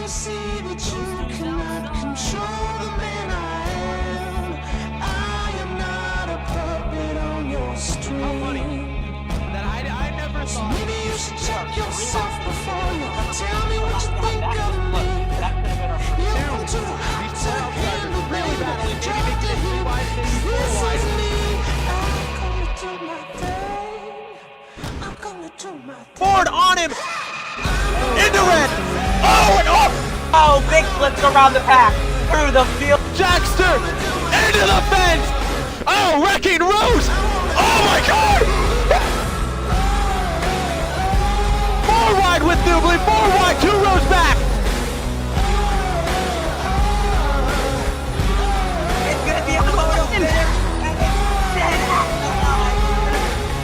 you see that you cannot control the man I am? I am not a puppet on your string. How funny that I never thought. Maybe you should check yourself before you tell me what you think of me. You come to the hot to handle, really bad. baby. Maybe Drop make the it heat. 2 wide, maybe 4 This wide. is me. I'm gonna do my thing. I'm gonna do my thing. Ford on him! Into it! Oh, and off! Oh, big flips around the pack, through the field. Jackster! Into the fence! Oh, wrecking Rose! Oh my God! 4 wide with Newbly, 4 wide, 2 rows back! It's gonna be a photo finish, and it's dead at the line.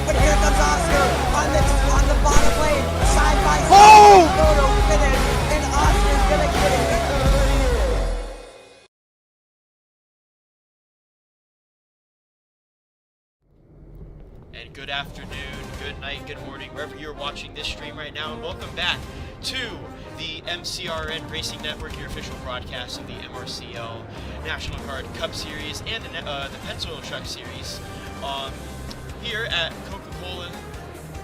But here comes Oscar on the bottom lane, side by side. Oh! Photo finish, and Oscar's gonna get it. And good afternoon, good night, good morning, wherever you're watching this stream right now, and welcome back to the MCRN Racing Network, your official broadcast of the MRCL National Card Cup Series and the Pencil Truck Series here at Coca-Cola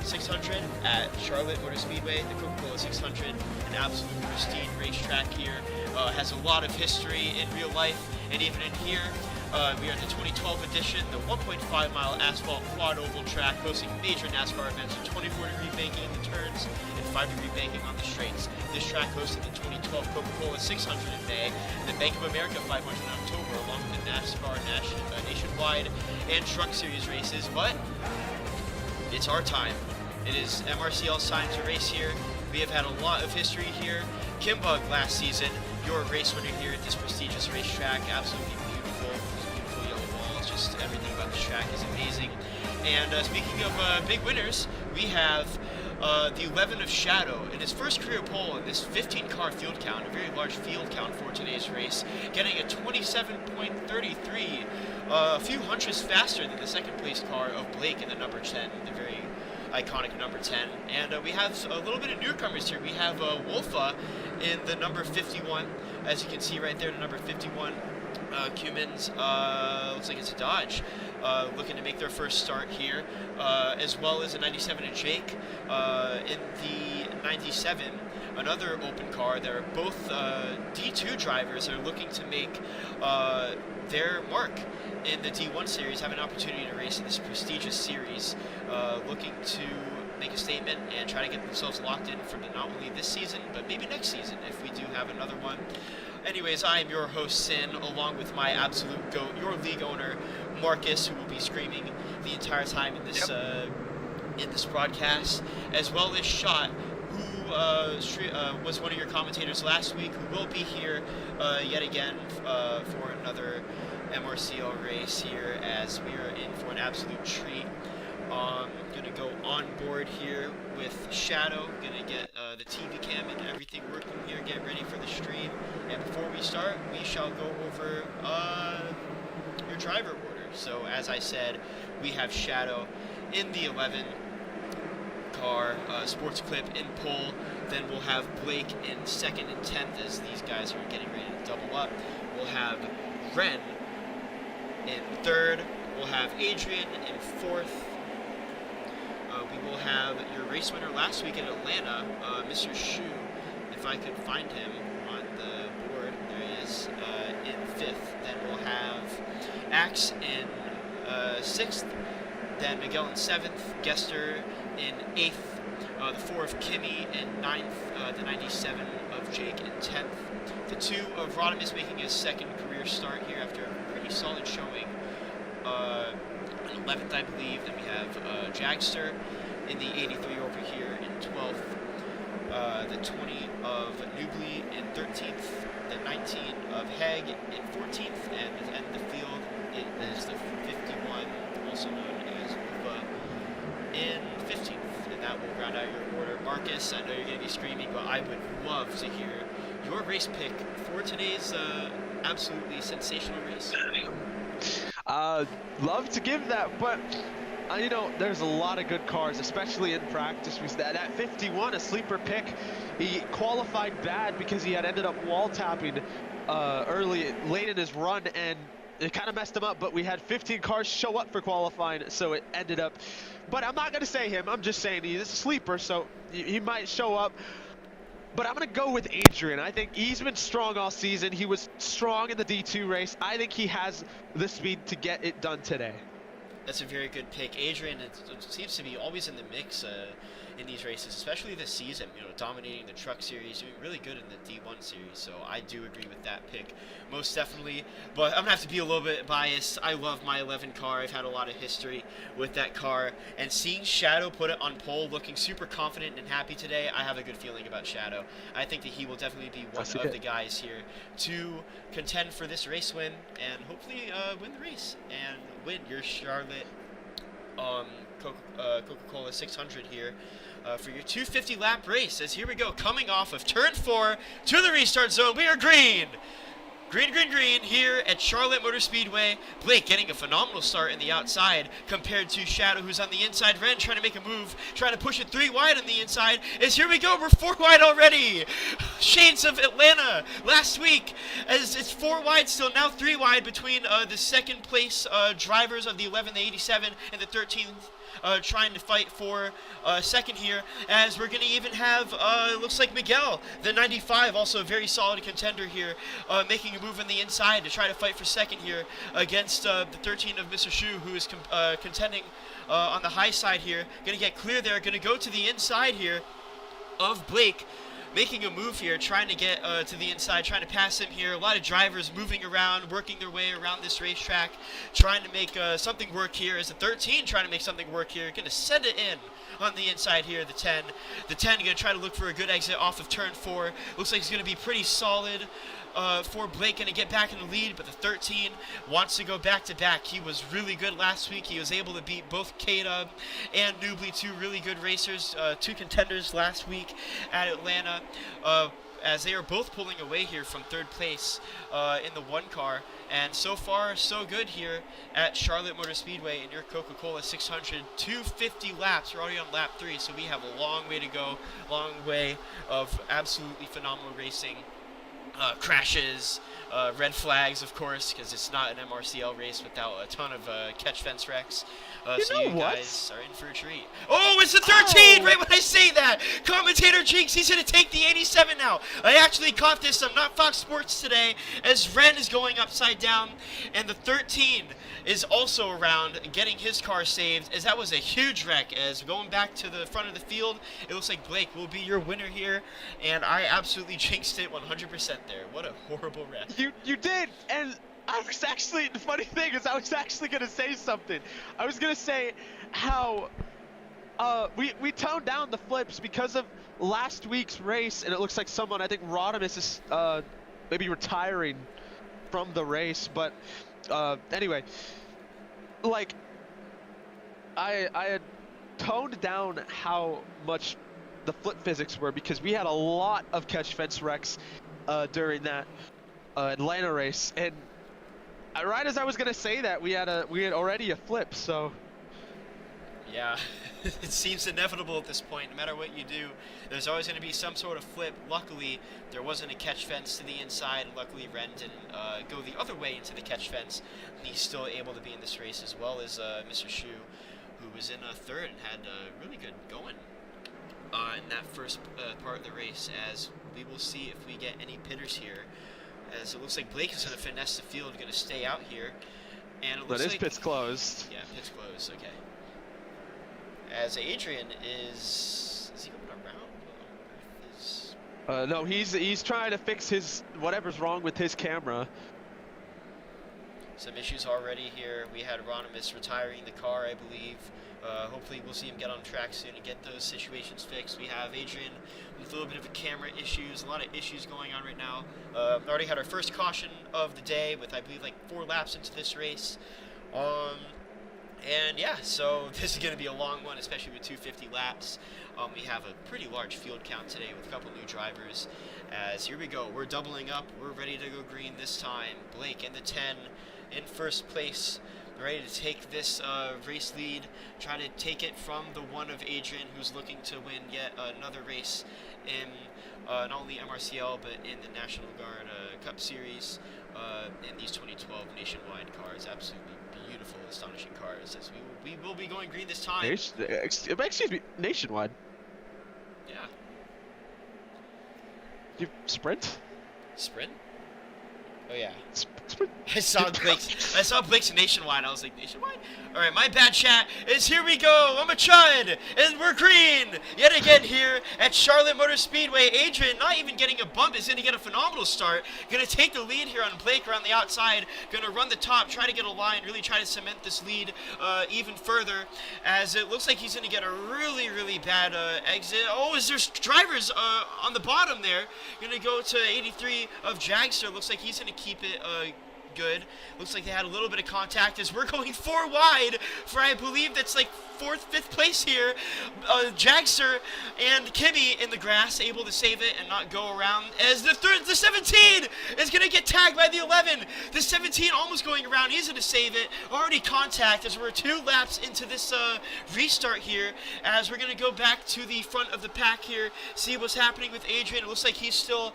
600 at Charlotte Motor Speedway. The Coca-Cola 600, an absolute pristine racetrack here, has a lot of history in real life, and even in here. We are at the 2012 edition, the 1.5-mile asphalt quad oval track, hosting major NASCAR events with 24-degree banking in the turns and 5-degree banking on the straights. This track hosted the 2012 Coca-Cola 600 in May, and the Bank of America 500 in October, along with the NASCAR Nationwide and Truck Series races. But it's our time. It is MRCL's time to race here. We have had a lot of history here. Kimbug last season, your race winner here at this prestigious racetrack, absolutely beautiful yellow walls, just everything about this track is amazing. And speaking of big winners, we have the 11 of Shadow in his first career pole in this 15-car field count, a very large field count for today's race, getting a 27.33, a few hundredths faster than the second place car of Blake in the number 10, the very iconic number 10. And we have a little bit of newcomers here. We have Wolfa in the number 51, as you can see right there, the number 51. Cummins, looks like it's a Dodge, looking to make their first start here, as well as a 97 and Jake in the 97, another open car. They're both D2 drivers that are looking to make their mark in the D1 series, have an opportunity to race in this prestigious series, looking to make a statement and try to get themselves locked in for not only this season, but maybe next season if we do have another one. Anyways, I am your host, Sin, along with my absolute GOAT, your league owner, Marcus, who will be screaming the entire time in this in this broadcast, as well as Shot, who was one of your commentators last week, who will be here yet again for another MRCL race here, as we are in for an absolute treat. Gonna go on board here with Shadow, gonna get the TV cam and everything working here, get ready for the stream. And before we start, we shall go over your driver order. So as I said, we have Shadow in the 11 car, Sports Clip in pole. Then we'll have Blake in second and 10th as these guys are getting ready to double up. We'll have Ren in third. We'll have Adrian in fourth. We will have your race winner last week in Atlanta, Mr. Shu, if I could find him on the board. There he is, in fifth. Then we'll have Axe in sixth. Then Miguel in seventh. Gester in eighth. The 4 of Kimmy in ninth. The 97 of Jake in 10th. The 2 of Rodimus making his second career start here after a pretty solid showing. 11th, I believe. Then we have Jagster in the 83 over here in 12th. The 20 of Newbly in 13th. The 19 of Heg in 14th. And at the end of the field, it is the 51, also known as Ufa, in 15th. And that will round out your order. Marcus, I know you're going to be screaming, but I would love to hear your race pick for today's absolutely sensational race. Love to give that, but You know, there's a lot of good cars, especially in practice. That 51, a sleeper pick, he qualified bad because he had ended up wall tapping late in his run, and it kind of messed him up. But we had 15 cars show up for qualifying, so it ended up. But I'm not gonna say him. I'm just saying he's a sleeper, so he might show up. But I'm going to go with Adrian. I think he's been strong all season. He was strong in the D2 race. I think he has the speed to get it done today. That's a very good pick. Adrian seems to be always in the mix in these races, especially this season, you know, dominating the truck series, doing really good in the D1 series, so I do agree with that pick, most definitely. But I'm going to have to be a little bit biased. I love my 11 car. I've had a lot of history with that car, and seeing Shadow put it on pole looking super confident and happy today, I have a good feeling about Shadow. I think that he will definitely be one of the guys here to contend for this race win, and hopefully win the race, and win your Charlotte Coca-Cola 600 here for your 250 lap race. As here we go, coming off of turn 4 to the restart zone, we are green here at Charlotte Motor Speedway. Blake getting a phenomenal start in the outside compared to Shadow, who's on the inside. Ren trying to make a move, trying to push it 3 wide on the inside. As here we go, we're 4 wide already. Shades of Atlanta last week, as it's 4 wide still, now 3 wide between the second place drivers of the 11, the 87, and the 13th. Trying to fight for second here, as we're going to even have, looks like Miguel, the 95, also a very solid contender here, making a move on the inside to try to fight for second here against the 13 of Mr. Shu, who is contending on the high side here. Going to get clear there, going to go to the inside here of Blake, making a move here, trying to get to the inside, trying to pass him here. A lot of drivers moving around, working their way around this racetrack, trying to make something work here. As the 13 trying to make something work here, going to send it in on the inside here, the 10. The 10 going to try to look for a good exit off of turn 4. Looks like he's going to be pretty solid for Blake, going to get back in the lead, but the 13 wants to go back-to-back. He was really good last week. He was able to beat both K-Dub and Newbly, 2 really good racers, 2 contenders last week at Atlanta, as they are both pulling away here from 3rd place in the 1 car. And so far, so good here at Charlotte Motor Speedway in your Coca-Cola 600. 250 laps. We're already on lap 3, so we have a long way to go, long way of absolutely phenomenal racing. Crashes, red flags, of course, because it's not an MRCL race without a ton of catch fence wrecks. So you guys are in for a treat. Oh, it's the 13! Oh. Right when I say that! Commentator Jinx, he's going to take the 87 now. I actually caught this. I'm not Fox Sports today, as Ren is going upside down, and the 13 is also around getting his car saved, as that was a huge wreck. As going back to the front of the field, it looks like Blake will be your winner here, and I absolutely jinxed it 100% there. What a horrible wreck. You did, and I was actually, the funny thing is I was actually going to say something. I was going to say how we toned down the flips because of last week's race, and it looks like someone, I think Rodimus is maybe retiring from the race, but anyway, like, I had toned down how much the flip physics were because we had a lot of catch fence wrecks during that Atlanta race, and right as I was gonna say that, we had already a flip, so yeah. It seems inevitable at this point. No matter what you do, there's always going to be some sort of flip. Luckily, there wasn't a catch fence to the inside, and luckily Ren didn't go the other way into the catch fence, and he's still able to be in this race, as well as Mr. Shu, who was in 3rd and had really good going in that first part of the race, as we will see if we get any pitters here, as it looks like Blake is going to finesse the field, going to stay out here, and it looks like pit's closed. Yeah, pit's closed, okay. As Adrian is he going around? No, he's trying to fix his whatever's wrong with his camera. Some issues already here. We had Ronimus retiring the car, I believe. Hopefully we'll see him get on track soon and get those situations fixed. We have Adrian with a little bit of camera issues, a lot of issues going on right now. Already had our first caution of the day with, I believe, like 4 laps into this race. And yeah, so this is going to be a long one, especially with 250 laps. We have a pretty large field count today with a couple new drivers. As here we go, we're doubling up. We're ready to go green this time. Blake in the 10 in first place. ready to take this race lead, try to take it from the one of Adrian, who's looking to win yet another race in not only MRCL but in the National Guard Cup Series in these 2012 nationwide cars. Absolutely beautiful, astonishing cars. As we will be going green this time. Excuse me, nationwide. Yeah. You sprint? Sprint? Oh yeah. Sprint. I saw Blake's nationwide. I was like, nationwide? All right, my bad, chat. Is here we go. I'm a chud, and we're green yet again here at Charlotte Motor Speedway. Adrian, not even getting a bump, is going to get a phenomenal start. Going to take the lead here on Blake around the outside. Going to run the top, try to get a line, really try to cement this lead even further. As it looks like he's going to get a really, really bad exit. Oh, is there drivers on the bottom there? Going to go to 83 of Jagster. Looks like he's going to keep it good. Looks like they had a little bit of contact as we're going 4 wide for, I believe that's like 4th, 5th place here. Jagster and Kimmy in the grass, able to save it and not go around, as the 17 is going to get tagged by the 11. The 17 almost going around. He's going to save it. Already contact as we're 2 laps into this restart here, as we're going to go back to the front of the pack here, see what's happening with Adrian. It looks like he's still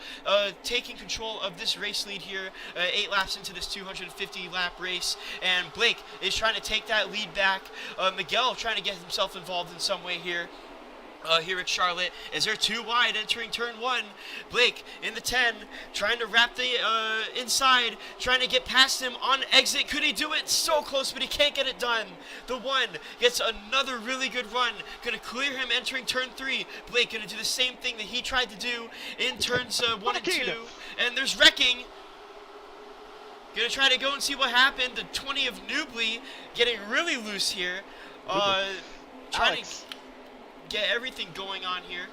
taking control of this race lead here, 8 laps into this 250 lap race, and Blake is trying to take that lead back. Miguel trying to get himself involved in some way here. Here at Charlotte, as they're 2 wide entering turn 1. Blake in the 10, trying to wrap the inside, trying to get past him on exit. Could he do it? So close, but he can't get it done. The 1 gets another really good run, gonna clear him entering turn 3. Blake gonna do the same thing that he tried to do in turns 1 and 2, and there's wrecking. Gonna try to go and see what happened. The 20 of Newbly getting really loose here. Trying to get everything going on here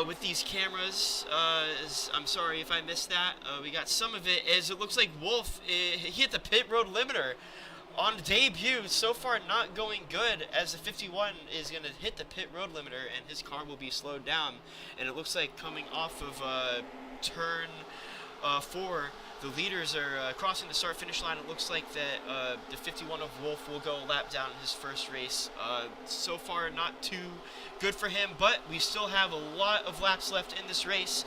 with these cameras. I'm sorry if I missed that. We got some of it, as it looks like Wolf, he hit the pit road limiter on debut. So far not going good, as the 51 is going to hit the pit road limiter and his car will be slowed down. And it looks like coming off of turn 4, the leaders are crossing the start-finish line. It looks like that the 51 of Wolf will go a lap down in his first race. So far, not too good for him, but we still have a lot of laps left in this race.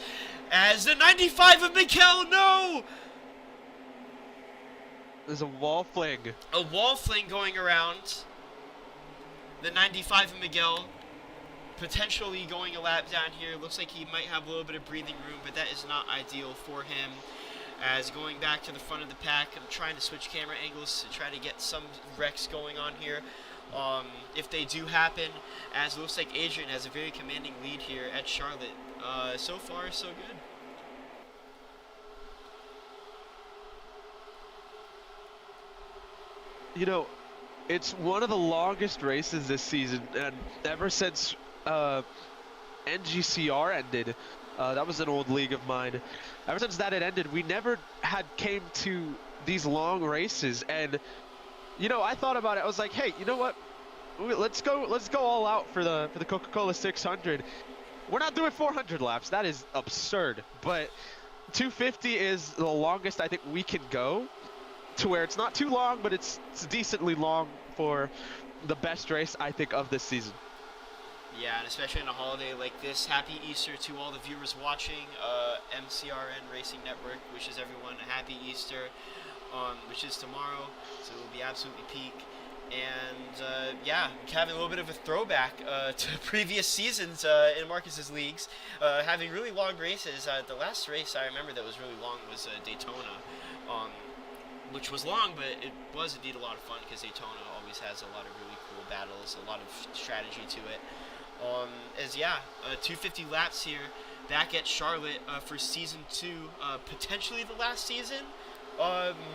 As the 95 of Miguel, no! There's a wall fling. A wall fling going around. The 95 of Miguel potentially going a lap down here. Looks like he might have a little bit of breathing room, but that is not ideal for him. As going back to the front of the pack, I'm trying to switch camera angles to try to get some wrecks going on here. If they do happen, as it looks like Adrian has a very commanding lead here at Charlotte. So far, so good. You know, it's one of the longest races this season, and ever since NGCR ended, that was an old league of mine. Ever since that had ended, we never came to these long races, and you know, I thought about it. I was like, hey, you know what? Let's go all out for the Coca-Cola 600. We're not doing 400 laps. That is absurd. But 250 is the longest I think we can go, to where it's not too long, but it's decently long for the best race I think of this season. Yeah, and especially on a holiday like this. Happy Easter to all the viewers watching. MCRN Racing Network wishes everyone a happy Easter, which is tomorrow, so it will be absolutely peak. And yeah, having a little bit of a throwback to previous seasons in Marcus's leagues, having really long races. The last race I remember that was really long was Daytona, which was long, but it was indeed a lot of fun, because Daytona always has a lot of really cool battles, a lot of strategy to it. 250 laps here back at Charlotte for season 2, potentially the last season.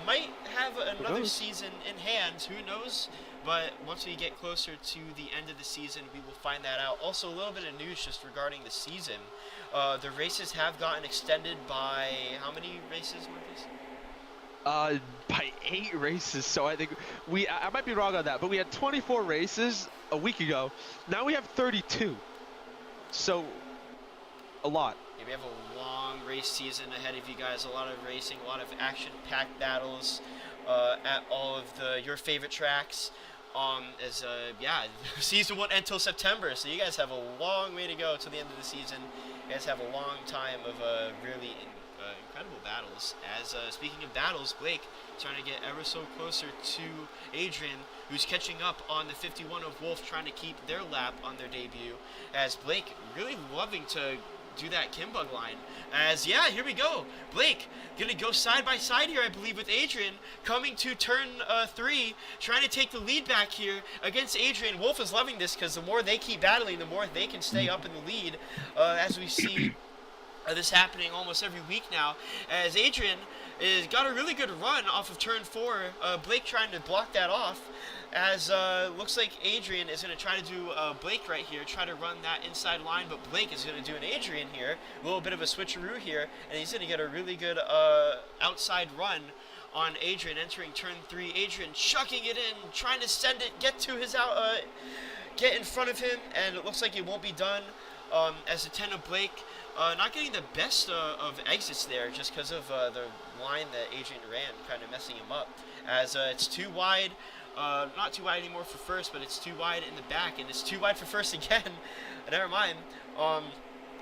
Might have another season in hand, who knows? But once we get closer to the end of the season, we will find that out. Also, a little bit of news just regarding the season. The races have gotten extended by how many races, Marcus? By 8 races. So I think I might be wrong on that, but we had 24 races a week ago. Now we have 32. So a lot. Yeah, we have a long race season ahead of you guys. A lot of racing, a lot of action-packed battles. at all of your favorite tracks. Yeah, season 1 until September, so you guys have a long way to go to the end of the season. You guys have a long time of really incredible battles. As speaking of battles, Blake trying to get ever so closer to Adrian, who's catching up on the 51 of Wolf, trying to keep their lap on their debut. As Blake really loving to do that Kimbug line. As, yeah, here we go. Blake gonna go side by side here, I believe, with Adrian, coming to turn 3, trying to take the lead back here against Adrian. Wolf is loving this because the more they keep battling, the more they can stay up in the lead, as we see this happening almost every week now, as Adrian is got a really good run off of turn 4. Blake trying to block that off, as looks like Adrian is going to try to do Blake right here, try to run that inside line, but Blake is going to do an Adrian here, a little bit of a switcheroo here, and he's going to get a really good outside run on Adrian entering turn 3. Adrian chucking it in, trying to send it, get to his get in front of him, and it looks like it won't be done, as the 10 of Blake not getting the best of exits there, just because of the line that Adrian ran, kind of messing him up, as it's too wide. Not too wide anymore for first, but it's too wide in the back, and it's too wide for first again. Never mind.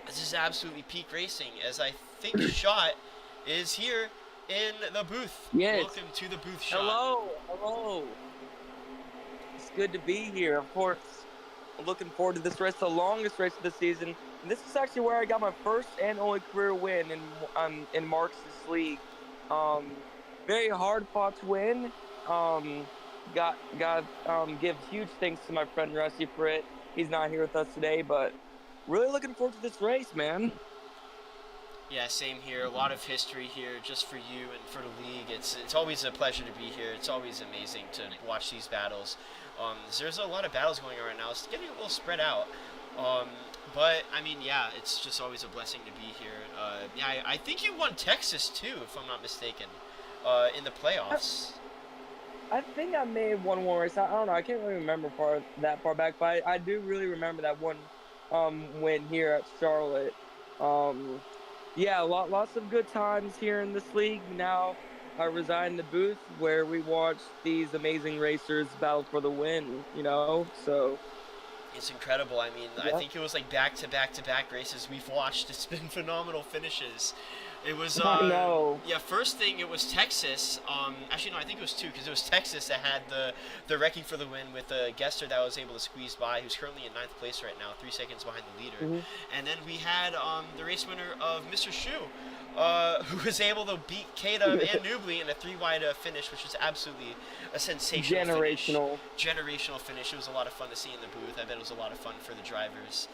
This is absolutely peak racing, as I think Shot is here in the booth. Yes. Welcome to the booth, Shot. Hello. It's good to be here, of course. I'm looking forward to this race, the longest race of the season. And this is actually where I got my first and only career win in Marks' league. Very hard fought to win. Give huge thanks to my friend Rusty for it. He's not here with us today, but really looking forward to this race, man. Yeah, same here. A lot of history here just for you and for the league. It's always a pleasure to be here. It's always amazing to watch these battles. There's a lot of battles going on right now. It's getting a little spread out. But, I mean, yeah, it's just always a blessing to be here. Yeah, I think you won Texas, too, if I'm not mistaken, in the playoffs. I think I may have won one race. I don't know. I can't really remember that far back, but I do really remember that one win here at Charlotte. Yeah, lots of good times here in this league. Now I reside in the booth where we watch these amazing racers battle for the win, so... It's incredible. I mean, yeah. I think it was like back-to-back races we've watched. It's been phenomenal finishes. It was, I know. Yeah, first thing, it was Texas. Actually, no, I think it was 2, because it was Texas that had the wrecking for the win with Gester that was able to squeeze by, who's currently in 9th place right now, 3 seconds behind the leader. Mm-hmm. And then we had the race winner of Mr. Shu, who was able to beat Kada and Nubly in a 3-wide finish, which was absolutely a sensational generational finish. It was a lot of fun to see in the booth. I bet it was a lot of fun for the drivers.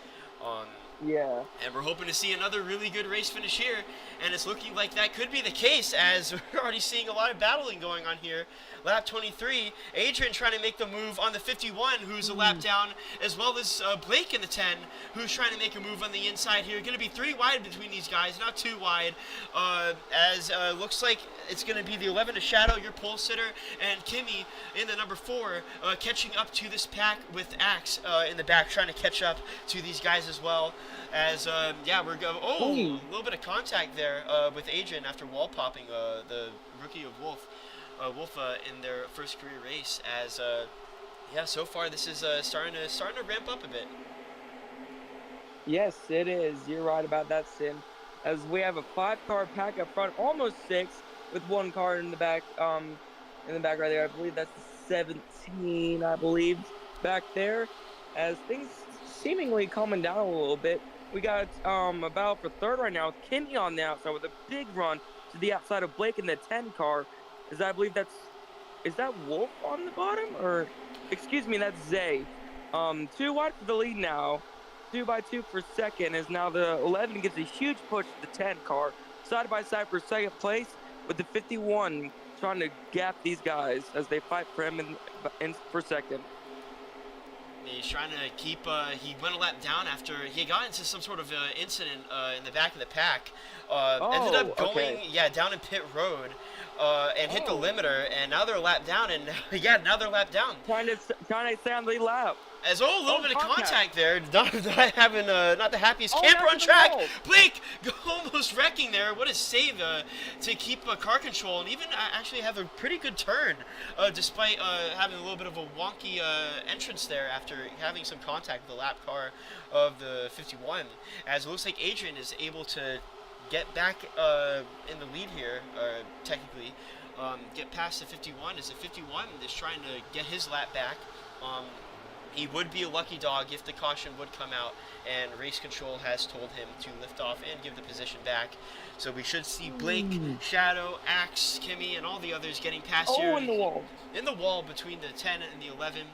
Yeah. And we're hoping to see another really good race finish here, and it's looking like that could be the case, as we're already seeing a lot of battling going on here. Lap 23, Adrian trying to make the move on the 51, who's a lap down, as well as Blake in the 10, who's trying to make a move on the inside here. Going to be 3 wide between these guys, not 2 wide, as looks like it's going to be the 11 to Shadow, your pole sitter, and Kimmy in the number 4, catching up to this pack with Axe in the back, trying to catch up to these guys as well. As, yeah, we're going, a little bit of contact there with Adrian after wall popping the rookie of Wolf in their first career race. As, yeah, so far this is starting to ramp up a bit. Yes, it is. You're right about that, Sin. As we have a 5-car pack up front, almost 6, with 1 car in the back right there. I believe that's 17, I believe, back there. As things seemingly calming down a little bit. We got a battle for 3rd right now with Kenny on the outside with a big run to the outside of Blake in the 10 car. As I believe is that Wolf on the bottom? Or, excuse me, that's Zay. 2 wide for the lead now. 2 by 2 for 2nd, as now the 11 gets a huge push to the 10 car. Side by side for 2nd place, with the 51 trying to gap these guys as they fight for him in for 2nd. He's trying to keep, he went a lap down after he got into some sort of incident in the back of the pack. Ended up going, down in pit road and hit the limiter, and now they're a lap down, and yeah, now they're a lap down. Trying to stay on the lap. As a little bit of contact. contact there, not having not the happiest Oh, camper that's on the track. wall. Blake almost wrecking there. What a save to keep car control and even actually have a pretty good turn, despite having a little bit of a wonky entrance there after having some contact with the lap car of the 51. As it looks like Adrian is able to get back in the lead here, technically, get past the 51. As the 51 is trying to get his lap back. He would be a lucky dog if the caution would come out, and race control has told him to lift off and give the position back. So we should see Blake, Shadow, Axe, Kimmy, and all the others getting past here. in the wall. In the wall between the 10 and the 11.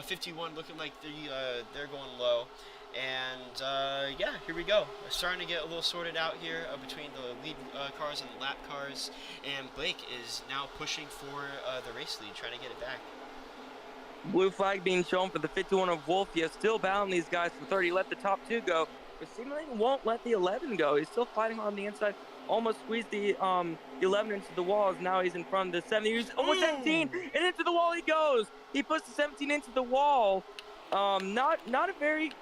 51 looking like they're going low. And yeah, here we go. We're starting to get a little sorted out here between the lead cars and the lap cars. And Blake is now pushing for the race lead, trying to get it back. Blue flag being shown for the 51 of Wolfia. Still battling these guys for 30. Let the top 2 go, but seemingly won't let the 11 go. He's still fighting on the inside. Almost squeezed the 11 into the walls. Now he's in front of the 7. He's almost 17, and into the wall he goes. He puts the 17 into the wall. Not a very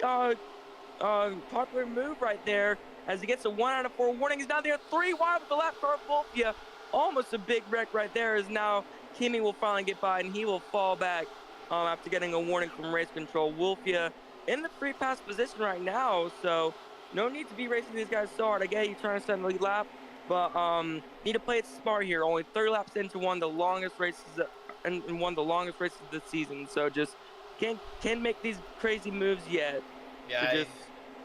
popular move right there. As he gets a 1 out of 4 warning. He's now there 3 wide with the lap car of Wolfia. Almost a big wreck right there. As now Kimmy will finally get by, and he will fall back. After getting a warning from race control. Wolfia in the free pass position right now, so no need to be racing these guys so hard. I get you trying to set the lead lap, but need to play it smart here. Only 30 laps into one of the longest races and one of the longest races of the season, so just can't make these crazy moves yet. Yeah, so just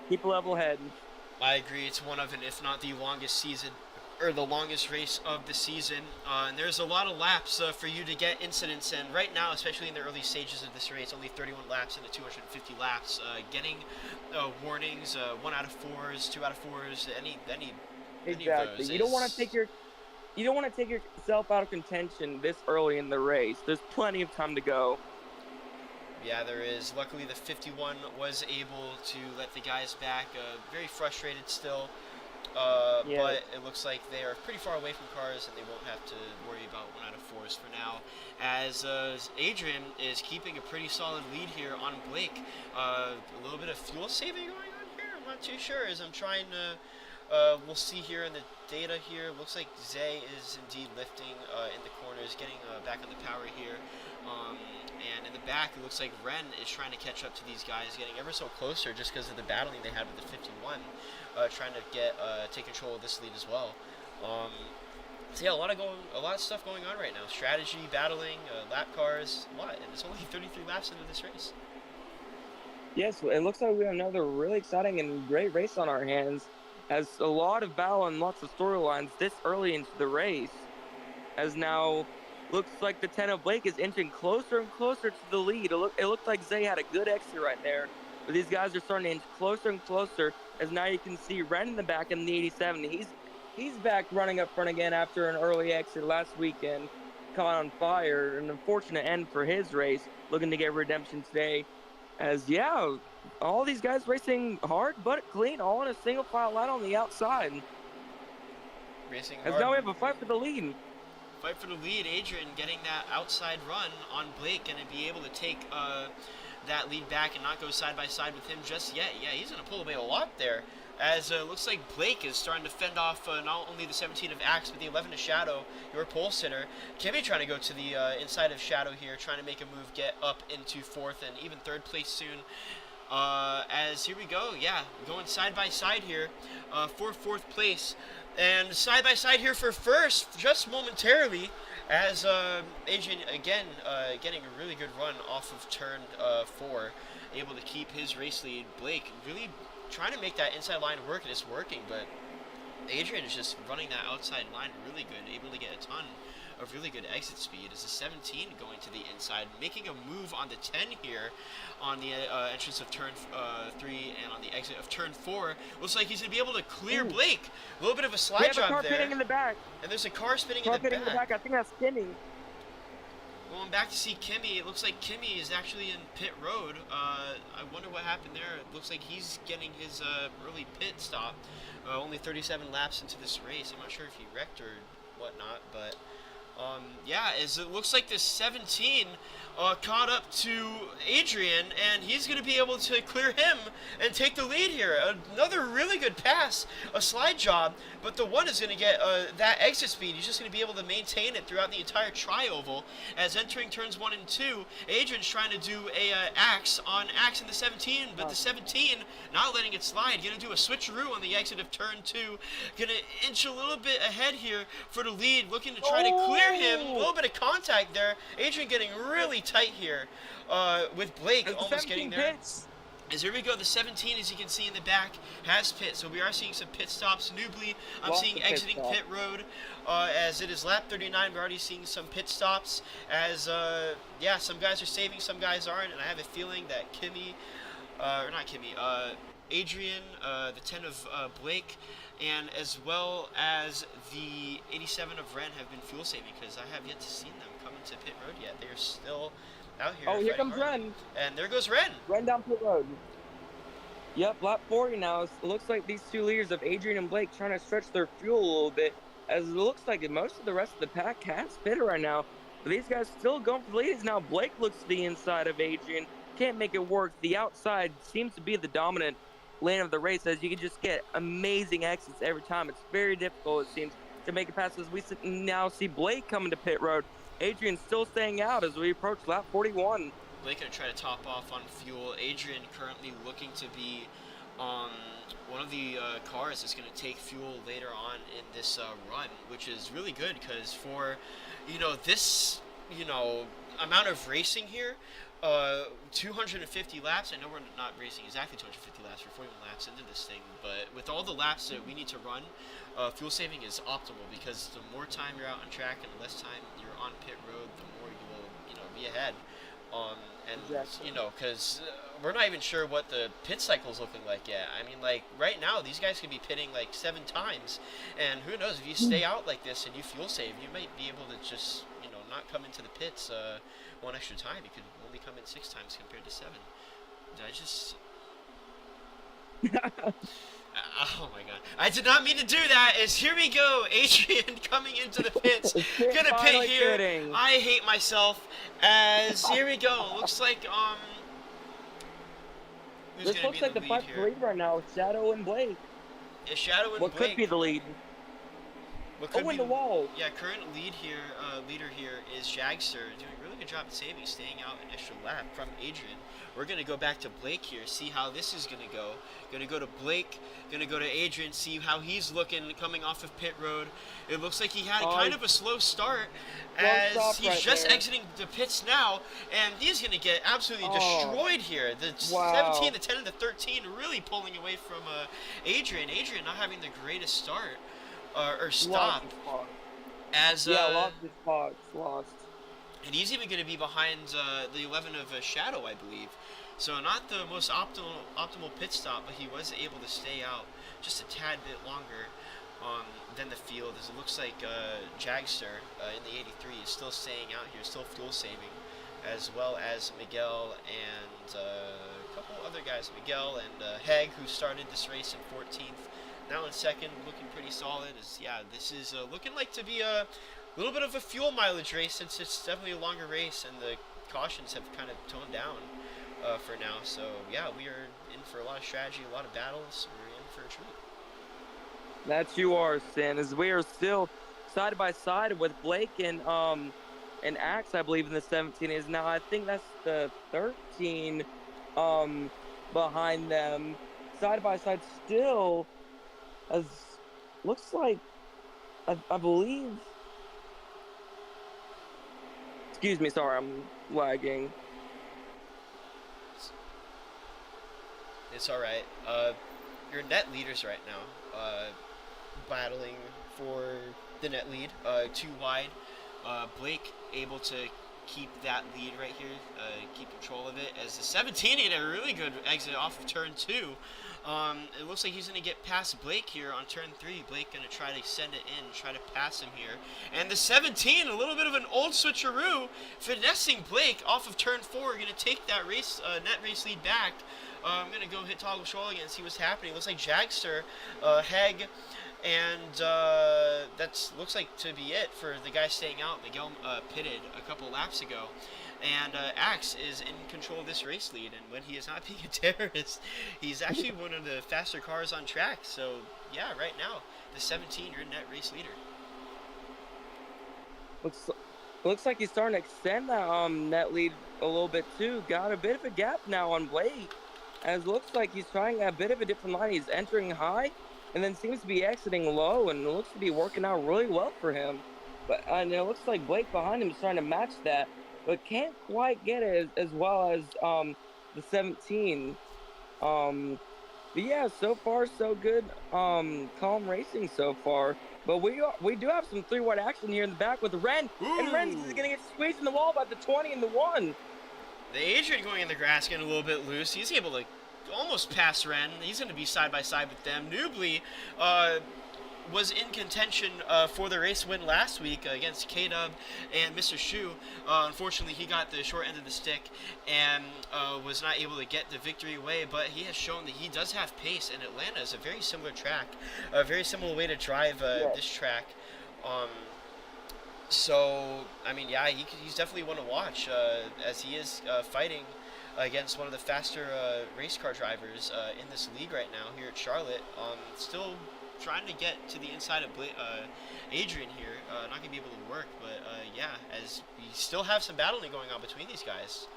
keep a level head. I agree. It's one of, if not the longest season, or the longest race of the season. And there's a lot of laps for you to get incidents in. Right now, especially in the early stages of this race, only 31 laps into 250 laps. Getting warnings, 1 out of 4s, 2 out of 4s, any Exactly. of those. You don't want to take yourself out of contention this early in the race. There's plenty of time to go. Yeah, there is. Luckily, the 51 was able to let the guys back. Very frustrated still. Yeah. But it looks like they are pretty far away from cars and they won't have to worry about 1 out of 4s for now. As Adrian is keeping a pretty solid lead here on Blake. A little bit of fuel saving going on here. I'm not too sure as I'm trying to... we'll see here in the data here. Looks like Zay is indeed lifting in the corners, getting back on the power here. And in the back, it looks like Ren is trying to catch up to these guys, getting ever so closer just because of the battling they had with the 51, trying to take control of this lead as well. So yeah, a lot of stuff going on right now. Strategy, battling, lap cars, a lot, and it's only 33 laps into this race. Yes, it looks like we have another really exciting and great race on our hands. As a lot of battle and lots of storylines this early into the race. As now looks like the 10 of Blake is inching closer and closer to the lead. It looked like Zay had a good exit right there. But these guys are starting to inch closer and closer. As now you can see Ren in the back in the 87. He's back running up front again after an early exit last weekend. Caught on fire. An unfortunate end for his race. Looking to get redemption today. As yeah, all these guys racing hard but clean, all in a single file line on the outside. Racing As hard. now we have a fight for the lead. Fight for the lead. Adrian getting that outside run on Blake, and to be able to take that lead back and not go side by side with him just yet. Yeah, he's going to pull away a lot there. As looks like Blake is starting to fend off not only the 17 of Axe, but the 11 of Shadow, your pole sitter. Kimmy trying to go to the inside of Shadow here, trying to make a move, get up into 4th and even 3rd place soon. As here we go, yeah, going side by side here for 4th place. And side by side here for 1st, just momentarily, as Adrian again getting a really good run off of turn 4, able to keep his race lead. Blake really trying to make that inside line work, and it's working, but Adrian is just running that outside line really good, able to get a ton of really good exit speed. As the 17 going to the inside, making a move on the 10 here on the entrance of turn 3 and on the exit of turn 4. Looks like he's going to be able to clear Blake. A little bit of a slide We have a car job there. pitting in the back. And there's a car spinning Car in the pitting in the back. I think that's Kimmy. Going back to see Kimmy, it looks like Kimmy is actually in pit road. I wonder what happened there. It looks like he's getting his early pit stop. Only 37 laps into this race. I'm not sure if he wrecked or whatnot, but Yeah, as it looks like this 17 caught up to Adrian, and he's going to be able to clear him and take the lead here. Another really good pass, a slide job, but the one is going to get that exit speed. He's just going to be able to maintain it throughout the entire tri-oval. As entering turns 1 and 2, Adrian's trying to do a axe in the 17, but the 17 not letting it slide. Going to do a switcheroo on the exit of turn 2. Going to inch a little bit ahead here for the lead, looking to try to clear him. A little bit of contact there. Adrian getting really tight here with Blake almost getting there. Pits. As here we go, the 17, as you can see in the back, has pit. So we are seeing some pit stops. Newbly, I'm seeing exiting pit road as it is lap 39. We're already seeing some pit stops as, yeah, some guys are saving, some guys aren't. And I have a feeling that Adrian, the 10 of Blake, and as well as the 87 of Ren have been fuel saving, because I have yet to see them come into pit road yet. They're still out here. Oh, here comes Ren. And there goes Ren. Ren down pit road. Yep, lap 40 now. It looks like these two leaders of Adrian and Blake trying to stretch their fuel a little bit, as it looks like most of the rest of the pack has pitted right now. But these guys still going for the leads. Now Blake looks to the inside of Adrian. Can't make it work. The outside seems to be the dominant lane of the race, as you can just get amazing exits every time. It's very difficult, it seems, to make it past, as we now see Blake coming to pit road. Adrian still staying out as we approach lap 41. Blake gonna try to top off on fuel. Adrian currently looking to be one of the cars that's gonna take fuel later on in this run, which is really good, because for this amount of racing here, 250 laps. I know we're not racing exactly 250 laps, we're 41 laps into this thing, but with all the laps that we need to run, fuel saving is optimal, because the more time you're out on track and the less time you're on pit road, the more you will be ahead. And exactly. because we're not even sure what the pit cycle's looking like yet. I mean, like right now these guys could be pitting like 7 times, and who knows, if you stay out like this and you fuel save, you might be able to just not come into the pits one extra time. You could only come in 6 times compared to 7. Did I just oh my god, I did not mean to do that. As here we go, Adrian coming into the pits, gonna pit here. Kidding. I hate myself. As here we go, looks like who's This gonna looks be like the lead fight here? lead right now, Shadow and Blake. Yeah, Shadow and What Blake. could be the lead? What could Oh, in be the wall. Yeah, current leader here is Jagster, doing a really good job at saving, staying out an extra lap from Adrian. We're going to go back to Blake here, see how this is going to go. Going to go to Blake, going to go to Adrian, see how he's looking coming off of pit road. It looks like he had kind of a slow start, as he's just exiting the pits now, and he's going to get absolutely destroyed here. The 17, the 10, and the 13 really pulling away from Adrian. Adrian not having the greatest start. Or stop, as lost his spots, lost. And he's even going to be behind the 11 of Shadow, I believe. So not the most optimal pit stop, but he was able to stay out just a tad bit longer than the field, as it looks like Jagster in the 83 is still staying out here, still fuel saving, as well as Miguel and a couple other guys, Miguel and Heg, who started this race in 14th. Now in second, looking pretty solid. This is looking like to be a little bit of a fuel mileage race, since it's definitely a longer race and the cautions have kind of toned down for now. So yeah, we are in for a lot of strategy, a lot of battles. We're in for a treat. That you are, Sin, as we are still side by side with Blake and Axe, I believe, in the 17 is now. I think that's the 13 behind them, side by side still. As looks like, I believe. Excuse me, sorry, I'm lagging. It's all right. Your net leaders right now, battling for the net lead, 2 wide. Blake able to keep that lead right here, keep control of it, as the 17 had a really good exit off of turn 2. It looks like he's going to get past Blake here on turn 3. Blake going to try to send it in, try to pass him here. And the 17, a little bit of an old switcheroo, finessing Blake off of turn 4, going to take that race, net race lead back. I'm going to go hit toggle control again and see what's happening. Looks like Jagster, Heg, And that looks like to be it for the guy staying out. Miguel pitted a couple laps ago. And Axe is in control of this race lead, and when he is not being a terrorist, he's actually one of the faster cars on track. So, yeah, right now, the 17, you're net race leader. Looks like he's starting to extend that net lead a little bit too. Got a bit of a gap now on Blake, as looks like he's trying a bit of a different line. He's entering high, and then seems to be exiting low, and it looks to be working out really well for him. But and it looks like Blake behind him is trying to match that, but can't quite get it as well as the 17. But yeah, so far so good. Calm racing so far. But we do have some 3-wide action here in the back with Ren. Ooh. And Ren's going to get squeezed in the wall by the 20 and the 1. The Adrian going in the grass getting a little bit loose. He's able to almost pass Ren. He's going to be side by side with them. Newbly was in contention for the race win last week against K-Dub and Mr. Shu. Unfortunately, he got the short end of the stick and was not able to get the victory away, but he has shown that he does have pace, and Atlanta is a very similar track, a very similar way to drive this track. So, I mean, yeah, he's definitely one to watch as he is fighting against one of the faster race car drivers in this league right now here at Charlotte. Still trying to get to the inside of Adrian here. Not going to be able to work, but yeah, as we still have some battling going on between these guys.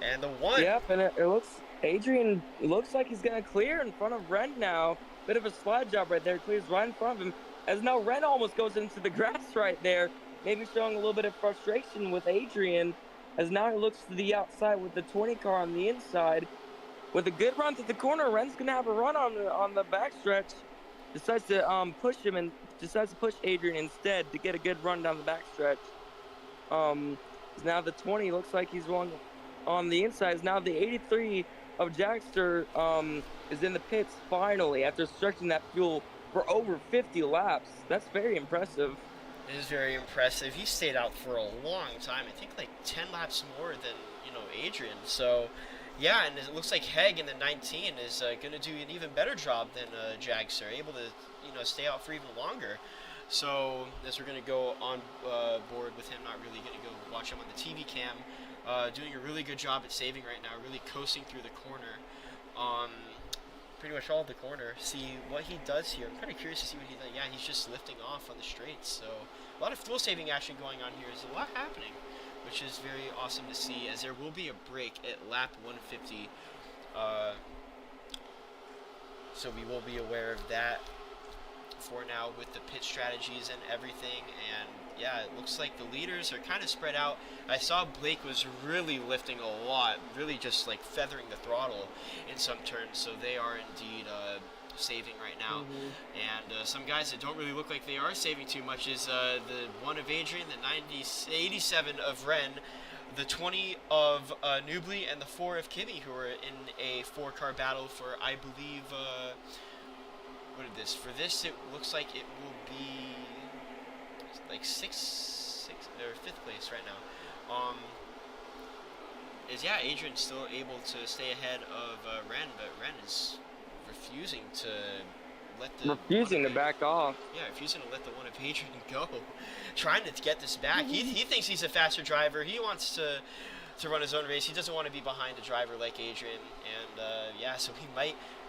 And the 1. Yep, and it looks, Adrian looks like he's going to clear in front of Ren now. Bit of a slide job right there, clears right in front of him. As now Ren almost goes into the grass right there, maybe showing a little bit of frustration with Adrian. As now he looks to the outside with the 20 car on the inside. With a good run to the corner, Ren's going to have a run on the backstretch. Decides to push him and decides to push Adrian instead to get a good run down the backstretch. Now the 20 looks like he's one on the inside. Now the 83 of Jackster is in the pits finally after stretching that fuel for over 50 laps. That's very impressive. It is very impressive. He stayed out for a long time. I think like 10 laps more than, Adrian. So, yeah, and it looks like Heg in the 19 is going to do an even better job than Jagster, able to, stay out for even longer. So, as we're going to go on board with him, not really going to go watch him on the TV cam, doing a really good job at saving right now, really coasting through the corner. Pretty much all of the corner, see what he does here. I'm kind of curious to see what he does. Yeah, he's just lifting off on the straights. So a lot of fuel saving action going on here. There's a lot happening, which is very awesome to see, as there will be a break at lap 150. So we will be aware of that for now with the pit strategies and everything. And yeah, it looks like the leaders are kind of spread out. I saw Blake was really lifting a lot, really just like feathering the throttle in some turns, so they are indeed saving right now. And some guys that don't really look like they are saving too much is the 1 of Adrian, the 87 of Ren, the 20 of Newbly, and the 4 of Kimmy, who are in a 4-car battle for, I believe, for this it looks like it will be like 6th or 5th place right now. Yeah, Adrian's still able to stay ahead of Ren, but Ren is refusing to back off. Yeah, refusing to let the 1 of Adrian go. Trying to get this back. He thinks he's a faster driver. He wants to run his own race. He doesn't want to be behind a driver like Adrian. And yeah, so he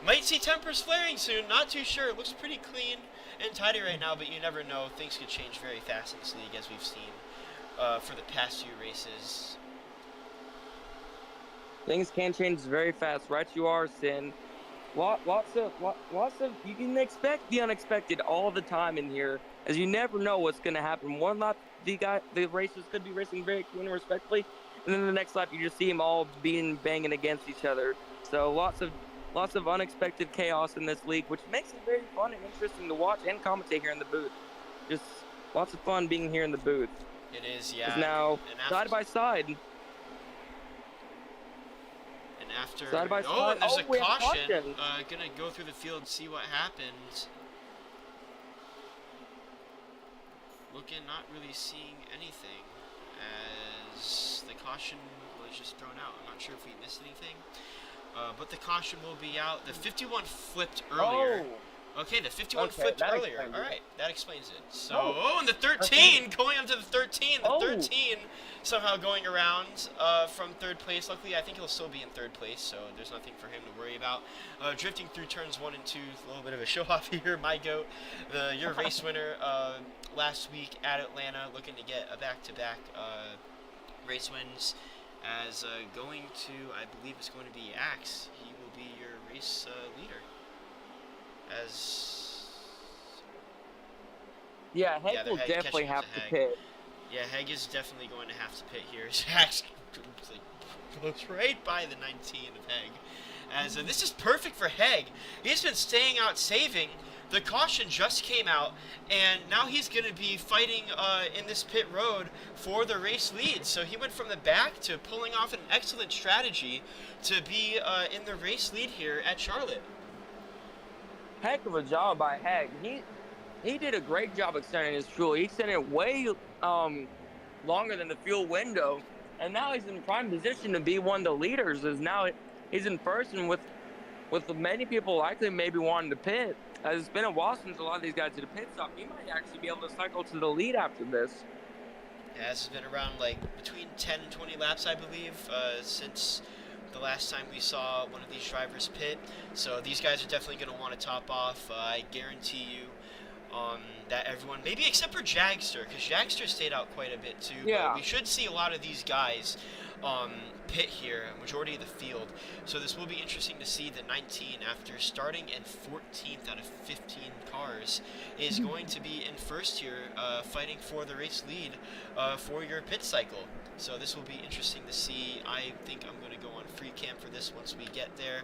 might see tempers flaring soon. Not too sure. It looks pretty clean and tidy right now, but you never know. Things could change very fast in this league, as we've seen for the past few races. Things can change very fast. Right, you are, Sin. Lots of you can expect the unexpected all the time in here, as you never know what's going to happen. One lap the racers could be racing very clean and respectfully, and then the next lap you just see them all banging against each other. So lots of unexpected chaos in this league, which makes it very fun and interesting to watch and commentate here in the booth. Just lots of fun being here in the booth. It is, yeah. It's now side by side. After side by oh, side. and there's a caution. Caution. Gonna go through the field and see what happens. Looking, not really seeing anything, as the caution was just thrown out. I'm not sure if we missed anything, but the caution will be out. The 51 flipped earlier. Okay, the 51 Okay, flipped that earlier. explains it. All right, that explains it. So, Oh, and the 13, okay. going up to the 13. The Oh. 13 somehow going around from third place. Luckily, I think he'll still be in third place, so there's nothing for him to worry about. Drifting through turns 1 and 2, a little bit of a show-off here. My goat, your race winner last week at Atlanta, looking to get a back-to-back race wins. As going to, I believe it's going to be Axe. He will be your race leader. As Yeah, Hank Yeah, the will Heg definitely catching up have to to Heg. pit. yeah, Heg is definitely going to have to pit here. Axe goes right by the 19 of Heg. As this is perfect for Heg. He's been staying out saving. The caution just came out, and now he's going to be fighting in this pit road for the race lead. So he went from the back to pulling off an excellent strategy to be in the race lead here at Charlotte. Heck of a job by Hag. He did a great job extending his fuel. He extended it way longer than the fuel window, and now he's in prime position to be one of the leaders. As now he's in first, and with many people likely maybe wanting to pit. As it's been a while since a lot of these guys did a pit stop. He might actually be able to cycle to the lead after this. Yeah, this has been around like between 10 and 20 laps, I believe, since the last time we saw one of these drivers pit. So these guys are definitely going to want to top off. I guarantee you that everyone, maybe except for Jagster, because Jagster stayed out quite a bit too. Yeah. But we should see a lot of these guys pit here, a majority of the field. So this will be interesting to see the 19, after starting in 14th out of 15 cars, is going to be in first here, fighting for the race lead for your pit cycle. So this will be interesting to see. I think I'm going to go on free cam for this once we get there.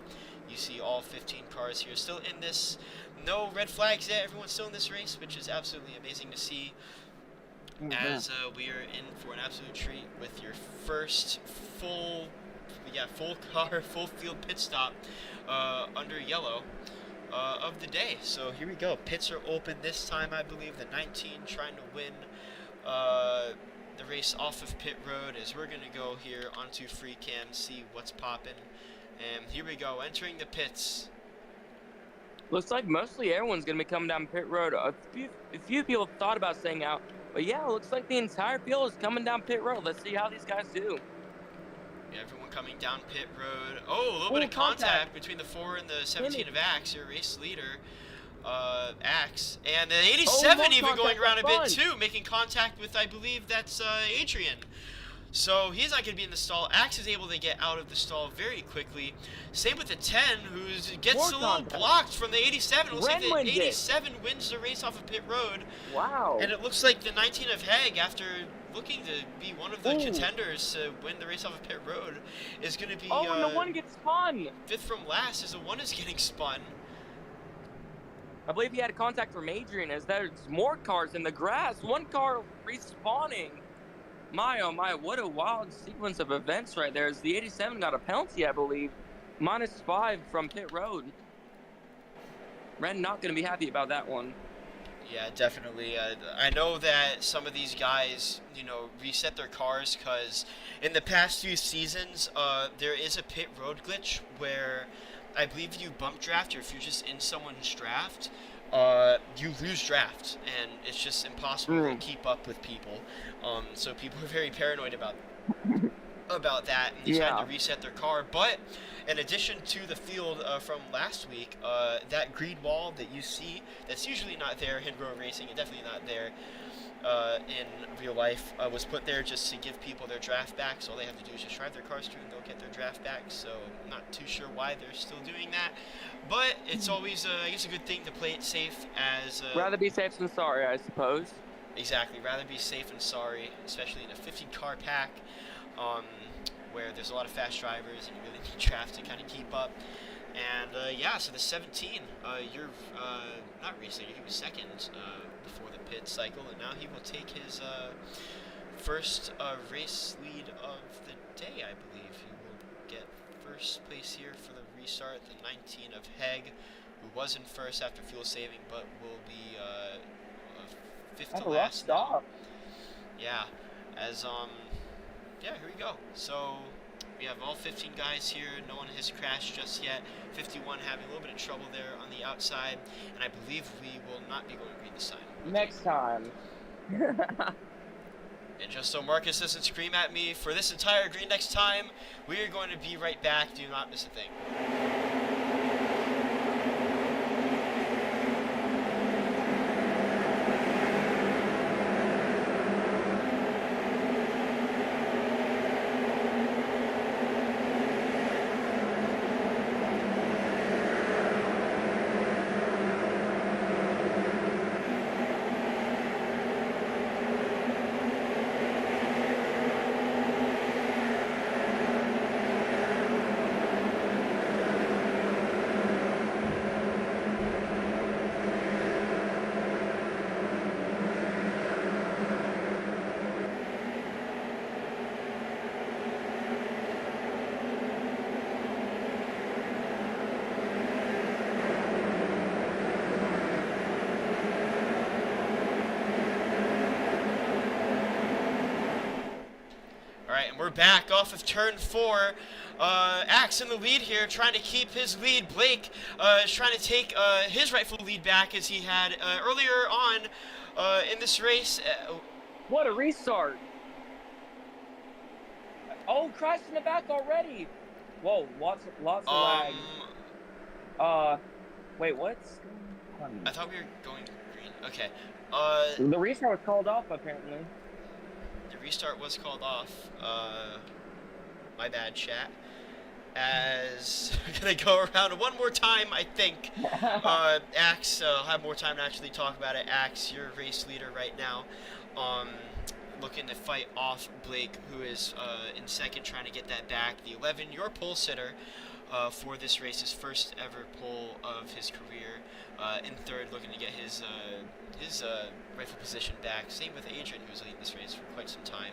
You see all 15 cars here still in this. No red flags yet. Everyone's still in this race, which is absolutely amazing to see. As we are in for an absolute treat with your first full car, full field pit stop under yellow of the day. So here we go. Pits are open this time, I believe. The 19 trying to win the race off of pit road, as we're going to go here onto free cam, see what's popping. And here we go, entering the pits. Looks like mostly everyone's going to be coming down pit road. A few people thought about staying out. But yeah, it looks like the entire field is coming down pit road. Let's see how these guys do. Yeah, everyone coming down pit road. Oh, a little bit of contact between the 4 and the 17 of Axe, your race leader. Axe. And the 87 even going around a bit too, making contact with, I believe that's Adrian. So he's not going to be in the stall. Axe is able to get out of the stall very quickly. Same with the 10, who gets a little blocked from the 87. It looks like the 87 wins the race off of pit road. Wow. And it looks like the 19 of Heg, after looking to be one of the contenders to win the race off of pit road, is going to be... Oh, and the 1 gets spun. 5th from last, as the 1 is getting spun. I believe he had contact from Adrian, as there's more cars in the grass. 1 car respawning. My, oh my, what a wild sequence of events right there. As the 87 got a penalty, I believe. -5 from pit road. Ren not going to be happy about that one. Yeah, definitely. I know that some of these guys, reset their cars because in the past few seasons, there is a pit road glitch where I believe you bump draft, or if you're just in someone's draft, you lose draft, and it's just impossible to keep up with people. So people are very paranoid about that, and they tried to reset their car. But in addition to the field from last week, that green wall that you see, that's usually not there in road racing, and definitely not there in real life, was put there just to give people their draft back. So all they have to do is just drive their cars through and go get their draft back. So I'm not too sure why they're still doing that, but it's always I guess a good thing to play it safe. As rather be safe than sorry, I suppose. Exactly, rather be safe than sorry, especially in a 15-car pack, where there's a lot of fast drivers and you really need draft to kind of keep up. And yeah, so the 17, you're not racing, he was second before the pit cycle, and now he will take his first race lead of the day, I believe. He will get first place here for the restart, the 19 of Heg, who was in first after fuel saving, but will be 5th to last stop. now. Yeah, as yeah, here we go. So We have all 15 guys here. No one has crashed just yet. 51 having a little bit of trouble there on the outside, and I believe we will not be going green this time. Next time. And just so Marcus doesn't scream at me for this entire green next time, we are going to be right back. Do not miss a thing. Alright, and we're back off of turn 4. Axe in the lead here, trying to keep his lead. Blake is trying to take his rightful lead back as he had earlier on in this race. What a restart. Oh, crashed in the back already. Whoa, lots of lag. Wait, what's going on? I thought we were going green. Okay. The restart was called off, apparently. The restart was called off. My bad, chat. As we're gonna go around one more time, I think. Axe, I'll have more time to actually talk about it. Axe, you're race leader right now. Looking to fight off Blake, who is in second, trying to get that back. The 11, your pole sitter for this race, his first ever pole of his career. In third, looking to get his rightful position back. Same with Adrian, who was leading this race for quite some time.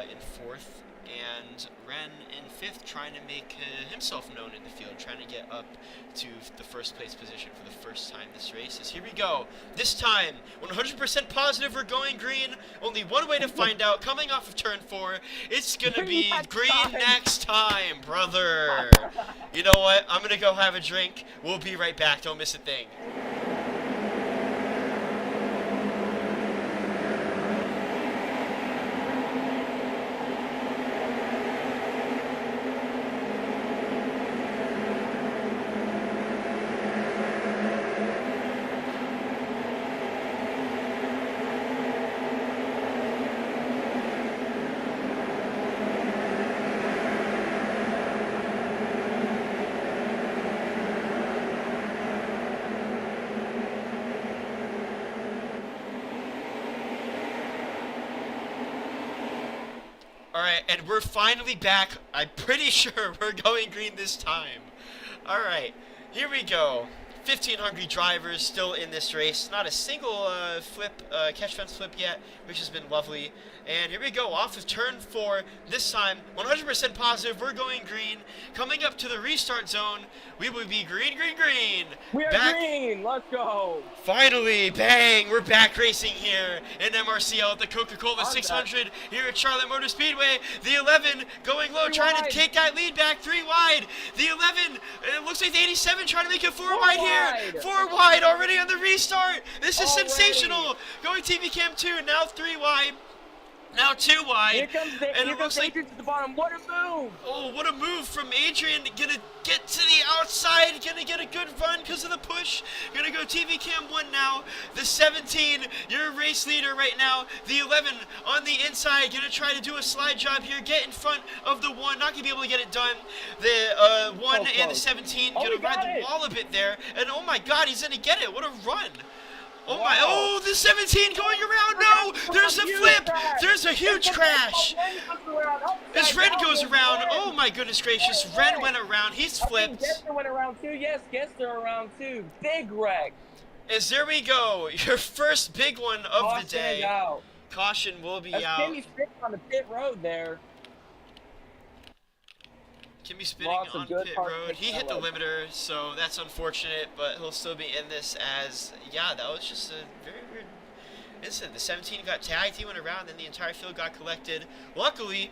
In fourth, and Ren in fifth, trying to make himself known in the field, trying to get up to the first place position for the first time this race. As here we go. This time, 100% positive we're going green. Only one way to find out. Coming off of turn 4, it's gonna be green next time, brother. You know what? I'm gonna go have a drink. We'll be right back. Don't miss a thing. Alright, and we're finally back. I'm pretty sure we're going green this time. Alright, here we go. 15 hungry drivers still in this race. Not a single catch fence flip yet, which has been lovely. And here we go, off of turn 4. This time, 100% positive, we're going green. Coming up to the restart zone, we will be green, green, green. We are back. green, let's go. Finally, bang, we're back racing here in MRCL at the Coca-Cola 600 here at Charlotte Motor Speedway. The 11 going low, trying to take that lead back, 3 wide. The 11, it looks like the 87 trying to make it 4 wide here. 4 wide already on the restart. This is sensational. Going TV Cam 2, now 3 wide. Now 2 wide. Here comes Adrian to the bottom. What a move! Oh, what a move from Adrian. Gonna get to the outside. Gonna get a good run because of the push. Gonna go TV Cam 1 now. The 17, your race leader right now. The 11 on the inside. Gonna try to do a slide job here. Get in front of the 1. Not gonna be able to get it done. The 1 and the 17 gonna ride the wall a bit there. And oh my god, he's gonna get it. What a run. Oh my, oh, the 17 going around, no, there's a flip, there's a huge crash. As Ren goes around, oh my goodness gracious, Ren went around, he's flipped. Gester went around too, yes, Gester around too, big wreck. As there we go, your first big one of the day. Caution will be out. Kimmy spinning on the pit road there. Kimmy spinning on pit road. He hit the limiter, so that's unfortunate, but he'll still be in this as, yeah, that was just a very weird incident. The 17 got tagged, he went around, then the entire field got collected. Luckily,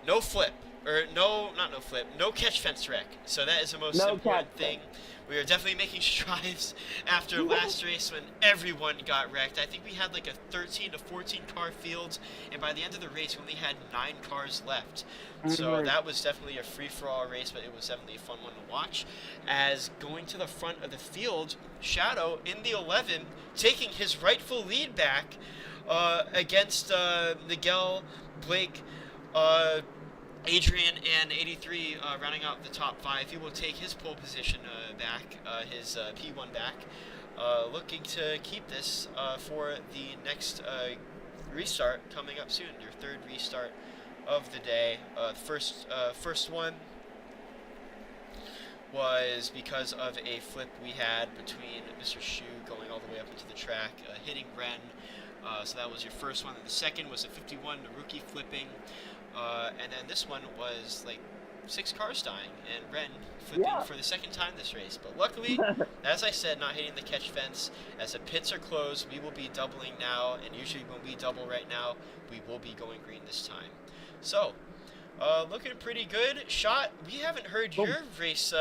no flip. or not no flip, no catch fence wreck. So that is the most No important catch thing. fence. We are definitely making strides after last race when everyone got wrecked. I think we had like a 13 to 14 car field, and by the end of the race, we only had 9 cars left. So that was definitely a free-for-all race, but it was definitely a fun one to watch. As going to the front of the field, Shadow in the 11, taking his rightful lead back against Miguel, Blake, Adrian, and 83 rounding out the top 5. He will take his pole position back, his P1 back, looking to keep this for the next restart coming up soon, your 3rd restart of the day. The first one was because of a flip we had between Mr. Shu going all the way up into the track, hitting Ren. So that was your first one. And the second was a 51, the rookie flipping. And then this one was like 6 cars dying and Ren flipping for the second time this race. But luckily, as I said, not hitting the catch fence. As the pits are closed, we will be doubling now. And usually when we double right now, we will be going green this time. So, looking pretty good. Shot, we haven't heard your race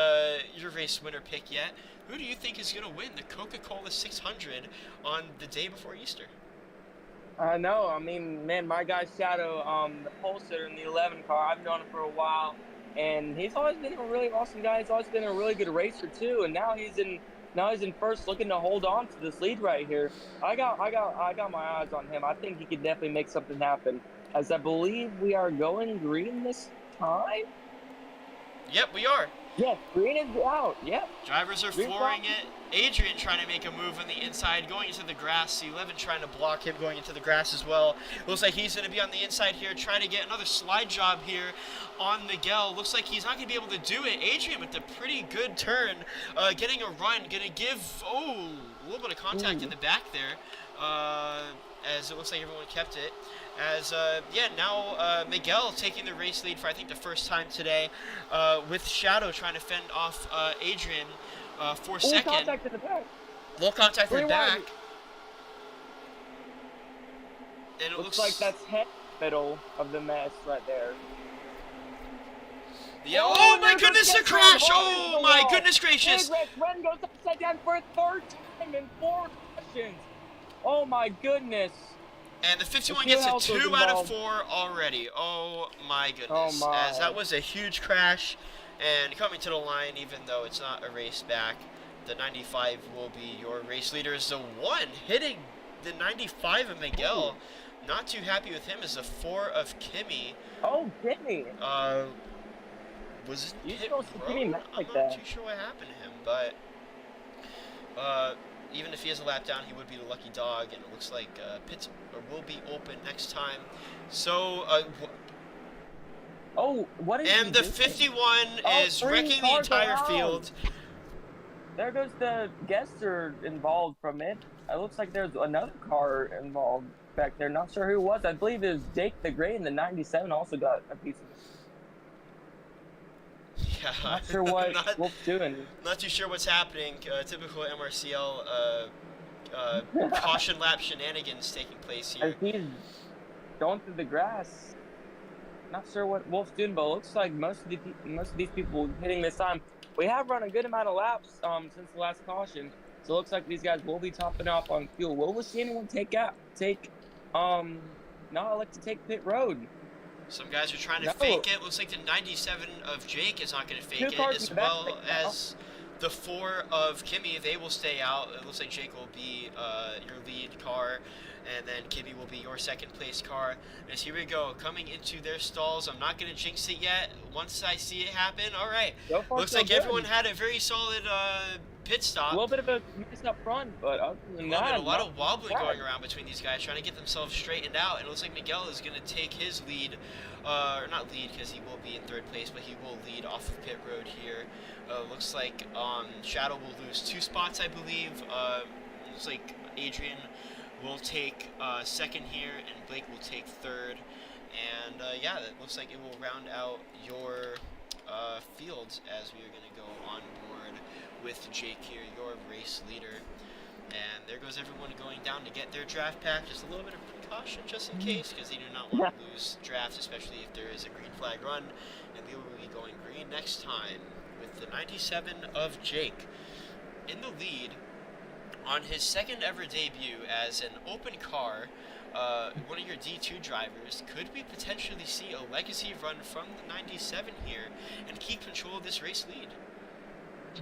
winner pick yet. Who do you think is going to win the Coca-Cola 600 on the day before Easter? No, I mean, man, my guy Shadow, the pole sitter in the 11 car, I've known him for a while, and he's always been a really awesome guy. He's always been a really good racer too, and now he's in first, looking to hold on to this lead right here. I got my eyes on him. I think he could definitely make something happen. As I believe we are going green this time. Yep, we are. Yeah, green is out. Yep. Drivers are flooring it. Adrian trying to make a move on the inside, going into the grass. C11 trying to block him, going into the grass as well. Looks like he's going to be on the inside here, trying to get another slide job here on Miguel. Looks like he's not going to be able to do it. Adrian with a pretty good turn, getting a run, going to give, a little bit of contact in the back there, as it looks like everyone kept it. As, now Miguel taking the race lead for, I think, the first time today, with Shadow trying to fend off Adrian for second. Contact in the back. Little contact in the back. And it looks like that's head middle of the mess right there. Yeah, oh my goodness, a crash! Oh my goodness gracious! Ren goes upside down for a 3rd time in 4 sessions. Oh my goodness. And the 51 gets a 2 out of 4 already. Oh my goodness. Oh my. As that was a huge crash. And coming to the line, even though it's not a race back, the 95 will be your race leader. Is the 1 hitting the 95 of Miguel. Not too happy with him is the 4 of Kimmy. Oh, Kimmy. Was You hit supposed to road? be mad like I'm that. not too sure what happened to him, but even if he has a lap down, he would be the lucky dog, and it looks like pits will be open next time. So, what is and he the doing? 51 is 3 wrecking the cars entire around. field. There goes the guests are involved from it. It looks like there's another car involved back there. Not sure who it was. I believe it was Jake the Gray, and the 97 also got a piece of it. Yeah, Not sure what Wolf's doing. Not too sure what's happening. Typical MRCL caution lap shenanigans taking place As here. he's going through the grass. Not sure what Wolf's doing, but it looks like most of these people hitting this time. We have run a good amount of laps since the last caution, so it looks like these guys will be topping off on fuel. Will we see anyone not elect to take pit road? Some guys are trying to fake it. Looks like the 97 of Jake is not going to fake it, as well as the 4 of Kimmy. They will stay out. It looks like Jake will be your lead car, and then Kimmy will be your second place car. As here we go, coming into their stalls. I'm not going to jinx it yet. Once I see it happen, all right. Looks like everyone had a very solid pit stop. A little bit of a miss up front, but other than that, A lot of wobbling going around between these guys, trying to get themselves straightened out. And it looks like Miguel is going to take his lead, or not lead because he will be in 3rd place, but he will lead off of pit road here. Looks like Shadow will lose 2 spots, I believe. Looks like Adrian will take 2nd here, and Blake will take 3rd. And that looks like it will round out your fields as we are going to go on board with Jake here, your race leader. And there goes everyone going down to get their draft pack. Just a little bit of caution just in case, because they do not want to lose drafts, especially if there is a green flag run, and they will be going green next time with the 97 of Jake in the lead on his second ever debut as an open car. One of your D2 drivers. Could we potentially see a legacy run from the 97 here and keep control of this race lead?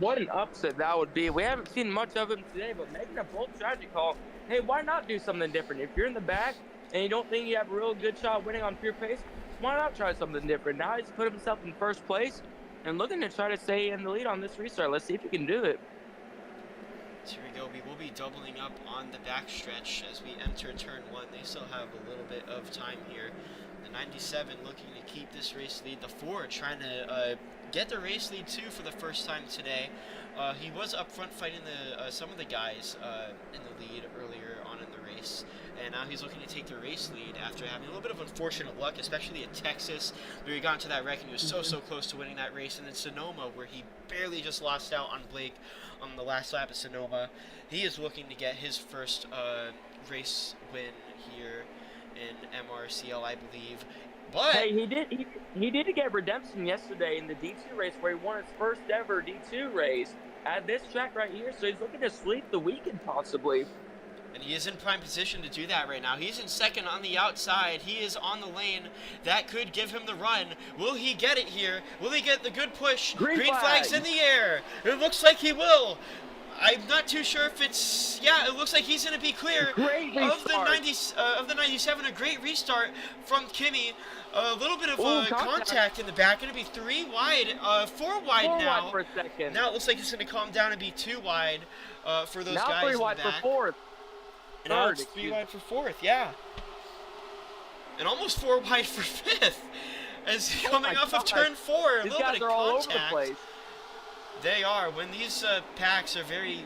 What an upset that would be. We haven't seen much of him today, but making a bold strategy call. Hey, why not do something different? If you're in the back and you don't think you have a real good shot winning on pure pace, why not try something different? Now he's put himself in first place and looking to try to stay in the lead on this restart. Let's see if he can do it. So here we go. We will be doubling up on the backstretch as we enter turn 1. They still have a little bit of time here. The 97 looking to keep this race lead. The 4 trying to get the race lead too for the first time today. He was up front fighting some of the guys in the lead earlier on in the race, and now he's looking to take the race lead after having a little bit of unfortunate luck, especially at Texas, where he got into that wreck and he was so close to winning that race, and then Sonoma, where he barely just lost out on Blake on the last lap at Sonoma. He is looking to get his first race win here in MRCL, I believe. But hey, he did get redemption yesterday in the D2 race where he won his first ever D2 race at this track right here. So he's looking to sweep the weekend possibly. And he is in prime position to do that right now. He's in second on the outside. He is on the lane. That could give him the run. Will he get it here? Will he get the good push? Green flag's in the air. It looks like he will. I'm not too sure if it's... Yeah, it looks like he's going to be clear of the 97. A great restart from Kimi. A little bit of contact in the back. Going to be 3 wide, 4 wide now. 4 wide for a second. Now it looks like it's going to calm down and be 2 wide for those now guys 3 in the wide back. for fourth. And now it's 3 wide for 4th, yeah. And almost 4 wide for 5th. As coming off of turn 4, a These little guys bit of are all contact. over the place. They are. When these packs are very,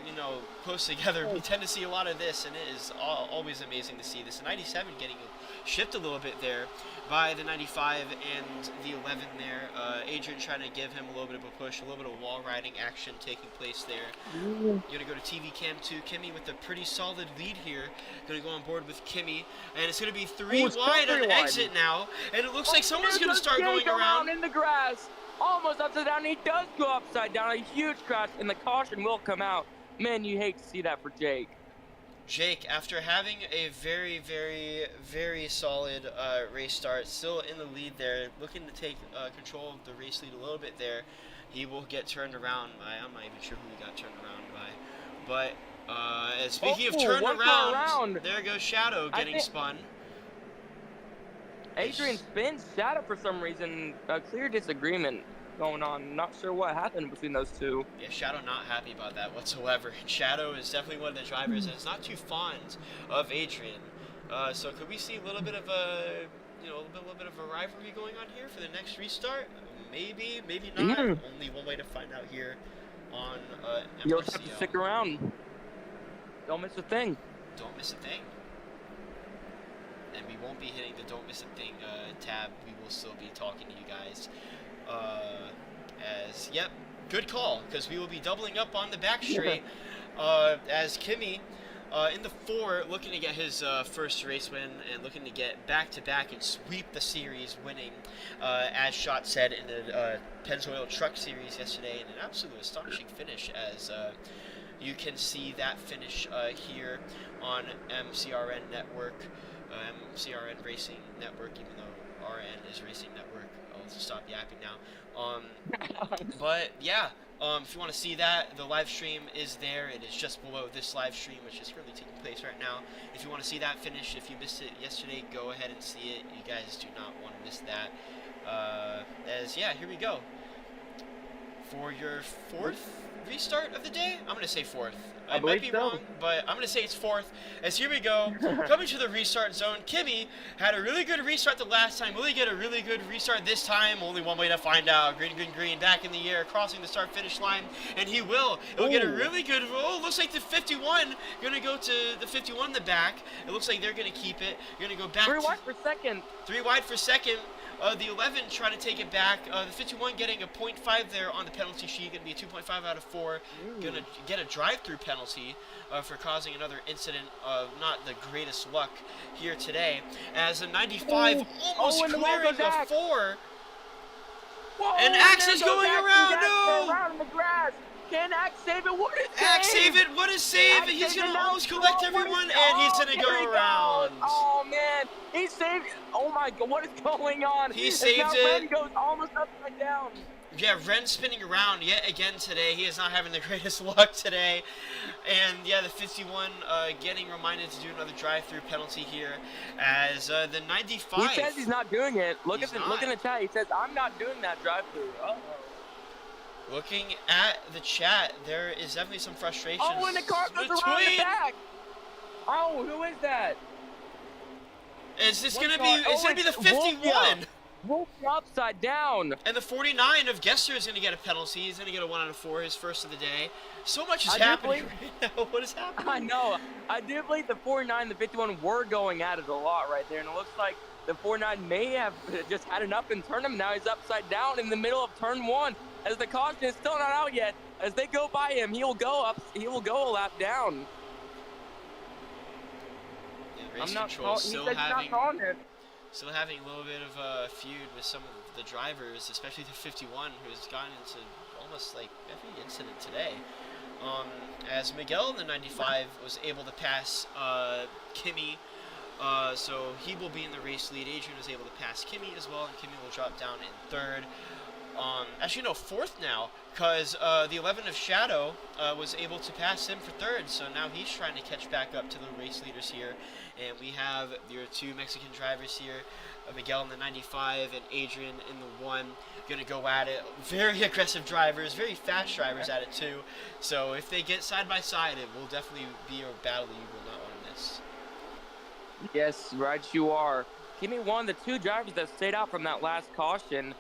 close together, we tend to see a lot of this, and it is always amazing to see this. The 97 getting shipped a little bit there by the 95 and the 11 there. Adrian trying to give him a little bit of a push, a little bit of wall riding action taking place there. You're going to go to TV cam 2. Kimi with a pretty solid lead here. Going to go on board with Kimi, and it's going to be 3 wide on the exit now, and it looks like someone's going to start going around. In the grass. Almost upside down. He does go upside down. A huge crash, and the caution will come out. Man, you hate to see that for Jake. Jake, after having a very, very, very solid race start, still in the lead there, looking to take control of the race lead a little bit there. He will get turned around by, I'm not even sure who he got turned around by. But speaking of turned around, there goes Shadow getting spun. Adrian spins Shadow for some reason. A clear disagreement going on. Not sure what happened between those two. Yeah, Shadow not happy about that whatsoever. Shadow is definitely one of the drivers that's not too fond of Adrian. So could we see a little bit of a, little bit of a rivalry going on here for the next restart? Maybe, maybe not. Only one way to find out here on MRCL. You'll just have to stick around. Don't miss a thing. Don't miss a thing. And we won't be hitting the Don't Miss a Thing tab. We will still be talking to you guys. Yep, good call, because we will be doubling up on the back straight as Kimi in the 4 looking to get his first race win and looking to get back-to-back and sweep the series, winning, as Shot said, in the Pennzoil Truck Series yesterday, in an absolute astonishing finish as you can see that finish here on MCRN Network. MCRN Racing Network, even though RN is Racing Network. I'll stop yapping now. But yeah, if you want to see that, the live stream is there. It is just below this live stream, which is currently taking place right now. If you want to see that finish, if you missed it yesterday, go ahead and see it. You guys do not want to miss that. Yeah, here we go. For your 4th restart of the day? I'm going to say 4th. I might be wrong, but I'm going to say it's 4th. As here we go, coming to the restart zone. Kimi had a really good restart the last time. Will he get a really good restart this time? Only one way to find out. Green, green, green, back in the air, crossing the start-finish line, and he will. It will get a really good roll. Looks like the 51 going to go to the 51 in the back. It looks like they're going to keep it. You're going to go back 3 wide for second. 3 wide for second. The 11 trying to take it back. The 51 getting a 0.5 there on the penalty sheet. Going to be a 2.5 out of 4. Going to get a drive-through penalty for causing another incident of not the greatest luck here today. As a 95 almost clearing a 4. Whoa, And Axe is going around. No! Around in the grass. Can Axe save it? What is Axe save it. What is save? He's going to almost collect everyone, and he's going to go around. Oh, man. He saved it. Oh, my God. What is going on? He saved now it. Ren goes almost upside down. Yeah, Ren spinning around yet again today. He is not having the greatest luck today. And yeah, the 51 getting reminded to do another drive-through penalty here as the 95. He says he's not doing it. Look He's in the chat. He says, I'm not doing that drive-through. Uh-oh. Looking at the chat, there is definitely some frustration. Oh, and the car goes around the back. Oh, who is that? Is this What going to car? be? It's going to be the Wolf, 51. Wolf upside down. And the 49 of Gesser is going to get a penalty. He's going to get a 1 out of 4, his first of the day. So much is happening right now. What is happening? I know. I do believe the 49 and the 51 were going at it a lot right there, and it looks like the 49 may have just had an up and turn him. Now he's upside down in the middle of turn 1. As the caution is still not out yet, as they go by him, he will go up. He will go a lap down. Yeah, race I'm not control calling. He still said he's having not calling it. Still having a little bit of a feud with some of the drivers, especially the 51, who's gotten into almost like every incident today. As Miguel in the 95 was able to pass Kimi, so he will be in the race lead. Adrian was able to pass Kimi as well, and Kimi will drop down in 3rd. Actually, no, 4th now, because the 11 of Shadow was able to pass him for 3rd, so now he's trying to catch back up to the race leaders here. And we have your 2 Mexican drivers here, Miguel in the 95 and Adrian in the 1, going to go at it. Very aggressive drivers, very fast drivers at it too. So if they get side by side, it will definitely be a battle you will not want to miss. Yes, right you are. Kimi, one of the 2 drivers that stayed out from that last caution,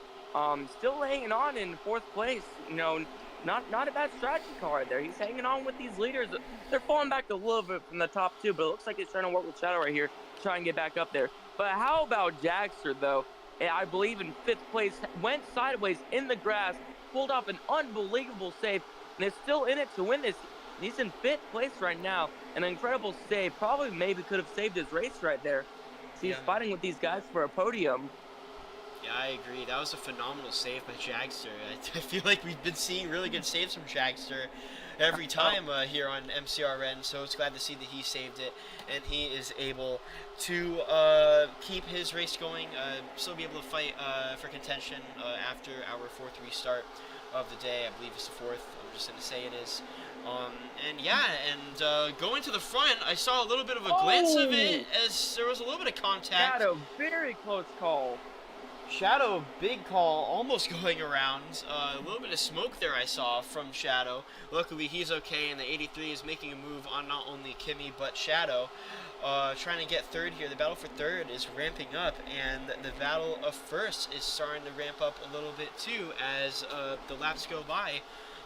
still hanging on in 4th place. You know, not a bad strategy car right there. He's hanging on with these leaders. They're falling back a little bit from the top 2, but it looks like he's trying to work with Shadow right here to try and get back up there. But how about Jagster, though? I believe in 5th place, went sideways in the grass, pulled off an unbelievable save, and is still in it to win this. He's in 5th place right now. An incredible save. Probably maybe could have saved his race right there. So he's fighting with these guys for a podium. Yeah, I agree. That was a phenomenal save by Jagster. I feel like we've been seeing really good saves from Jagster every time here on MCRN, so it's glad to see that he saved it, and he is able to keep his race going, still be able to fight for contention after our 4th restart of the day. I believe it's the 4th. I'm just going to say it is. And yeah, and going to the front, I saw a little bit of a glance of it as there was a little bit of contact. Shadow, very close call. Shadow, big call, almost going around. A little bit of smoke there I saw from Shadow. Luckily, he's okay, and the 83 is making a move on not only Kimi, but Shadow. Trying to get 3rd here. The battle for 3rd is ramping up, and the battle of 1st is starting to ramp up a little bit too as the laps go by.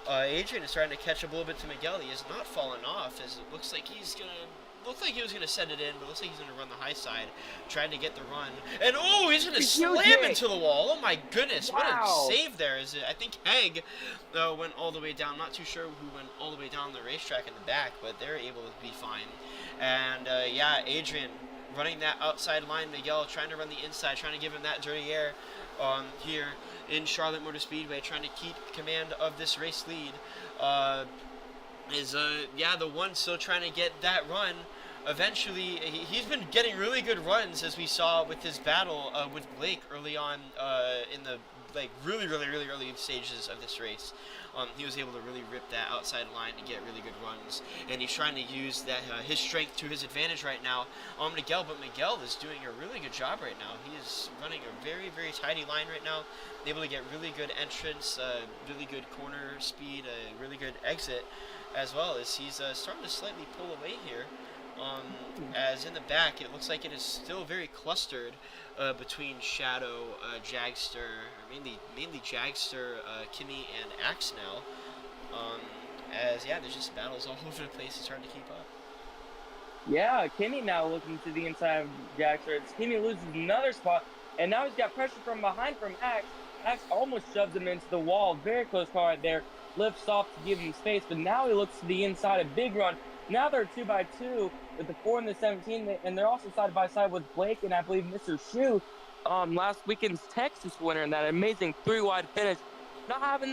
Adrian is starting to catch up a little bit to Miguel. He has not fallen off, as it looks like he's going to... Looked like he was going to send it in, but looks like he's going to run the high side, trying to get the run. And oh, he's going to slam into the wall. Oh my goodness, what a save there. I think Egg went all the way down. Not too sure who went all the way down the racetrack in the back, but they're able to be fine. And yeah, Adrian running that outside line. Miguel trying to run the inside, trying to give him that dirty air here in Charlotte Motor Speedway, trying to keep command of this race lead. Yeah, the 1 still trying to get that run. Eventually, he's been getting really good runs, as we saw with his battle with Blake early on in the really early stages of this race. He was able to really rip that outside line to get really good runs, and he's trying to use that his strength to his advantage right now on Miguel. But Miguel is doing a really good job right now. He is running a very tidy line right now, able to get really good entrance, really good corner speed, a really good exit, as well as he's starting to slightly pull away here. As in the back, it looks like it is still very clustered between Shadow, Jagster, or mainly Jagster, Kimi, and Axe now. As yeah, there's just battles all over the place. It's hard to keep up. Yeah, Kimi now looking to the inside of Jagster. Kimi loses another spot. And now he's got pressure from behind from Axe. Axe almost shoves him into the wall. Very close car right there. Lifts off to give him space, but now he looks to the inside. A big run. Now they're 2x2 with the 4 and the 17, and they're also side by side with Blake and I believe Mr. Shu, last weekend's Texas winner in that amazing 3-wide finish. Not having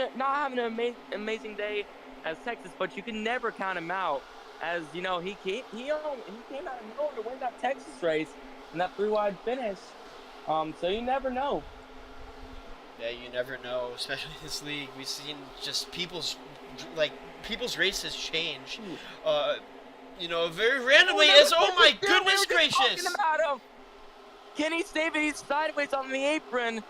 an amazing day as Texas, but you can never count him out. As you know, he came out of nowhere to win that Texas race and that 3-wide finish. So you never know. Yeah, you never know, especially in this league. We've seen just people's races change. Very randomly. Oh my goodness gracious! Kenny saved it. He's sideways on the apron.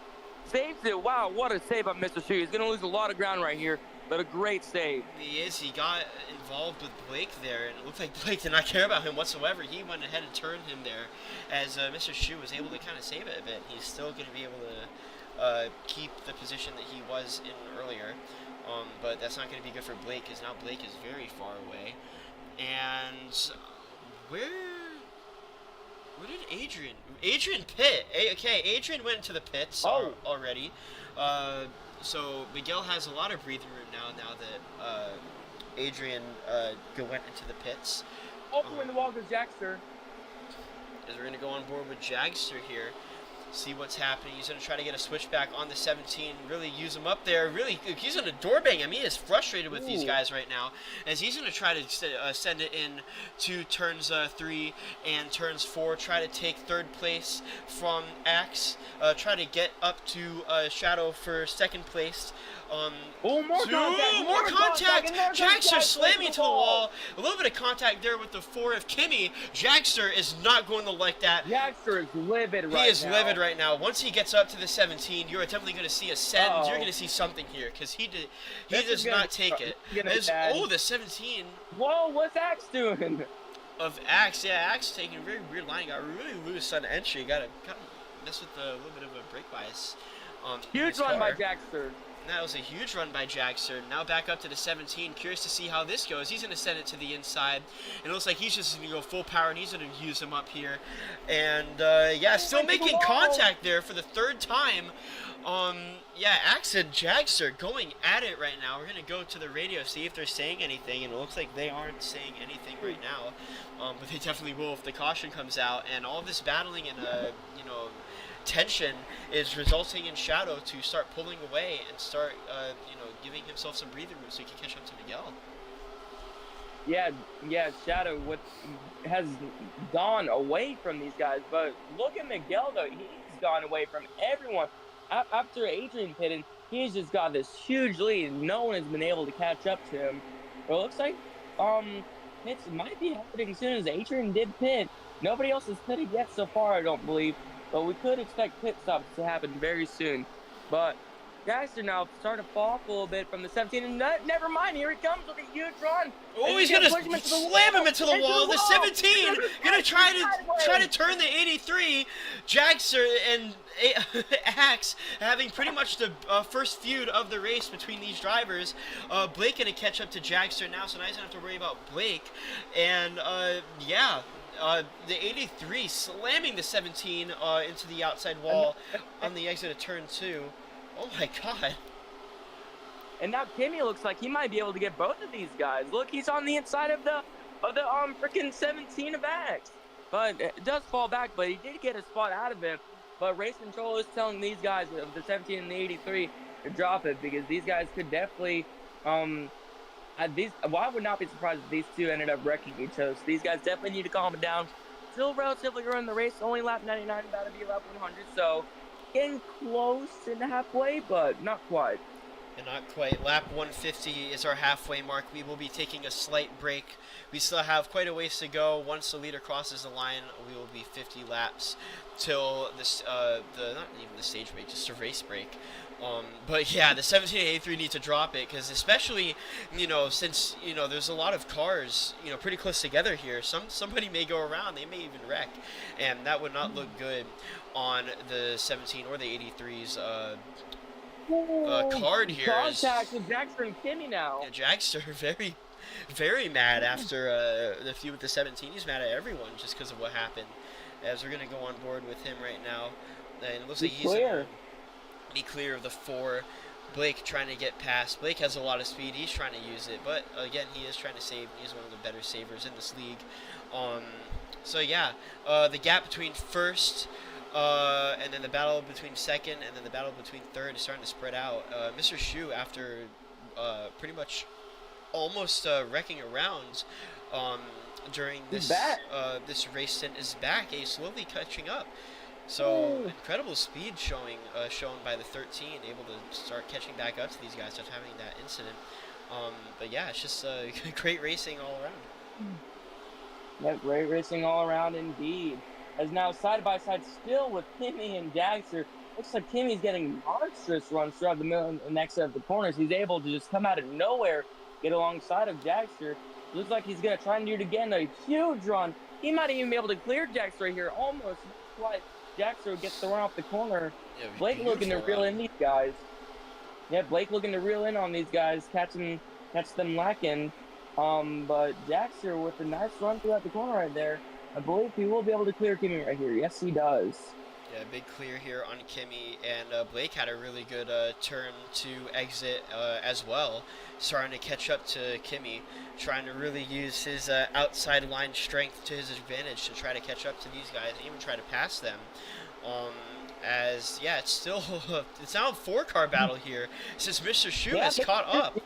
Saves it. Wow, what a save by Mr. Shu. He's going to lose a lot of ground right here, but a great save. He is. He got involved with Blake there, and it looked like Blake did not care about him whatsoever. He went ahead and turned him there, as Mr. Shu was able to kind of save it a bit. He's still going to be able to keep the position that he was in earlier, but that's not going to be good for Blake, because now Blake is very far away. And where did Adrian pit? Okay, Adrian went into the pits already. So Miguel has a lot of breathing room now that Adrian went into the pits. Opening the wall to Jackster. As we're going to go on board with Jagster here. See what's happening. He's going to try to get a switchback on the 17, really use him up there. Really, he's going to doorbang him. He is frustrated with these guys right now, as he's going to try to send it in to turns 3 and turns 4, try to take third place from Axe, try to get up to Shadow for second place. More contact! Jagster slamming into the wall. A little bit of contact there with the 4 of Kimmy. Jagster is not going to like that. Jagster is livid right now. He is livid right now. Once he gets up to the 17, you're definitely going to see a send. You're going to see something here, because he does not take it. The 17. Whoa, what's Axe doing? Of Axe, yeah, Axe taking a very weird line. Got really loose on entry. Got to mess with a little bit of a brake bias. Huge run by Jagster. That was a huge run by Jagster. Now back up to the 17. Curious to see how this goes. He's going to send it to the inside. And it looks like he's just going to go full power, and he's going to use him up here. And, still making contact there for the third time. Axe and Jagster going at it right now. We're going to go to the radio, see if they're saying anything. And it looks like they aren't saying anything right now. But they definitely will if the caution comes out. And all this battling and, tension is resulting in Shadow to start pulling away and start, giving himself some breathing room so he can catch up to Miguel. Yeah, Shadow has gone away from these guys, but look at Miguel though. He's gone away from everyone. After Adrian pitted, he's just got this huge lead. No one has been able to catch up to him. But it looks like it might be happening soon, as Adrian did pit. Nobody else has pitted yet so far, I don't believe. But we could expect pit stops to happen very soon. But Jagster now starting to fall off a little bit from the 17. And never mind, here he comes with a huge run. Oh, he's going to slam him into the wall. The 17 going to try to turn the 83. Jagster and Axe having pretty much the first feud of the race between these drivers. Blake going to catch up to Jagster now, so now he doesn't have to worry about Blake. And, the 83 slamming the 17 into the outside wall on the exit of turn 2. Oh my god. And now Kimmy looks like he might be able to get both of these guys. Look, he's on the inside of the freaking 17 of Axe. But it does fall back, but he did get a spot out of it. But race control is telling these guys of the 17 and the 83 to drop it, because these guys could definitely I would not be surprised if these two ended up wrecking each other. So these guys definitely need to calm it down. Still relatively early in the race, only lap 99, about to be lap 100. So getting close and halfway, but not quite. And not quite. Lap 150 is our halfway mark. We will be taking a slight break. We still have quite a ways to go. Once the leader crosses the line, we will be 50 laps till this not even the stage break, just a race break. But yeah, the 1783 need to drop it, because especially, since, there's a lot of cars, pretty close together here. Somebody may go around, they may even wreck, and that would not look good on the 17 or the 83's card here. Contact with Jagster and Kimmy now. Yeah, Jagster very, very mad after the feud with the 17. He's mad at everyone just because of what happened. As we're going to go on board with him right now. and it looks Be like he's clear. gonna be clear of the 4. Blake trying to get past. Blake has a lot of speed. He's trying to use it, but again, he is trying to save. He's one of the better savers in this league. So yeah, the gap between first, and then the battle between second, and then the battle between third is starting to spread out. Mr. Shu, after pretty much almost wrecking around during this this race stint, is back. He's slowly catching up. So incredible speed shown by the 13, able to start catching back up to these guys after having that incident. But yeah, it's just great racing all around. Yeah, great racing all around indeed. As now side by side still with Kimmy and Jaxer. Looks like Kimmy's getting monstrous runs throughout the middle and next set of the corners. He's able to just come out of nowhere, get alongside of Jaxer. Looks like he's going to try and do it again. A huge run. He might even be able to clear Jaxer right here. Almost quite. Jaxer gets the run off the corner. Yeah, Blake looking to reel in these guys. Yeah, Blake looking to reel in on these guys, catch them lacking. But Jaxer with a nice run throughout the corner right there. I believe he will be able to clear Kimmy right here. Yes, he does. Yeah, big clear here on Kimmy, and Blake had a really good turn to exit as well, starting to catch up to Kimmy, trying to really use his outside line strength to his advantage to try to catch up to these guys and even try to pass them. As yeah, it's still it's now a 4-car battle here since Mr. Shu has caught up.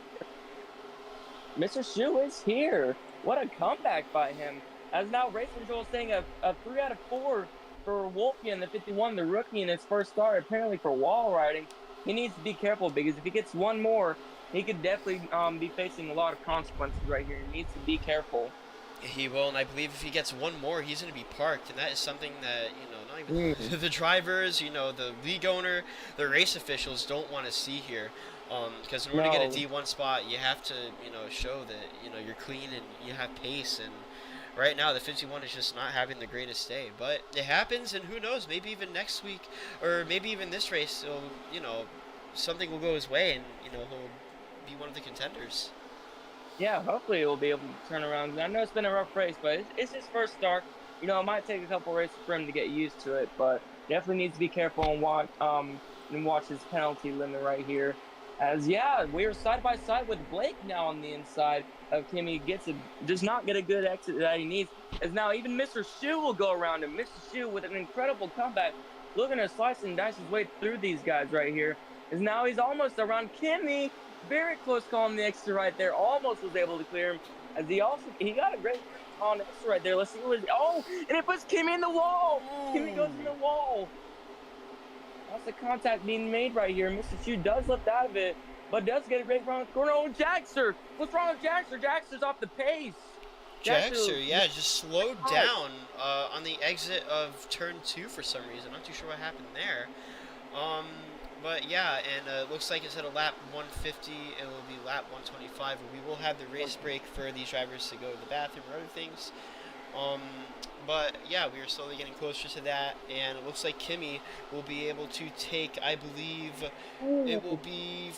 Mr. Shu is here. What a comeback by him. As now race control is saying a 3 out of 4 for Wolfie in the 51, the rookie in his first start, apparently for wall riding. He needs to be careful because if he gets one more, he could definitely be facing a lot of consequences right here. He needs to be careful. He will, and I believe if he gets one more, he's going to be parked, and that is something that, not even the drivers, the league owner, the race officials don't want to see here. Because in order to get a D1 spot, you have to, show that, you're clean and you have pace, and right now the 51 is just not having the greatest day. But it happens, and who knows, maybe even next week, or maybe even this race, something will go his way, and, he'll be one of the contenders. Yeah, hopefully he'll be able to turn around. I know it's been a rough race, but it's his first start. It might take a couple races for him to get used to it, but definitely needs to be careful and watch his penalty limit right here. As yeah, we're side by side with Blake now on the inside of Kimmy. Does not get a good exit that he needs. As now even Mr. Shu will go around him. Mr. Shu with an incredible comeback, looking to slice and dice his way through these guys right here. As now he's almost around Kimmy. Very close call on the extra right there. Almost was able to clear him. As he got a great call on the extra right there. Let's see what and it puts Kimmy in the wall. Kimmy goes in the wall. That's the contact being made right here. Mr. Shu does lift out of it, but does get a great run with corner. Oh, Jaxer! What's wrong with Jaxer? Jaxer's off the pace. Jaxer, yeah, just slowed down on the exit of turn 2 for some reason. Not too sure what happened there. But yeah, and it looks like instead of lap 150, it will be lap 125, where we will have the race break for these drivers to go to the bathroom or other things. But yeah, we are slowly getting closer to that, and it looks like Kimmy will be able to take, I believe, it will be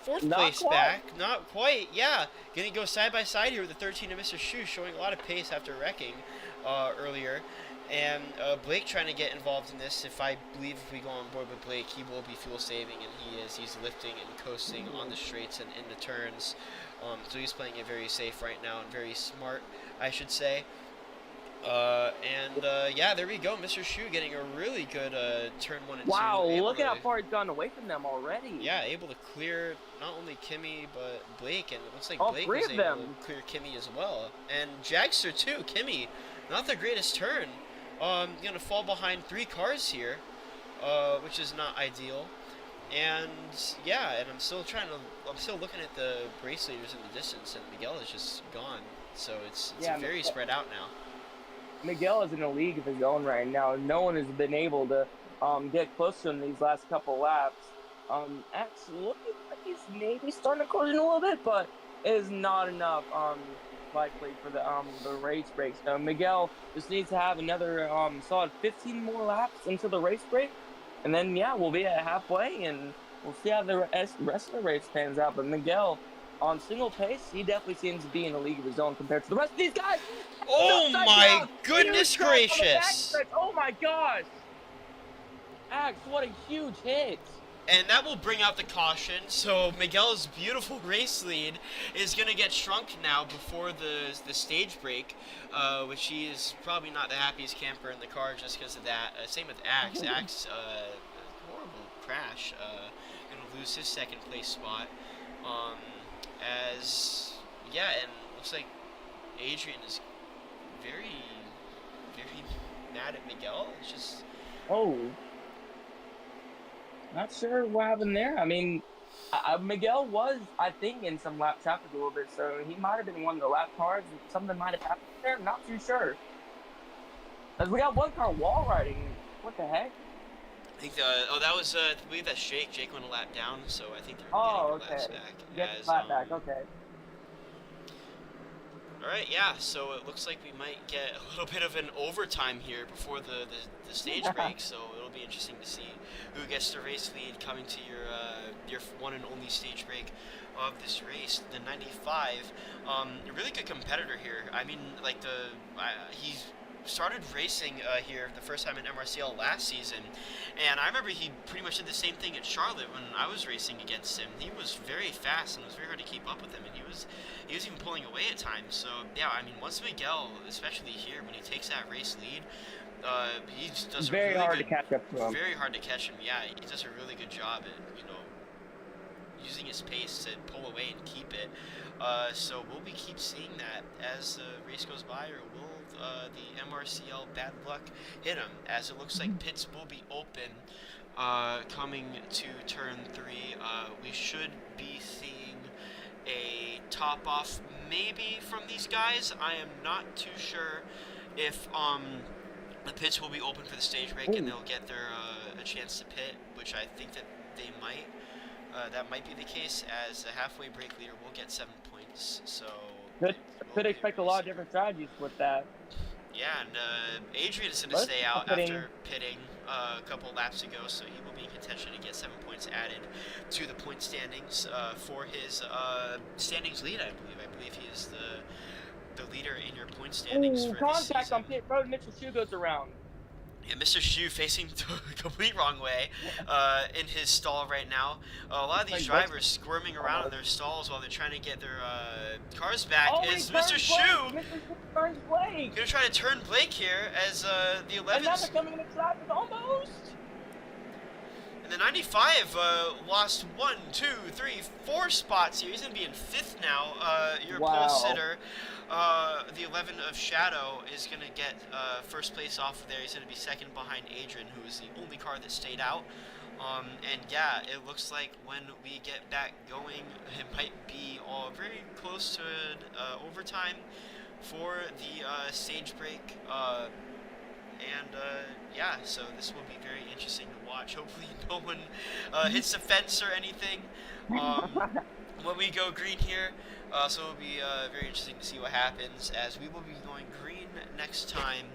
4th place back. Not quite, yeah. Gonna go side by side here with the 13 of Mr. Shu, showing a lot of pace after wrecking earlier. And Blake trying to get involved in this. If I believe if we go on board with Blake, he will be fuel saving, and he is. He's lifting and coasting on the straights and in the turns. So he's playing it very safe right now and very smart, I should say. Yeah, there we go. Mr. Shu getting a really good turn 1 and 2. Wow, look at how far he's gone away from them already. Yeah, able to clear not only Kimmy, but Blake, and it looks like All Blake three was of able them. to clear Kimmy as well. And Jaxer too, Kimmy, not the greatest turn. Gonna fall behind 3 cars here, which is not ideal. And yeah, and I'm still looking at the race leaders in the distance, and Miguel is just gone. So it's very spread out now. Miguel is in a league of his own right now. No one has been able to get close to him these last couple laps. Actually looking like he's maybe starting to close in a little bit, but it is not enough. Likely for the race break. So Miguel just needs to have another solid 15 more laps until the race break, and then yeah, we'll be at halfway, and we'll see how the rest of the race pans out. But Miguel, on single pace, he definitely seems to be in a league of his own compared to the rest of these guys. Oh my goodness gracious! Oh my gosh! Axe, what a huge hit. And that will bring out the caution, so Miguel's beautiful race lead is going to get shrunk now before the stage break, which he is probably not the happiest camper in the car just because of that. Same with Axe. Axe, horrible crash, going to lose his second place spot. And looks like Adrian is very, very mad at Miguel. It's just... Oh. Not sure what happened there. I mean, Miguel was, I think, in some lap traffic a little bit, so he might have been one of the lap cars. Something might have happened there. Not too sure. Cause we got one car wall riding. What the heck? I think that was I believe that's Jake. Jake went a lap down, so I think they're Oh, getting their okay. laps back. Get the lap back. Okay. All right, yeah. So it looks like we might get a little bit of an overtime here before the stage break. So it'll be interesting to see who gets the race lead coming to your one and only stage break of this race. The 95, a really good competitor here. I mean, like he's started racing here the first time in MRCL last season, and I remember he pretty much did the same thing at Charlotte when I was racing against him. He was very fast, and it was very hard to keep up with him, and he was even pulling away at times. So yeah, I mean, once Miguel, especially here, when he takes that race lead, he just does very a really hard good, to catch up to him. Very hard to catch him. Yeah, he does a really good job at using his pace to pull away and keep it. So will we keep seeing that as the race goes by, or will the MRCL bad luck hit him? As it looks like pits will be open coming to turn 3. We should be seeing a top off maybe from these guys. I am not too sure if the pits will be open for the stage break and they'll get their a chance to pit, which I think that they might. That might be the case, as the halfway break leader will get 7 points. So could expect a lot of different strategies with that. Yeah, and Adrian is going to stay out after pitting a couple laps ago, so he will be in contention to get 7 points added to the point standings for his standings lead. I believe he is the leader in your point standings for this Contact season. on pit road. Mitchell Shoe goes around. Yeah, Mr. Shu facing the complete wrong way in his stall right now. A lot of these drivers squirming around in their stalls while they're trying to get their cars back. Is Mr. Shu turns Blake. gonna try to turn Blake here as the 11s? And now they're coming into traffic almost. And the 95 lost 1, 2, 3, 4 spots here. He's gonna be in 5th now. Your pole sitter. The 11 of Shadow is going to get first place off of there. He's going to be second behind Adrian, who is the only car that stayed out. And yeah, it looks like when we get back going, it might be all very close to overtime for the stage break. Yeah, so this will be very interesting to watch. Hopefully no one hits the fence or anything when we go green here. So it'll be very interesting to see what happens, as we will be going green next time.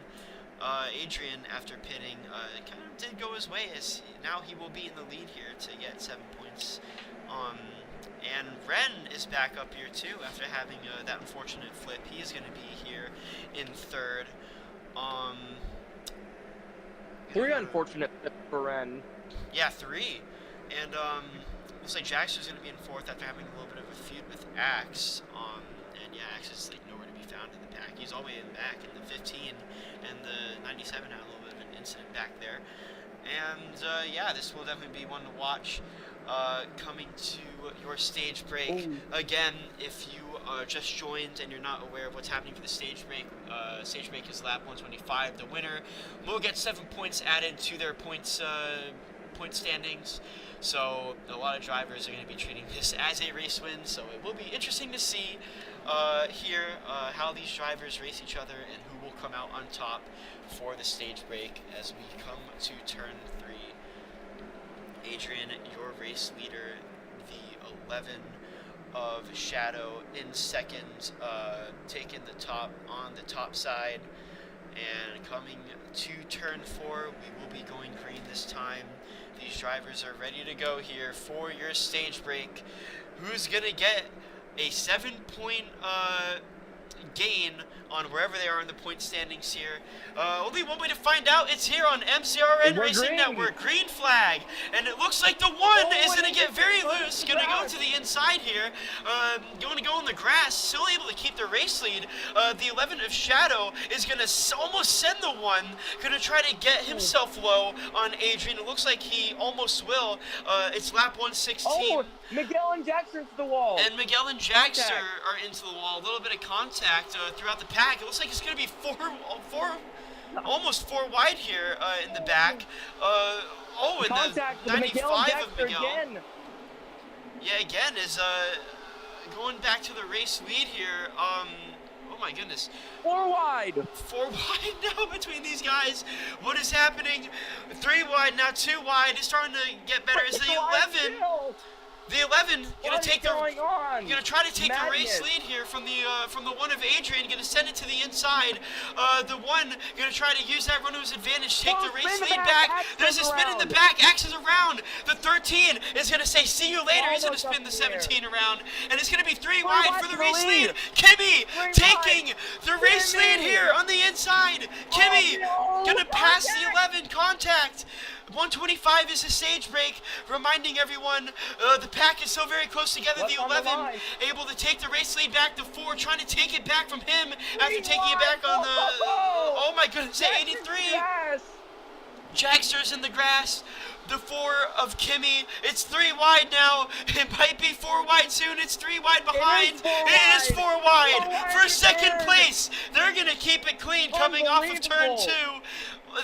Adrian, after pitting, kind of did go his way, as now he will be in the lead here to get 7 points. And Ren is back up here too after having that unfortunate flip. He is going to be here in 3rd. 3 unfortunate flips for Ren. Yeah, 3. And looks like Jackson's going to be in 4th after having a little bit of a feud with Axe. And yeah, Axe is like nowhere to be found in the pack. He's all the way in the back in the 15, and the 97 had a little bit of an incident back there. And yeah, this will definitely be one to watch coming to your stage break. Again, if you just joined and you're not aware of what's happening for the stage break is lap 125. The winner will get 7 points added to their point standings. So a lot of drivers are going to be treating this as a race win. So it will be interesting to see here how these drivers race each other and who will come out on top for the stage break as we come to turn 3. Adrian, your race leader, the 11 of Shadow in 2nd, taking the top on the top side. And coming to turn 4, we will be going green this time. These drivers are ready to go here for your stage break. Who's gonna get a 7 point gain on wherever they are in the point standings here. Only one way to find out. It's here on MCRN We're Racing green. Network. Green flag. And it looks like the one is and going to get it's very on the loose. Going to go grass. to the inside here. Going to go on the grass. Still able to keep the race lead. The 11 of Shadow is going to almost send the one. Going to try to get himself low on Adrian. It looks like he almost will. It's lap 116. Oh, Miguel and Jackson to the wall. And Miguel and Jax Contact. are into the wall. A little bit of contact throughout the pack. It looks like it's going to be almost four wide here in the back. And Contact the with Miguel and 95 Jackson of Miguel. again. Yeah, again is going back to the race lead here. Oh my goodness. 4 wide. 4 wide now between these guys. What is happening? 3 wide now, 2 wide. It's starting to get better. It's the 11. The 11 gonna take the gonna try to take the race lead here from the one of Adrian. Gonna send it to the inside. The one gonna try to use that run to his advantage. Take the race lead back. There's a spin in the back. Axes around. The 13 is gonna say see you later. He's gonna spin the 17 around, and it's gonna be 3 wide for the race lead. Kimmy taking the race lead here on the inside. Kimmy gonna pass the 11. Contact. 125 is a stage break, reminding everyone the pack is so very close together. The 11 able to take the race lead back to 4, trying to take it back from him after taking it back on the, oh my goodness, 83. Jackster's in the grass. The 4 of Kimmy. It's 3 wide now. It might be 4 wide soon. It's 3 wide behind. It is 4 wide for second place. They're going to keep it clean coming off of turn 2.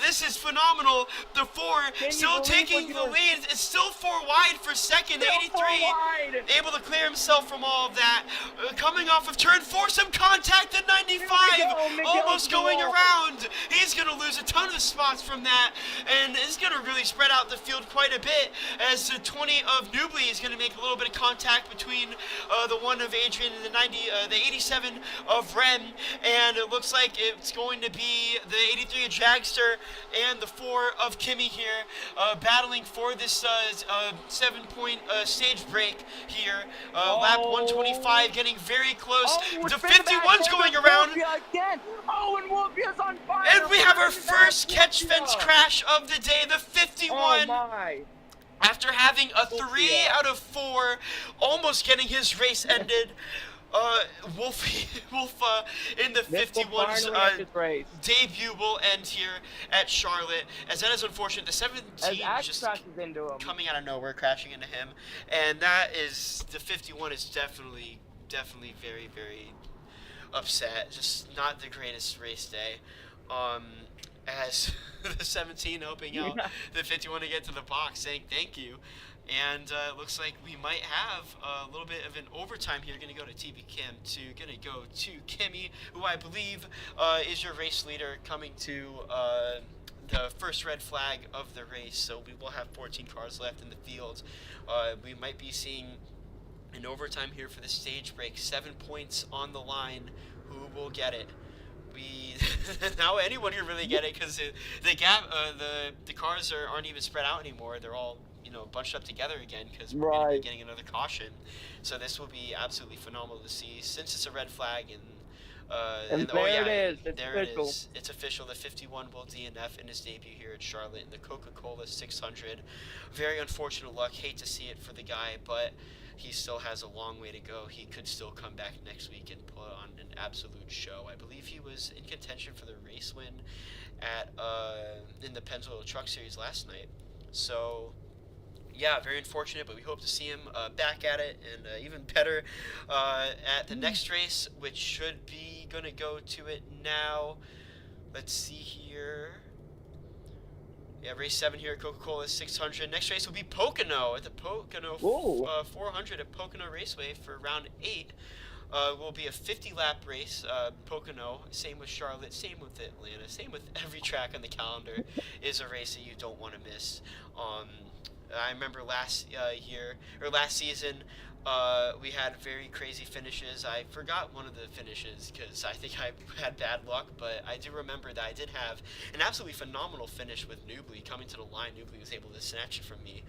This is phenomenal. The 4 still taking the lead. It's still 4 wide for second. 83 able to clear himself from all of that. Coming off of turn 4, some contact at 95. Almost going around. He's going to lose a ton of spots from that. And it's going to really spread out the field quite a bit as the 20 of Newbly is going to make a little bit of contact between the 1 of Adrian and the 87 of Ren. And it looks like it's going to be the 83 of Jagster and the 4 of Kimmy here battling for this 7-point stage break here. Lap 125 getting very close. The 51's going around. And Wolfia's on fire. And we have our first catch fence crash of the day. The 51. Oh my. After having a 3 out of 4, almost getting his race ended. Wolf in the 51's debut will end here at Charlotte, as that is unfortunate. The 17 just coming out of nowhere, crashing into him, and that is, the 51 is definitely very, very upset. Just not the greatest race day. As the 17 helping out the 51 to get to the box, saying thank you. And it looks like we might have a little bit of an overtime here. Going to go to TB Kim going to go to Kimmy, who I believe is your race leader, coming to the first red flag of the race. So we will have 14 cars left in the field. We might be seeing an overtime here for the stage break. 7 points on the line. Who will get it? Now anyone can really get it, because the gap, the cars aren't even spread out anymore. They're all bunched up together again, because we're going to be getting another caution. So this will be absolutely phenomenal to see, since it's a red flag. And it is. It is. It's official. The 51 will DNF in his debut here at Charlotte in the Coca-Cola 600. Very unfortunate luck. Hate to see it for the guy, but he still has a long way to go. He could still come back next week and put on an absolute show. I believe he was in contention for the race win at in the Pennzoil Truck Series last night. So yeah, very unfortunate, but we hope to see him back at it, and even better at the next race, which should be going to go to it now. Let's see here. Yeah, race 7 here at Coca-Cola 600. Next race will be Pocono at the Pocono 400 at Pocono Raceway for round 8. Will be a 50-lap race. Pocono, same with Charlotte, same with Atlanta, same with every track on the calendar, is a race that you don't want to miss. I remember last season, we had very crazy finishes. I forgot one of the finishes because I think I had bad luck, but I do remember that I did have an absolutely phenomenal finish with Newbly. Coming to the line, Newbly was able to snatch it from me,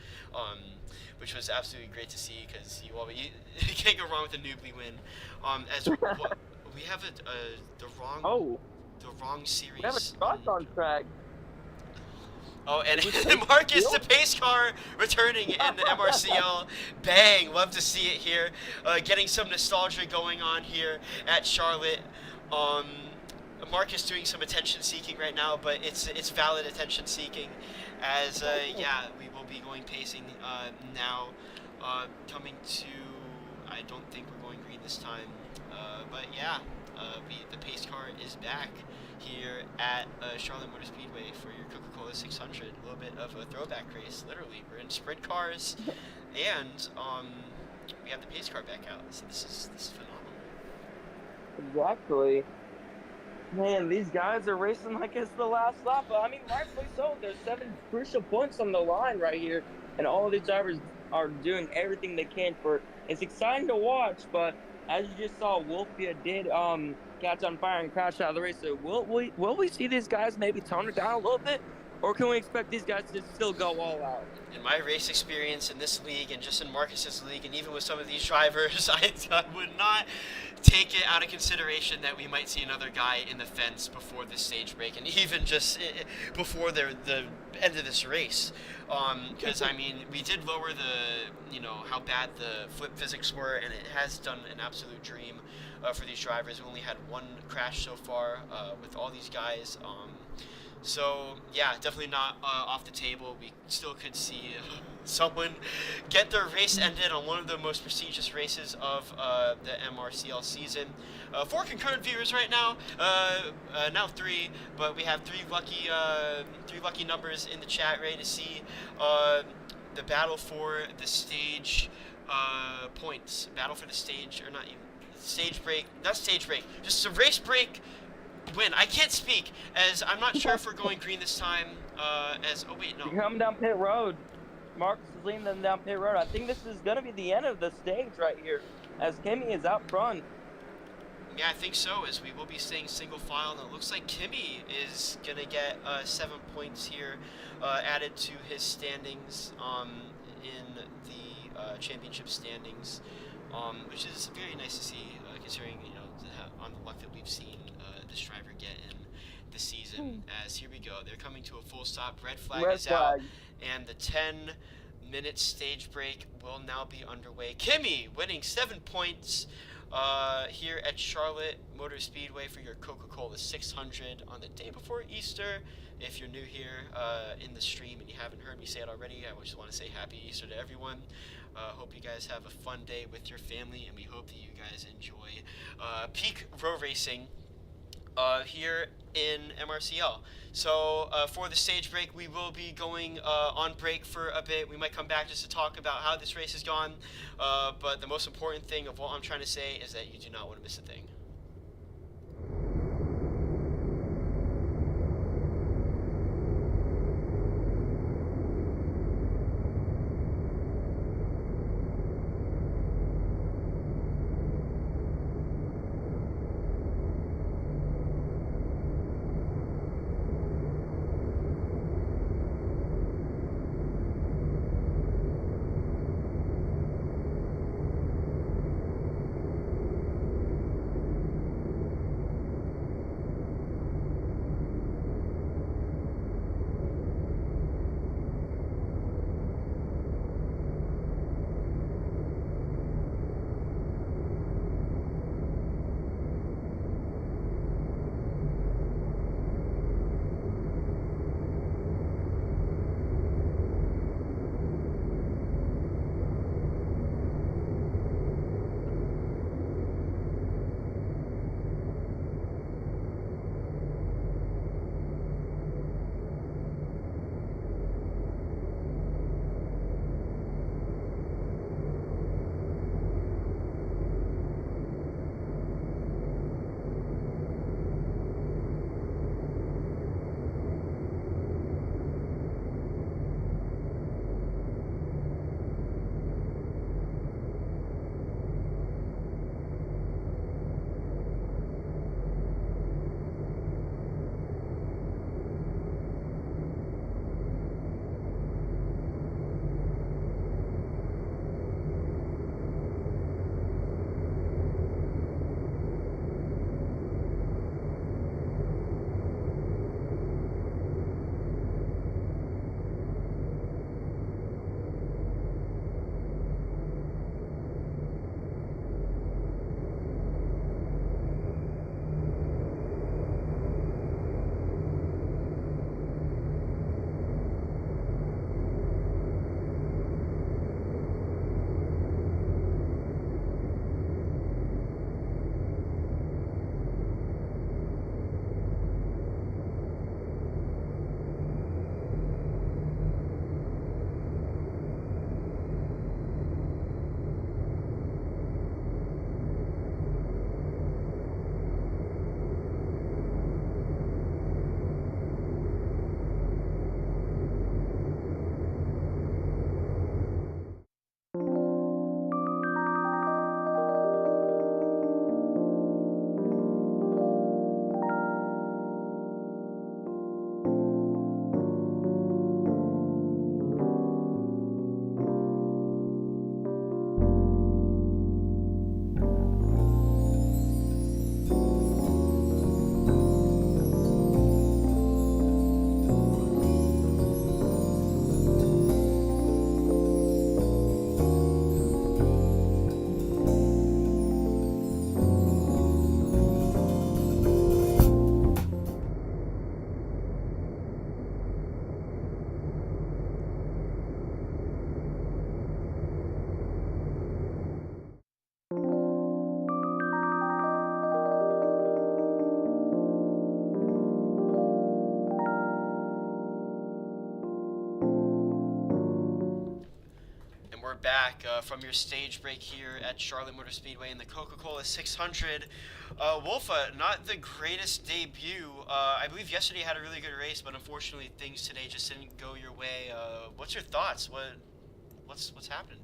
which was absolutely great to see, because you can't go wrong with a Newbly win. As we have the wrong Oh, series. we have a truck on track. Oh, and Marcus, the pace car, returning in the MRCL. Bang! Love to see it here. Getting some nostalgia going on here at Charlotte. Marcus doing some attention seeking right now, but it's valid attention seeking, as yeah, we will be going pacing now. Coming to, I don't think we're going green this time, but yeah, the pace car is back here at Charlotte Motor Speedway for your Coca-Cola 600. A little bit of a throwback race, literally. We're in sprint cars, and we have the pace car back out. So this is phenomenal. Exactly. Man, these guys are racing like it's the last lap. But I mean, rightfully so. There's 7 crucial points on the line right here, and all these drivers are doing everything they can for it. It's exciting to watch, but as you just saw, Wolfia did catch on fire and crash out of the race. So will we see these guys maybe tone it down a little bit, or can we expect these guys to still go all out? In my race experience in this league, and just in Marcus's league, and even with some of these drivers, I would not take it out of consideration that we might see another guy in the fence before this stage break, and even just before the end of this race. Because I mean, we did lower how bad the flip physics were, and it has done an absolute dream for these drivers. We only had 1 crash so far with all these guys. So yeah, definitely not off the table. We still could see someone get their race ended on one of the most prestigious races of the MRCL season. 4 concurrent viewers right now, now 3, but we have 3 lucky numbers in the chat ready to see the battle for the stage points. Battle for the stage, or not even stage break, not stage break, just a race break win. I can't speak, as I'm not sure if we're going green this time, oh wait, no. You're coming down pit road. Marcus is leading them down pit road. I think this is going to be the end of the stage right here, as Kimmy is out front. Yeah, I think so, as we will be staying single file, and it looks like Kimmy is going to get 7 points here added to his standings in the championship standings, which is very nice to see, considering, on the luck that we've seen this driver get in this season. As here we go, they're coming to a full stop. Red flag is out, and the 10-minute stage break will now be underway. Kimmy winning 7 points here at Charlotte Motor Speedway for your Coca-Cola 600 on the day before Easter. If you're new here in the stream and you haven't heard me say it already, I just want to say Happy Easter to everyone. Hope you guys have a fun day with your family, and we hope that you guys enjoy peak road racing here in MRCL. So for the stage break, we will be going on break for a bit. We might come back just to talk about how this race has gone, but the most important thing of what I'm trying to say is that you do not want to miss a thing. back from your stage break here at Charlotte Motor Speedway in the Coca-Cola 600. Wolfa, not the greatest debut. I believe yesterday you had a really good race, but unfortunately things today just didn't go your way. What's your thoughts? What's happening,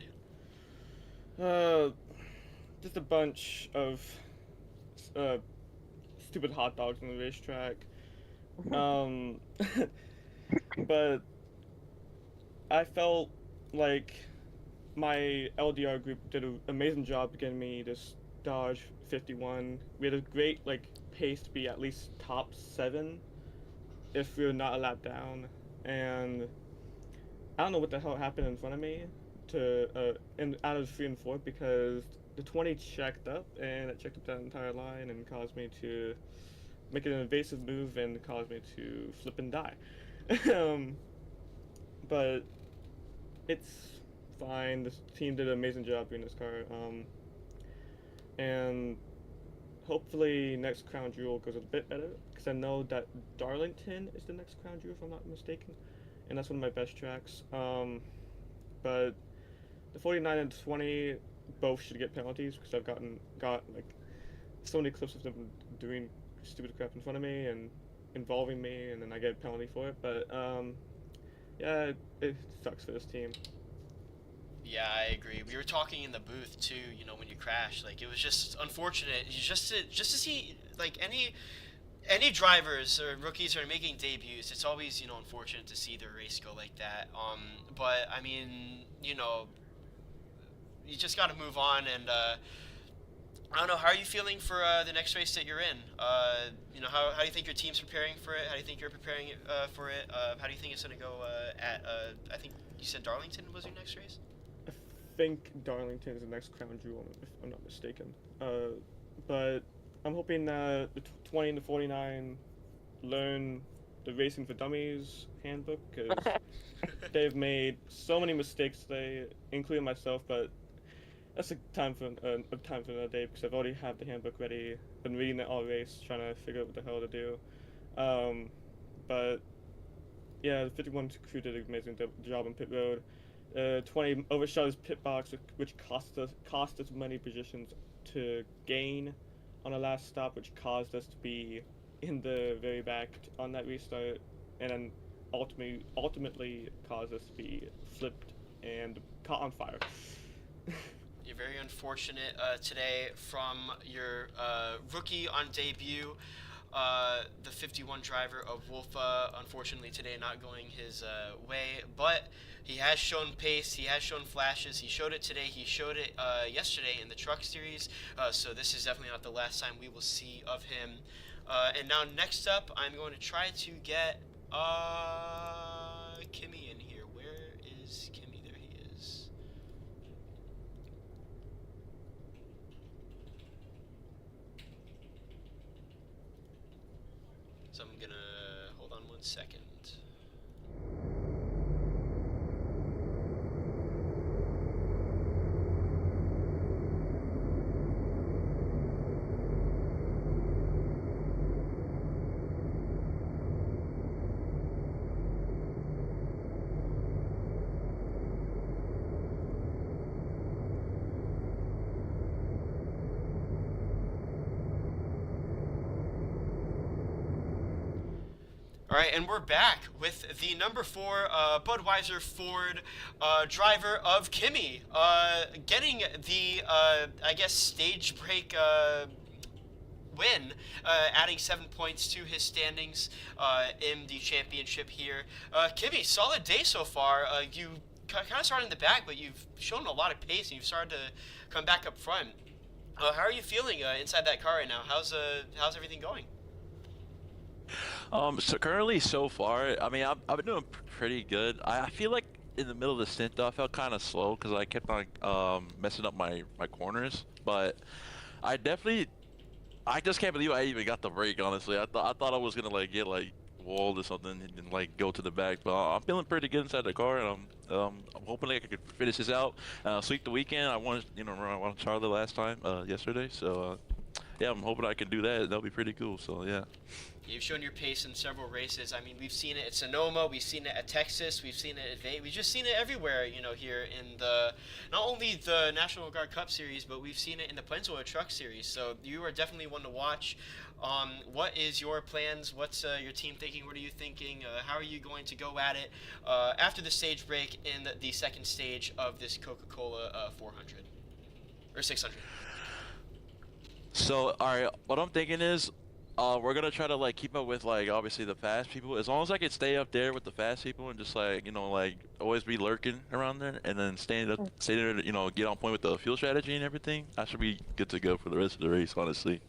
dude? Just a bunch of stupid hot dogs on the racetrack. But I felt like my LDR group did an amazing job getting me this Dodge 51. We had a great pace to be at least top 7 if we were not a lap down, and I don't know what the hell happened in front of me to out of 3 and 4, because the 20 checked up, and it checked up that entire line and caused me to make an evasive move and caused me to flip and die. But it's fine. This team did an amazing job in this car, and hopefully next crown jewel goes a bit better, because I know that Darlington is the next crown jewel if I'm not mistaken, and that's one of my best tracks. But the 49 and 20 both should get penalties, because I've got so many clips of them doing stupid crap in front of me and involving me, and then I get a penalty for it. But yeah, it sucks for this team. Yeah, I agree. We were talking in the booth too, when you crashed. It was just unfortunate. Just to see any drivers or rookies are making debuts, it's always unfortunate to see their race go like that. But I mean, you just got to move on, and I don't know, how are you feeling for the next race that you're in? How do you think your team's preparing for it? How do you think you're preparing for it? How do you think it's going to go at, I think you said Darlington was your next race? I think Darlington is the next crown jewel, if I'm not mistaken. But I'm hoping that the 20 and the 49 learn the Racing for Dummies handbook, because they've made so many mistakes today, including myself, but that's a time for another day, because I've already had the handbook ready, been reading it all race, trying to figure out what the hell to do. But yeah, the 51 crew did an amazing job on pit road. 20 overshot his pit box, which cost us many positions to gain on the last stop, which caused us to be in the very back on that restart, and then ultimately caused us to be flipped and caught on fire. You're very unfortunate today from your rookie on debut, the 51 driver of Wolfa, unfortunately today not going his way, but he has shown pace, he has shown flashes, he showed it today, he showed it yesterday in the truck series, so this is definitely not the last time we will see of him. And now next up, I'm going to try to get Kimmy in here. Where is Kimmy? There he is. So I'm gonna hold on 1 second. Alright, and we're back with the number 4 Budweiser Ford driver of Kimmy, getting the, I guess, stage break win, adding 7 points to his standings in the championship here. Kimmy, solid day so far. You kind of started in the back, but you've shown a lot of pace, and you've started to come back up front. How are you feeling inside that car right now? How's everything going? So currently, so far, I mean, I've been doing pretty good. I feel like in the middle of the stint, though, I felt kind of slow because I kept on messing up my corners. But I just can't believe I even got the break. Honestly, I thought I was gonna get walled or something and go to the back. But I'm feeling pretty good inside the car, and I'm hoping I could finish this out, sweep the weekend. I won Charlotte last time, yesterday. So yeah, I'm hoping I can do that. That'll be pretty cool. So yeah. You've shown your pace in several races. I mean, we've seen it at Sonoma, we've seen it at Texas, we've seen it at Vegas, we've just seen it everywhere, you know, here in the, not only the National Guard Cup Series, but we've seen it in the Peninsula Truck Series. So you are definitely one to watch. What is your plans? What's your team thinking? What are you thinking? How are you going to go at it after the stage break in the second stage of this Coca-Cola 400 or 600? So, alright, what I'm thinking is, we're gonna try to like keep up with like obviously the fast people. As long as I can stay up there with the fast people and just like, you know, like always be lurking around there and then stay there, you know, get on point with the fuel strategy and everything, I should be good to go for the rest of the race, honestly.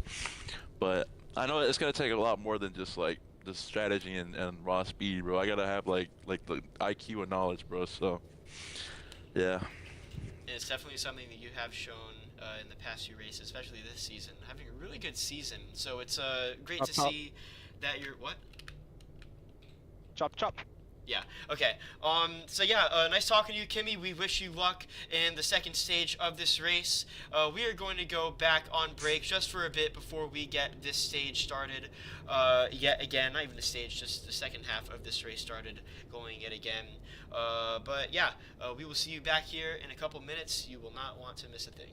But I know it's gonna take a lot more than just like the strategy and raw speed, bro. I gotta have like the IQ and knowledge, bro. So, yeah. It's definitely something that you have shown in the past few races, especially this season, having a really good season. So it's great to see that you're what? Chop chop. Yeah. Okay. So yeah, nice talking to you, Kimmy. We wish you luck in the second stage of this race. We are going to go back on break just for a bit before we get this stage started. Yet again, not even the stage, just the second half of this race started going yet again. But yeah, we will see you back here in a couple minutes. You will not want to miss a thing.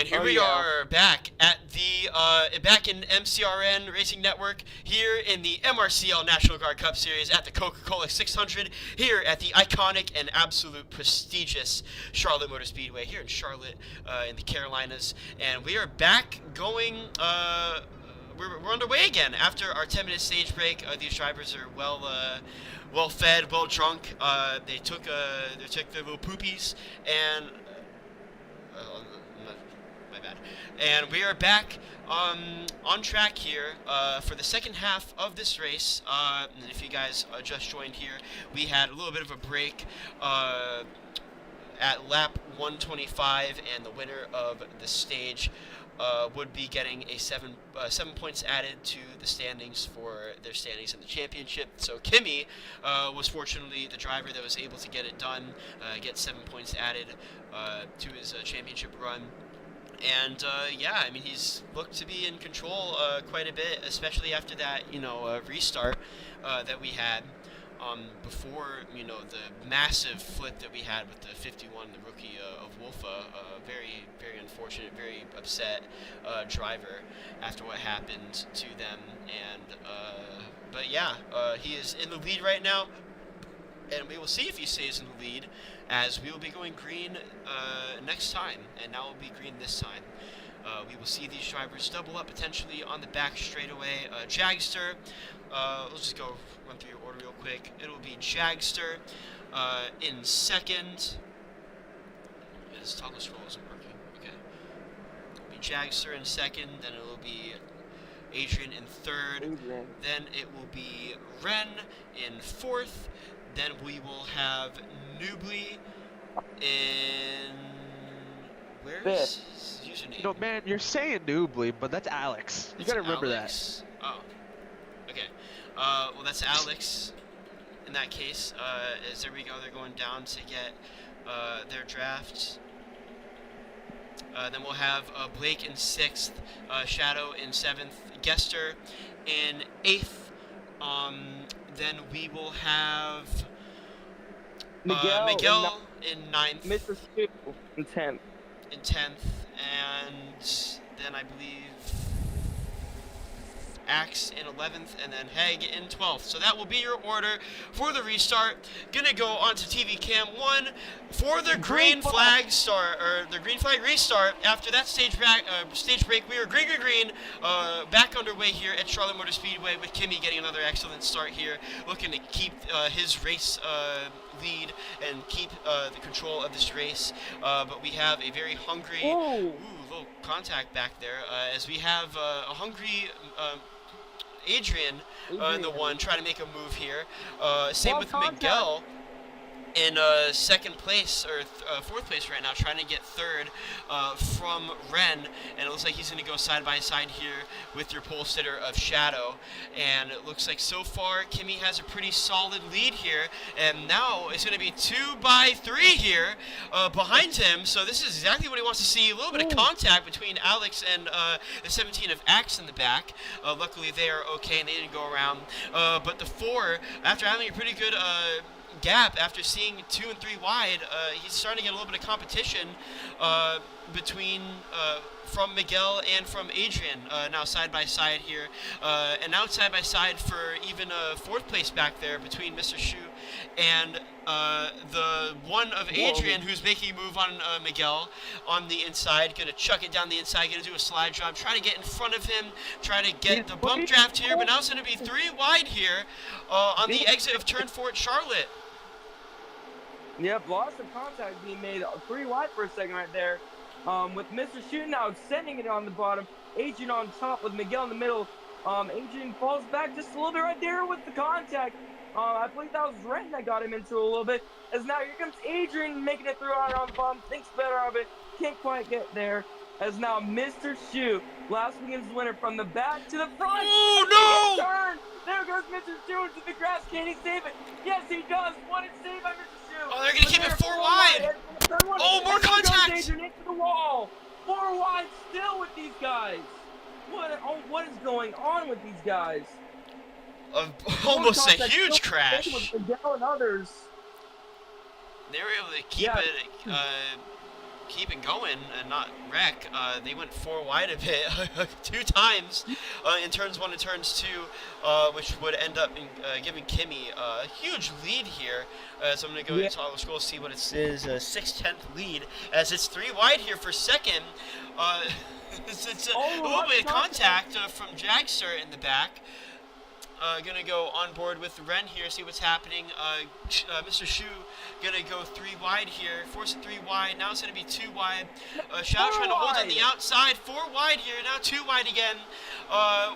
And here Oh, we yeah. are back at the back in MCRN Racing Network here in the MRCL National Guard Cup Series at the Coca-Cola 600 here at the iconic and absolute prestigious Charlotte Motor Speedway here in Charlotte in the Carolinas, and we are back going. We're underway again after our 10-minute stage break. These drivers are well fed, well drunk. They took their little poopies and. My bad. And we are back on track here for the second half of this race. And if you guys just joined here, we had a little bit of a break at lap 125, and the winner of the stage would be getting a 7 points added to the standings for their standings in the championship. So Kimi was fortunately the driver that was able to get it done, get 7 points added to his championship run. And yeah, I mean, he's looked to be in control quite a bit, especially after that, restart that we had before, the massive flip that we had with the 51, the rookie of Wolfa. Very, very unfortunate, very upset driver after what happened to them. And but yeah, he is in the lead right now. And we will see if he stays in the lead, as we will be going green next time, and now we'll be green this time. We will see these drivers double up potentially on the back straightaway. Jagster, let's just go run through your order real quick. It will be Jagster in second. His toggle scroll isn't working. Okay. It'll be Jagster in second, then it will be Adrian in third. Adrian. Then it will be Ren in fourth. Then we will have Nubly in... Where's his username? Man, you're saying Nubly, but that's Alex. You gotta remember Alex. Oh. Okay. Well, that's Alex in that case. As there we go, they're going down to get their drafts. Then we'll have Blake in sixth, Shadow in seventh, Gester in eighth. Then we will have Miguel in ninth, Mr. Stu in 10th. and then I believe Axe in 11th, and then Heg in 12th. So that will be your order for the restart. Gonna go on to TV Cam 1 for the green flag start, or the green flag restart. After that stage break, we are green, back underway here at Charlotte Motor Speedway with Kimi getting another excellent start here, looking to keep his race lead and keep the control of this race. But we have a very hungry, little contact back there, as we have a hungry Adrian in the one trying to make a move here. Same with Miguel in second place, or fourth place right now, trying to get third from Ren, and it looks like he's going to go side by side here with your pole sitter of Shadow. And it looks like so far Kimi has a pretty solid lead here, and now it's going to be 2 by 3 here behind him. So this is exactly what he wants to see, a little bit of contact between Alex and the 17 of Axe in the back. Luckily they are okay and they didn't go around, but the 4, after having a pretty good gap after seeing 2 and 3 wide, he's starting to get a little bit of competition between from Miguel and from Adrian, now side by side here, and now side by side for even fourth place back there between Mr. Shu and the one of Adrian, who's making a move on Miguel on the inside, gonna chuck it down the inside, gonna do a slide job, try to get in front of him, try to get the bump draft here, but now it's gonna be 3 wide here on the exit of turn 4 at Charlotte. Yep, lots of contact being made 3 wide for a second right there. With Mr. Shu now extending it on the bottom, Adrian on top with Miguel in the middle. Adrian falls back just a little bit right there with the contact. I believe that was Ren that got him into a little bit. As now here comes Adrian making it through on the bottom, thinks better of it, can't quite get there. As now Mr. Shu, last weekend's winner, from the back to the front. Oh no! Turn. There goes Mr. Shu into the grass. Can he save it? Yes, he does. What a save by Mr. Shu. Oh, they're gonna keep it 4 wide. Oh, more contact! Adrian into the wall. 4 wide still with these guys. What is going on with these guys? Almost a huge crash. With Miguel and others. They were able to keep it keep it going and not wreck. They went 4 wide a bit 2 times in turns 1 and turns 2, which would end up giving Kimi a huge lead here. So I'm going to go into our scroll, see what it says. 6/10 lead, as it's 3 wide here for second. It's a little bit of contact from Jagster in the back. Gonna go on board with Ren here, see what's happening. Mr. Shu gonna go 3 wide here, force it 3 wide. Now it's gonna be 2 wide. Shadow trying to hold on the outside, 4 wide here. Now 2 wide again.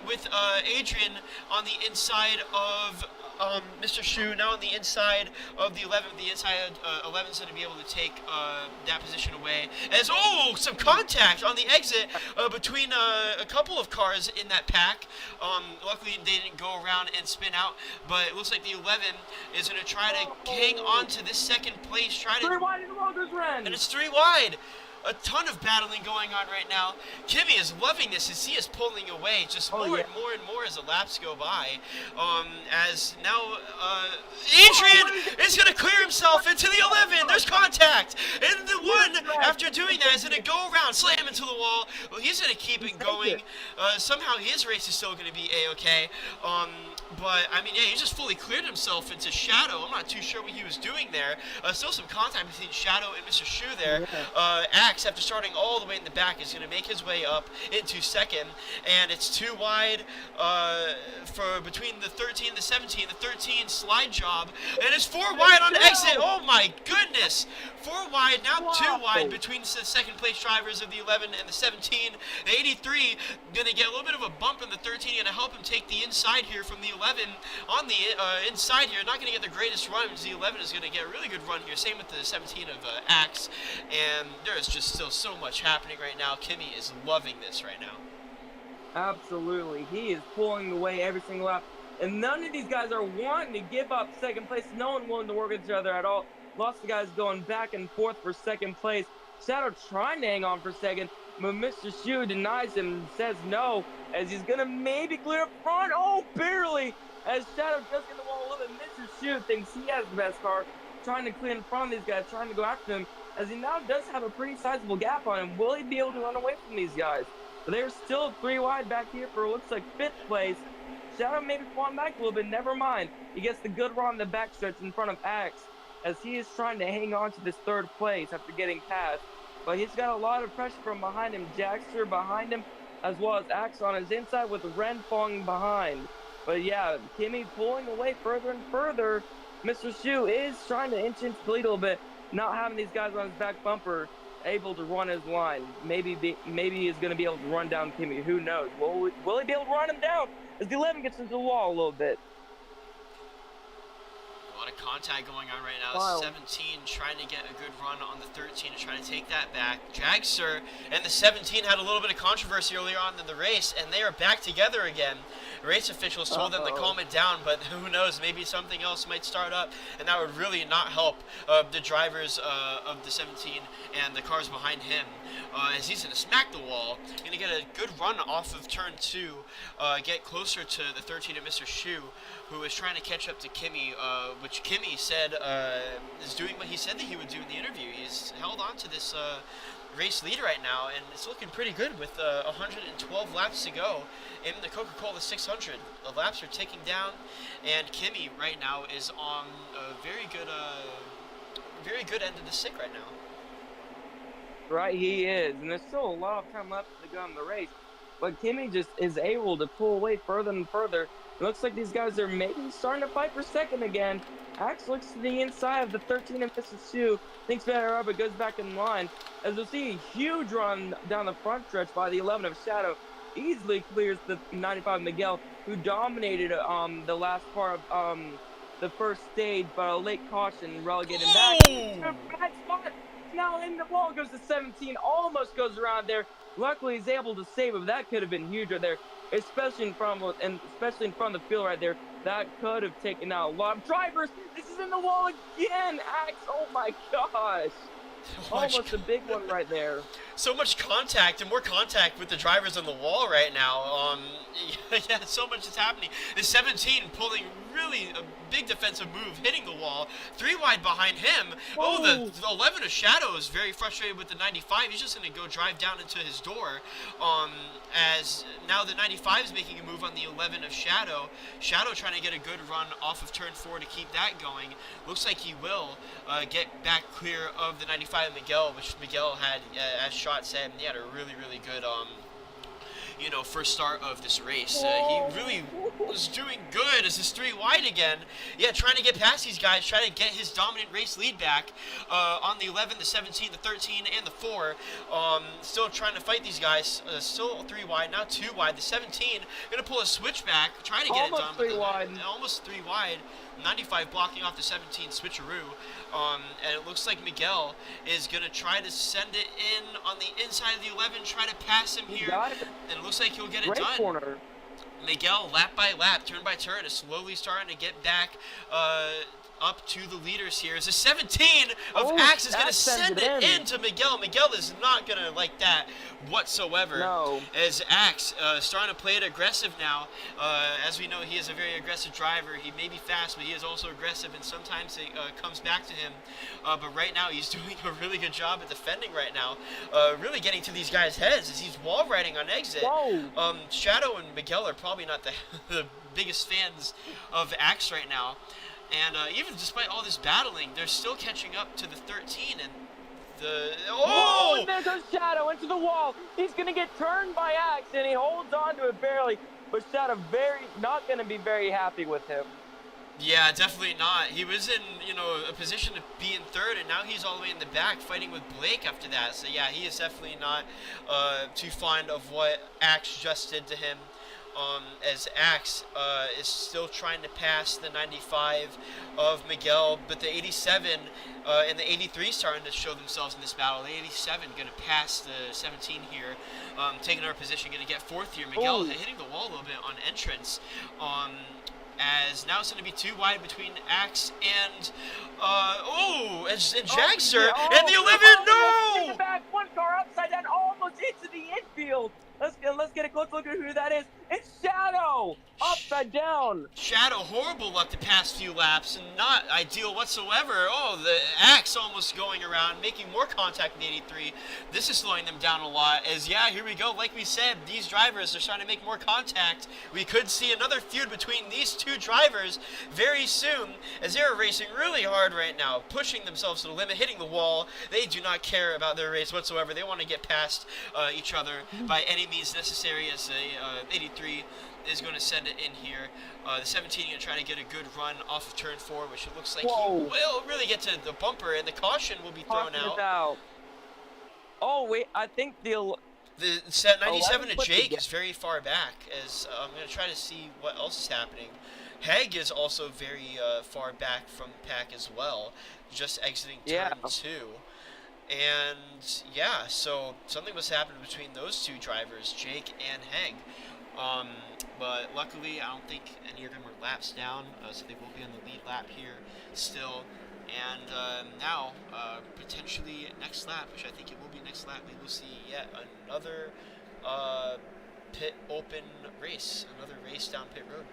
With Adrian on the inside of Mr. Shu, now on the inside of the 11. The inside 11's going to be able to take that position away. As, some contact on the exit between a couple of cars in that pack. Luckily, they didn't go around and spin out, but it looks like the 11 is going to try to hang on to this second place. 3 wide in the Walker's Run. And it's 3 wide. A ton of battling going on right now. Kimi is loving this as he is pulling away just more and more as the laps go by. As now Adrian is going to clear himself into the 11. There's contact. And the 1, after doing that, is going to go around, slam into the wall. Well, he's going to keep it going. Somehow his race is still going to be A-okay. But, I mean, yeah, he just fully cleared himself into Shadow. I'm not too sure what he was doing there. Still some contact between Shadow and Mr. Shu there. Axe, after starting all the way in the back, is going to make his way up into second. And it's 2 wide for between the 13 and the 17. The 13 slide job. And it's 4 wide on the exit. Oh, my goodness. 4 wide, now 2 wide between the second place drivers of the 11 and the 17. The 83 going to get a little bit of a bump in the 13, going to help him take the inside here from the 11 on the inside here. Not going to get the greatest run, because the 11 is going to get a really good run here. Same with the 17 of Axe. And there is just still so much happening right now. Kimi is loving this right now. Absolutely. He is pulling away every single lap. And none of these guys are wanting to give up second place. No one willing to work with each other at all. Lots of guys going back and forth for second place. Shadow trying to hang on for second, but Mr. Shu denies him and says no, as he's going to maybe clear up front. Oh, barely! As Shadow does get the wall a little bit, Mr. Shu thinks he has the best car, trying to clear in front of these guys, trying to go after them, as he now does have a pretty sizable gap on him. Will he be able to run away from these guys? But they're still 3 wide back here for, looks like, 5th place. Shadow maybe falling back a little bit, never mind. He gets the good run on the backstretch in front of Axe, as he is trying to hang on to this 3rd place after getting passed. But he's got a lot of pressure from behind him. Jackster behind him, as well as Axe on his inside, with Ren falling behind. But yeah, Kimi pulling away further and further. Mr. Shu is trying to inch into the lead a little bit, not having these guys on his back bumper able to run his line. Maybe he's going to be able to run down Kimi. Who knows? Will he be able to run him down as the 11 gets into the wall a little bit? A lot of contact going on right now. Wow. 17 trying to get a good run on the 13 to try to take that back. Jagster and the 17 had a little bit of controversy earlier on in the race, and they are back together again. Race officials told them to calm it down, but who knows, maybe something else might start up, and that would really not help the drivers of the 17 and the cars behind him. As he's going to smack the wall, going to get a good run off of turn 2, get closer to the 13 of Mr. Shu, who is trying to catch up to Kimi, which Kimi said is doing what he said that he would do in the interview. He's held on to this race lead right now, and it's looking pretty good with 112 laps to go in the Coca-Cola 600. The laps are ticking down, and Kimi right now is on a very good end of the stick right now. Right, he is, and there's still a lot of time left to go in the race, but Kimi just is able to pull away further and further. It looks like these guys are maybe starting to fight for second again. Axe looks to the inside of the 13 and Mrs. Sue, thinks better of it, goes back in line. As we'll see a huge run down the front stretch by the 11 of Shadow, easily clears the 95 Miguel, who dominated the last part of the first stage, but a late caution relegated back. Bad spot. Now in the wall goes to 17, almost goes around there. Luckily he's able to save it, but that could have been huge right there, especially in front of the field right there. That could have taken out a lot of drivers. This is in the wall again. Axe, oh my gosh. Almost a big one right there. So much contact and more contact with the drivers on the wall right now. Yeah, so much is happening. The 17 pulling really a big defensive move, hitting the wall. 3 wide behind him. Oh, the 11 of Shadow is very frustrated with the 95. He's just going to go drive down into his door. As now the 95 is making a move on the 11 of Shadow. Shadow trying to get a good run off of turn 4 to keep that going. Looks like he will get back clear of the 95 Miguel, which Miguel had, as Shot said, he had a really, really good first start of this race. He really was doing good as his 3 wide again. Yeah, trying to get past these guys, trying to get his dominant race lead back on the 11, the 17, the 13, and the 4. Still trying to fight these guys. Still 3 wide, now 2 wide. The 17 going to pull a switchback, trying to get almost it done. 3 wide. Almost 3 wide. 95 blocking off the 17 switcheroo. And it looks like Miguel is going to try to send it in on the inside of the 11, try to pass him here. Got it. And it looks like he'll get it Great done. corner. Miguel, lap by lap, turn by turn, is slowly starting to get back up to the leaders here. As the 17 of Axe is going to send it into Miguel. Miguel is not going to like that whatsoever. No. As Axe starting to play it aggressive now. As we know, he is a very aggressive driver. He may be fast, but he is also aggressive, and sometimes it comes back to him. But right now, he's doing a really good job at defending right now. Really getting to these guys' heads as he's wall riding on exit. Whoa. Shadow and Miguel are probably not the biggest fans of Axe right now. And even despite all this battling, they're still catching up to the 13 and the... Oh! And there goes Shadow into the wall. He's going to get turned by Axe, and he holds on to it barely. But Shadow not going to be very happy with him. Yeah, definitely not. He was in, a position to be in 3rd, and now he's all the way in the back fighting with Blake after that. So yeah, he is definitely not too fond of what Axe just did to him. As Axe is still trying to pass the 95 of Miguel, but the 87 and the 83 starting to show themselves in this battle. The 87 going to pass the 17 here, taking our position, going to get 4th here. Miguel hitting the wall a little bit on entrance. As now it's going to be 2 wide between Axe and Jagster, and the 11, no! In the back, 1 car upside down, almost into the infield. Let's get a close look at who that is. It's Shadow! Upside down! Shadow, horrible luck the past few laps, and not ideal whatsoever. Oh, the Axe almost going around, making more contact with the 83. This is slowing them down a lot, as yeah, here we go. Like we said, these drivers are starting to make more contact. We could see another feud between these 2 drivers very soon, as they're racing really hard right now, pushing themselves to the limit, hitting the wall. They do not care about their race whatsoever. They want to get past each other by any means necessary, as the 83 is going to send it in here. The 17 going to try to get a good run off of turn 4, which it looks like he will really get to the bumper, and the caution will be thrown out. Oh, wait, I think the 97 to Jake is very far back, as I'm going to try to see what else is happening. Heg is also very far back from the pack as well, just exiting turn 2. And yeah, so something was happening between those 2 drivers, Jake and Heg. But luckily, I don't think any of them were laps down, so they will be on the lead lap here still. And now, potentially next lap, which I think it will be next lap, we will see yet another pit open race, another race down pit road.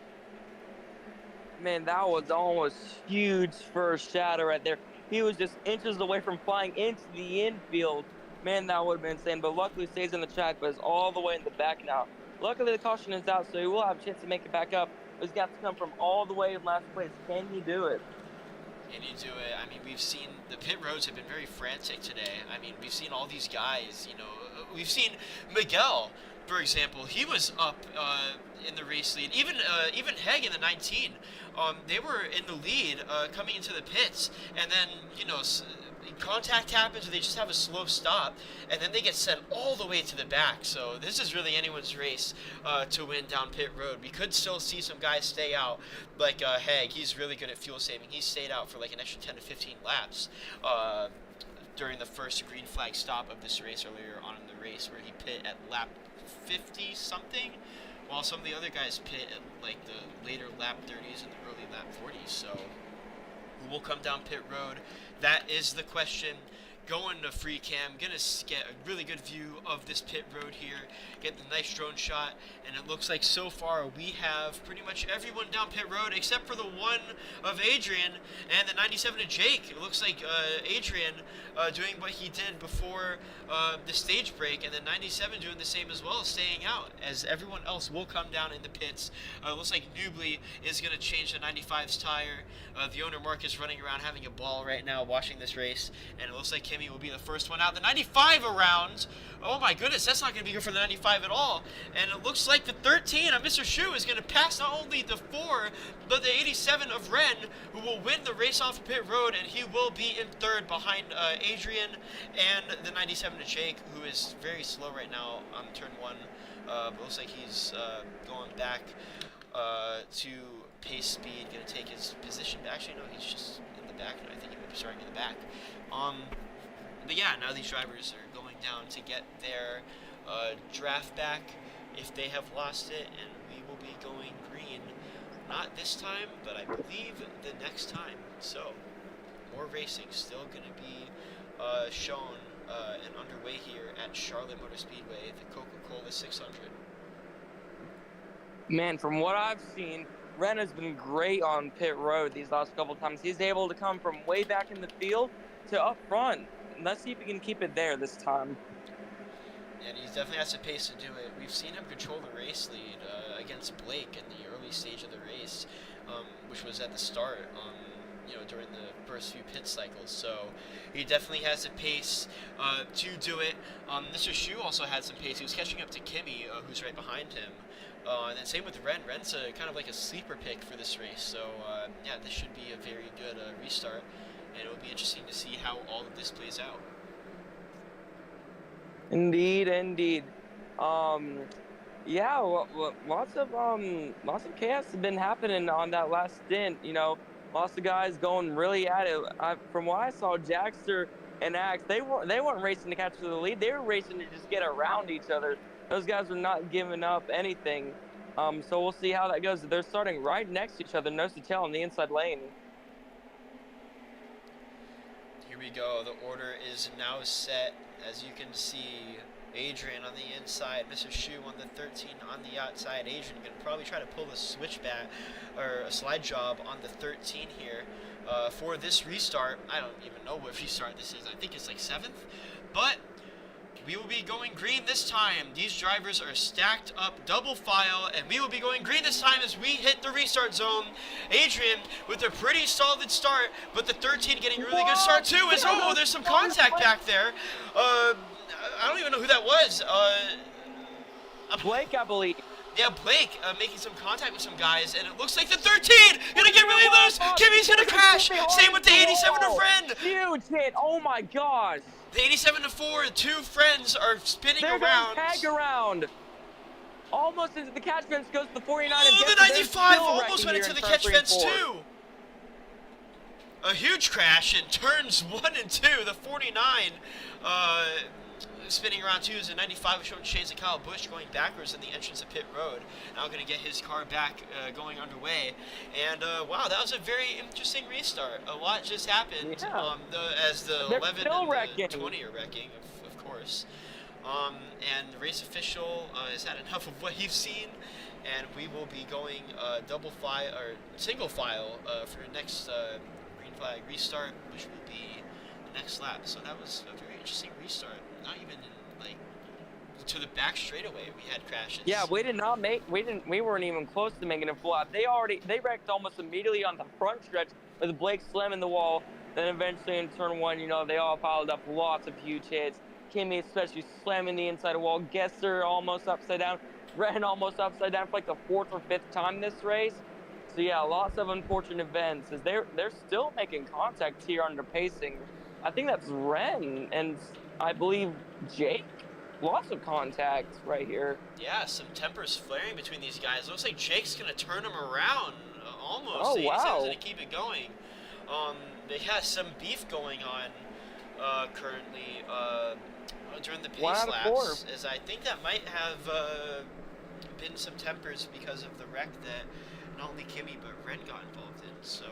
Man, that was almost huge for Shadow right there. He was just inches away from flying into the infield. Man, that would have been insane. But luckily stays on the track, but is all the way in the back now. Luckily the caution is out, so he will have a chance to make it back up. But he's got to come from all the way in last place. Can he do it? Can he do it? I mean, we've seen the pit roads have been very frantic today. I mean, we've seen all these guys, we've seen Miguel, for example. He was up in the race lead. Even Heg in the 19, they were in the lead coming into the pits, and then, contact happens, or they just have a slow stop, and then they get sent all the way to the back. So this is really anyone's race to win down pit road. We could still see some guys stay out, like Heg. He's really good at fuel saving. He stayed out for like an extra 10 to 15 laps during the first green flag stop of this race earlier on in the race, where he pit at lap 50 something, while some of the other guys pit at like the later lap 30s and the early lap 40s. So who will come down pit road? That is the question. going to free cam, gonna get a really good view of this pit road here, get the nice drone shot, and it looks like so far we have pretty much everyone down pit road except for the one of Adrian and the 97 of Jake. It looks like Adrian doing what he did before the stage break, and then 97 doing the same as well, staying out, as everyone else will come down in the pits. It looks like Newbly is going to change the 95's tire. The owner Mark is running around having a ball right now watching this race, and it looks like Kimmy will be the first one out. The 95 around. Oh my goodness, that's not going to be good for the 95 at all. And it looks like the 13 of Mr. Shu is going to pass not only the 4, but the 87 of Ren, who will win the race off of pit road, and he will be in third behind Adrian and the 97 of Jake, who is very slow right now on turn 1. But looks like he's going back to pace speed, going to take his position. Actually, no, he's just in the back, and I think he might be starting in the back. But yeah, now these drivers are going down to get their draft back if they have lost it, and we will be going green. Not this time, but I believe the next time. So, more racing still going to be shown and underway here at Charlotte Motor Speedway, the Coca-Cola 600. Man, from what I've seen, Ren has been great on pit road these last couple times. He's able to come from way back in the field to up front. Let's see if he can keep it there this time. And he definitely has the pace to do it. We've seen him control the race lead against Blake in the early stage of the race, which was at the start, during the first few pit cycles. So he definitely has the pace to do it. Mr. Shu also had some pace. He was catching up to Kimmy, who's right behind him. And then same with Ren. Ren's kind of like a sleeper pick for this race. So yeah, this should be a very good restart. And it will be interesting to see how all of this plays out. Indeed, indeed. Yeah, lots of chaos has been happening on that last stint. Lots of guys going really at it. From what I saw, Jackster and Axe, they weren't racing to catch the lead. They were racing to just get around each other. Those guys were not giving up anything. So we'll see how that goes. They're starting right next to each other, nose to tail in the inside lane. Here we go. The order is now set. As you can see, Adrian on the inside, Mr. Shu on the 13 on the outside. Adrian going to probably try to pull a switchback or a slide job on the 13 here for this restart. I don't even know what restart this is. I think it's like 7th. But we will be going green this time. These drivers are stacked up double file, and we will be going green this time as we hit the restart zone. Adrian with a pretty solid start, but the 13 getting a really good start too. There's some contact back there. I don't even know who that was. Blake, I believe. Yeah, Blake making some contact with some guys, and it looks like the 13 gonna get really loose. Kimmy's gonna crash. Same with the 87 of Ren. Huge hit. Oh my gosh. The 87 to 4, the two friends are spinning They're around. going tag around. Almost into the catch fence goes the 49. Oh, the 95 almost went into the catch fence too. A huge crash in turns 1 and 2. The 49 spinning around too, as the 95 showing shades of Kyle Busch going backwards in the entrance of pit road. Now going to get his car back going underway. And wow, that was a very interesting restart. A lot just happened. Yeah. As the They're 11 still and wrecking. the 20 are wrecking, of course. And the race official has had enough of what he's seen, and we will be going double file or single file for the next green flag restart, which will be the next lap. So that was a very interesting restart. Not even to the back straightaway we had crashes. Yeah, we weren't even close to making a full lap. They wrecked almost immediately on the front stretch with Blake slamming the wall. Then eventually in turn 1, they all piled up lots of huge hits. Kimmy especially slamming the inside wall. Gesser almost upside down. Ren almost upside down for like the 4th or 5th time this race. So yeah, lots of unfortunate events as they're still making contact here under pacing. I think that's Ren and I believe Jake. Lots of contact right here. Yeah, some tempers flaring between these guys. Looks like Jake's gonna turn him around almost. Oh, He's wow. gonna keep it going. They have some beef going on currently during the pace 1 out of 4. laps, as I think that might have been some tempers because of the wreck that not only Kimmy but Ren got involved in. So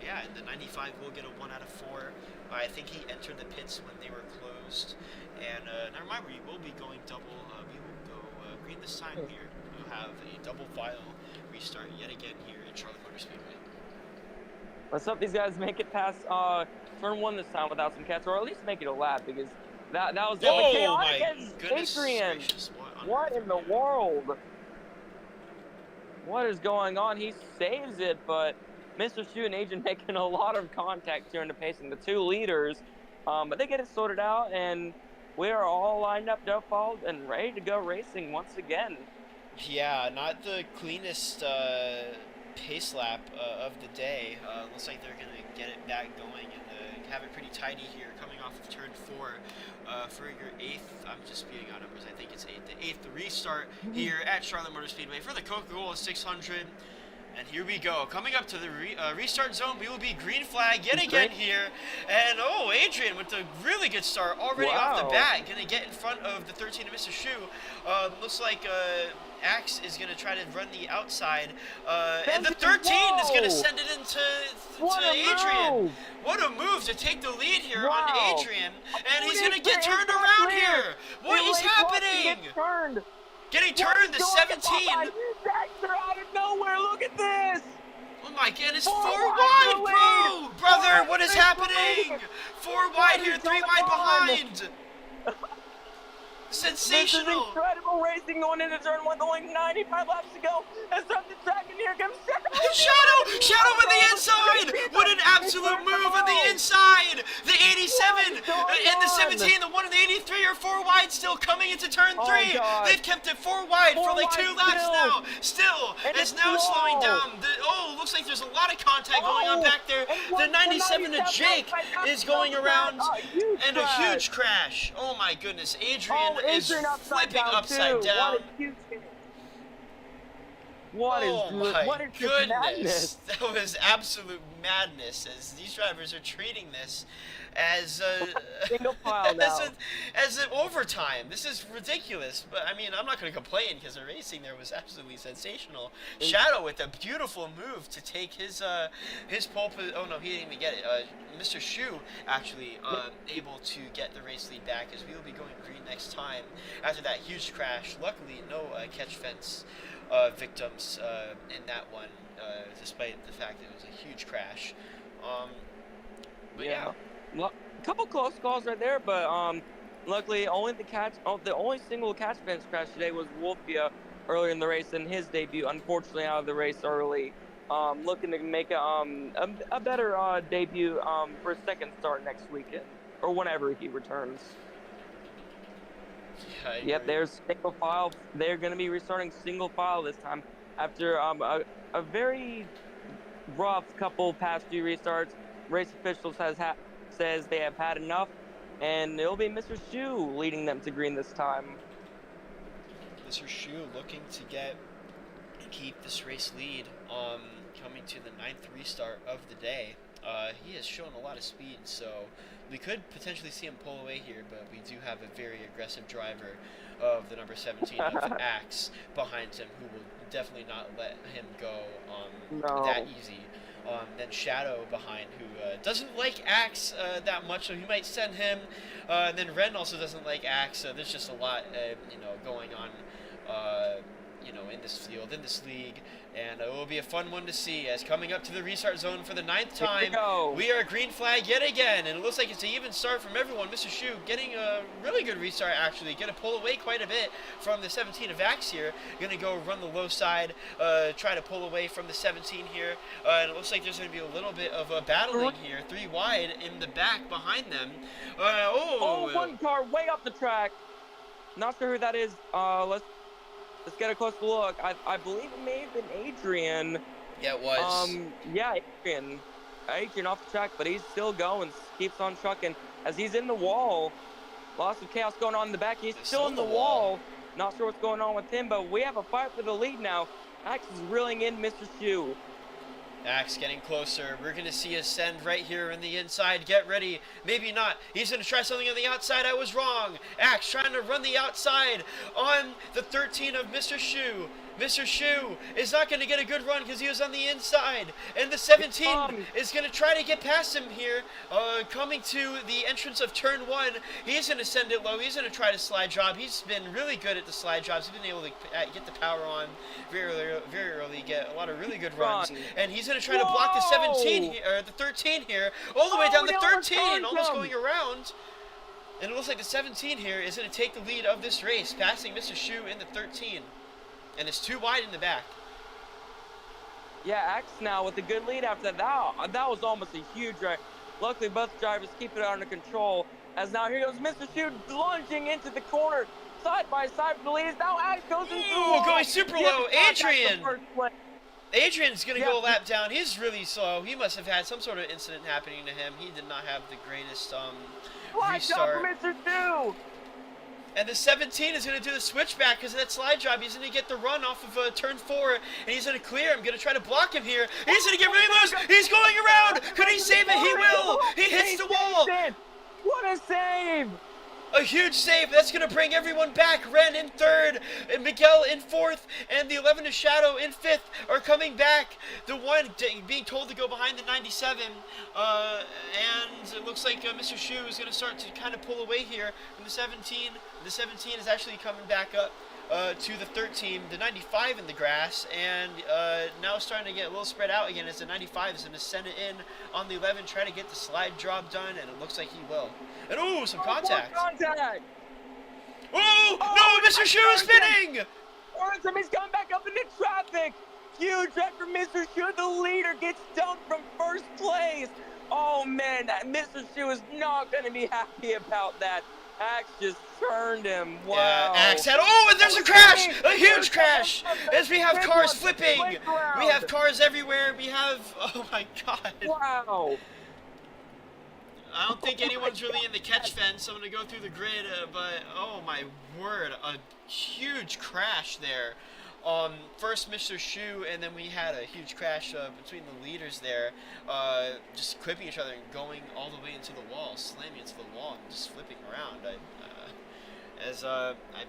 yeah, and the 95 will get a 1 out of 4. I think he entered the pits when they were closed. And now remember, we will be going double. We will go green this time here. We'll have a double file restart yet again here at Charlotte Motor Speedway. Let's hope these guys make it past turn 1 this time without some cats, or at least make it a lap, because that was definitely chaotic. Goodness Adrian, gracious, what in the world? What is going on? He saves it, but Mr. Shu and Adrian making a lot of contact here in the pacing, the 2 leaders. But they get it sorted out, and we are all lined up, default, and ready to go racing once again. Yeah, not the cleanest pace lap of the day. Looks like they're going to get it back going and have it pretty tidy here, coming off of turn 4 for your 8th. I'm just speeding out numbers. I think it's 8th. The 8th restart here at Charlotte Motor Speedway for the Coca-Cola 600. And here we go. Coming up to the restart zone, we will be green flag yet again here. And, oh, Adrian with a really good start already off the bat. Going to get in front of the 13 of Mr. Shu. Looks like Axe is going to try to run the outside. And the 13 is going to send it into Adrian. What a move to take the lead here on Adrian. And he's going to get turned around here. What is happening? Getting turned to 17. They're out of nowhere. Look at this. Oh my goodness, 4 wide, brother, what is happening? 4 wide here, 3 wide behind. Sensational. This is incredible racing going into turn 1, only 95 laps to go. And start the track, and here comes Shadow with the inside. What an absolute move on the inside. The 87 and the 17, the 1 and the 83 are 4 wide still coming into turn 3. They've kept it 4 wide for like 2 laps now. Still, it's now slowing down. Looks like there's a lot of contact going on back there. The 97 to Jake is going around, and a huge crash. Oh my goodness, Adrian is flipping upside down. What is goodness, madness? that was absolute madness, as these drivers are treating this as single file now. as an overtime. This is ridiculous, but I mean, I'm not going to complain because the racing there was absolutely sensational. Shadow with a beautiful move to take his pole. Oh no, he didn't even get it. Mr. Shu actually able to get the race lead back, as we will be going green next time after that huge crash. Luckily, no catch fence victims in that one, despite the fact that it was a huge crash. But yeah. Well, a couple close calls right there, but luckily only the only single catch fence crash today was Wolfia earlier in the race in his debut. Unfortunately, out of the race early. Looking to make a better debut for a second start next weekend or whenever he returns. Yeah, yep, there's single file. They're going to be restarting single file this time after a very rough couple past few restarts. Race officials says they have had enough, and it'll be Mr. Shu leading them to green this time. Mr. Shu looking to keep this race lead, coming to the 9th restart of the day. He has shown a lot of speed, so we could potentially see him pull away here, but we do have a very aggressive driver of the number 17 of Axe behind him, who will definitely not let him go that easy. Then Shadow behind, who doesn't like Axe that much, so he might send him. And then Ren also doesn't like Axe, so there's just a lot, going on, in this field, in this league. And it will be a fun one to see, as coming up to the restart zone for the 9th time, we are green flag yet again, and it looks like it's an even start from everyone. Mr. Shu getting a really good restart, actually. Going to pull away quite a bit from the 17 of Axe here. Going to go run the low side, try to pull away from the 17 here. And it looks like there's going to be a little bit of a battling here. 3 wide in the back behind them. One car way up the track. Not sure who that is. Let's get a closer look. I believe it may have been Adrian. Yeah, it was. Yeah, Adrian off the track, but he's still going. Keeps on trucking as he's in the wall. Lots of chaos going on in the back. He's still in the wall. Not sure what's going on with him, but we have a fight for the lead now. Axe is reeling in Mr. Shu. Axe getting closer. We're going to see a send right here in the inside. Get ready. Maybe not. He's going to try something on the outside. I was wrong. Axe trying to run the outside on the 13 of Mr. Shu. Mr. Shu is not going to get a good run because he was on the inside. And the 17 is going to try to get past him here. Coming to the entrance of turn 1. He's going to send it low. He's going to try to slide job. He's been really good at the slide jobs. He's been able to get the power on very early, get a lot of really good runs. And he's going to try to block the 17 or the 13 here, all the way down the 13, almost going around. And it looks like the 17 here is going to take the lead of this race, passing Mr. Shu in the 13. And it's too wide in the back. Yeah, Axe now with a good lead after that. That was almost a huge wreck. Luckily, both drivers keep it under control. As now here goes Mr. Shu lunging into the corner. Side by side for the lead. As now Axe goes into Ooh, going super low. Adrian! Adrian's going to go a lap down. He's really slow. He must have had some sort of incident happening to him. He did not have the greatest restart. Mr. Shu! And the 17 is going to do the switchback because of that slide job. He's going to get the run off of turn 4, and he's going to clear. I'm going to try to block him here. He's going to get really loose. He's going around. Could he save it? He will. He hits the wall. What a save! A huge save. That's going to bring everyone back. Ren in 3rd, and Miguel in 4th, and the 11 to Shadow in 5th are coming back. The one being told to go behind the 97, and it looks like Mr. Shu is going to start to kind of pull away here from the 17. The 17 is actually coming back up to the 13, the 95 in the grass, and now starting to get a little spread out again as the 95 is going to send it in on the 11, try to get the slide job done, and it looks like he will. And ooh, some contact. Oh, no, Mr. Shu is spinning! He's coming back up into traffic. Huge wreck for Mr. Shu. The leader gets dumped from 1st place. Oh, man, Mr. Shu is not going to be happy about that. Axe just turned him. Wow. Yeah, Axe had. Oh, and there's a crash! A huge crash! As we have cars flipping! We have cars everywhere. We have. Oh my god. Wow. I don't think anyone's really in the catch fence. I'm going to go through the grid, but oh my word. A huge crash there. First Mr. Shu, and then we had a huge crash between the leaders there, just clipping each other and going all the way into the wall, slamming into the wall and just flipping around. I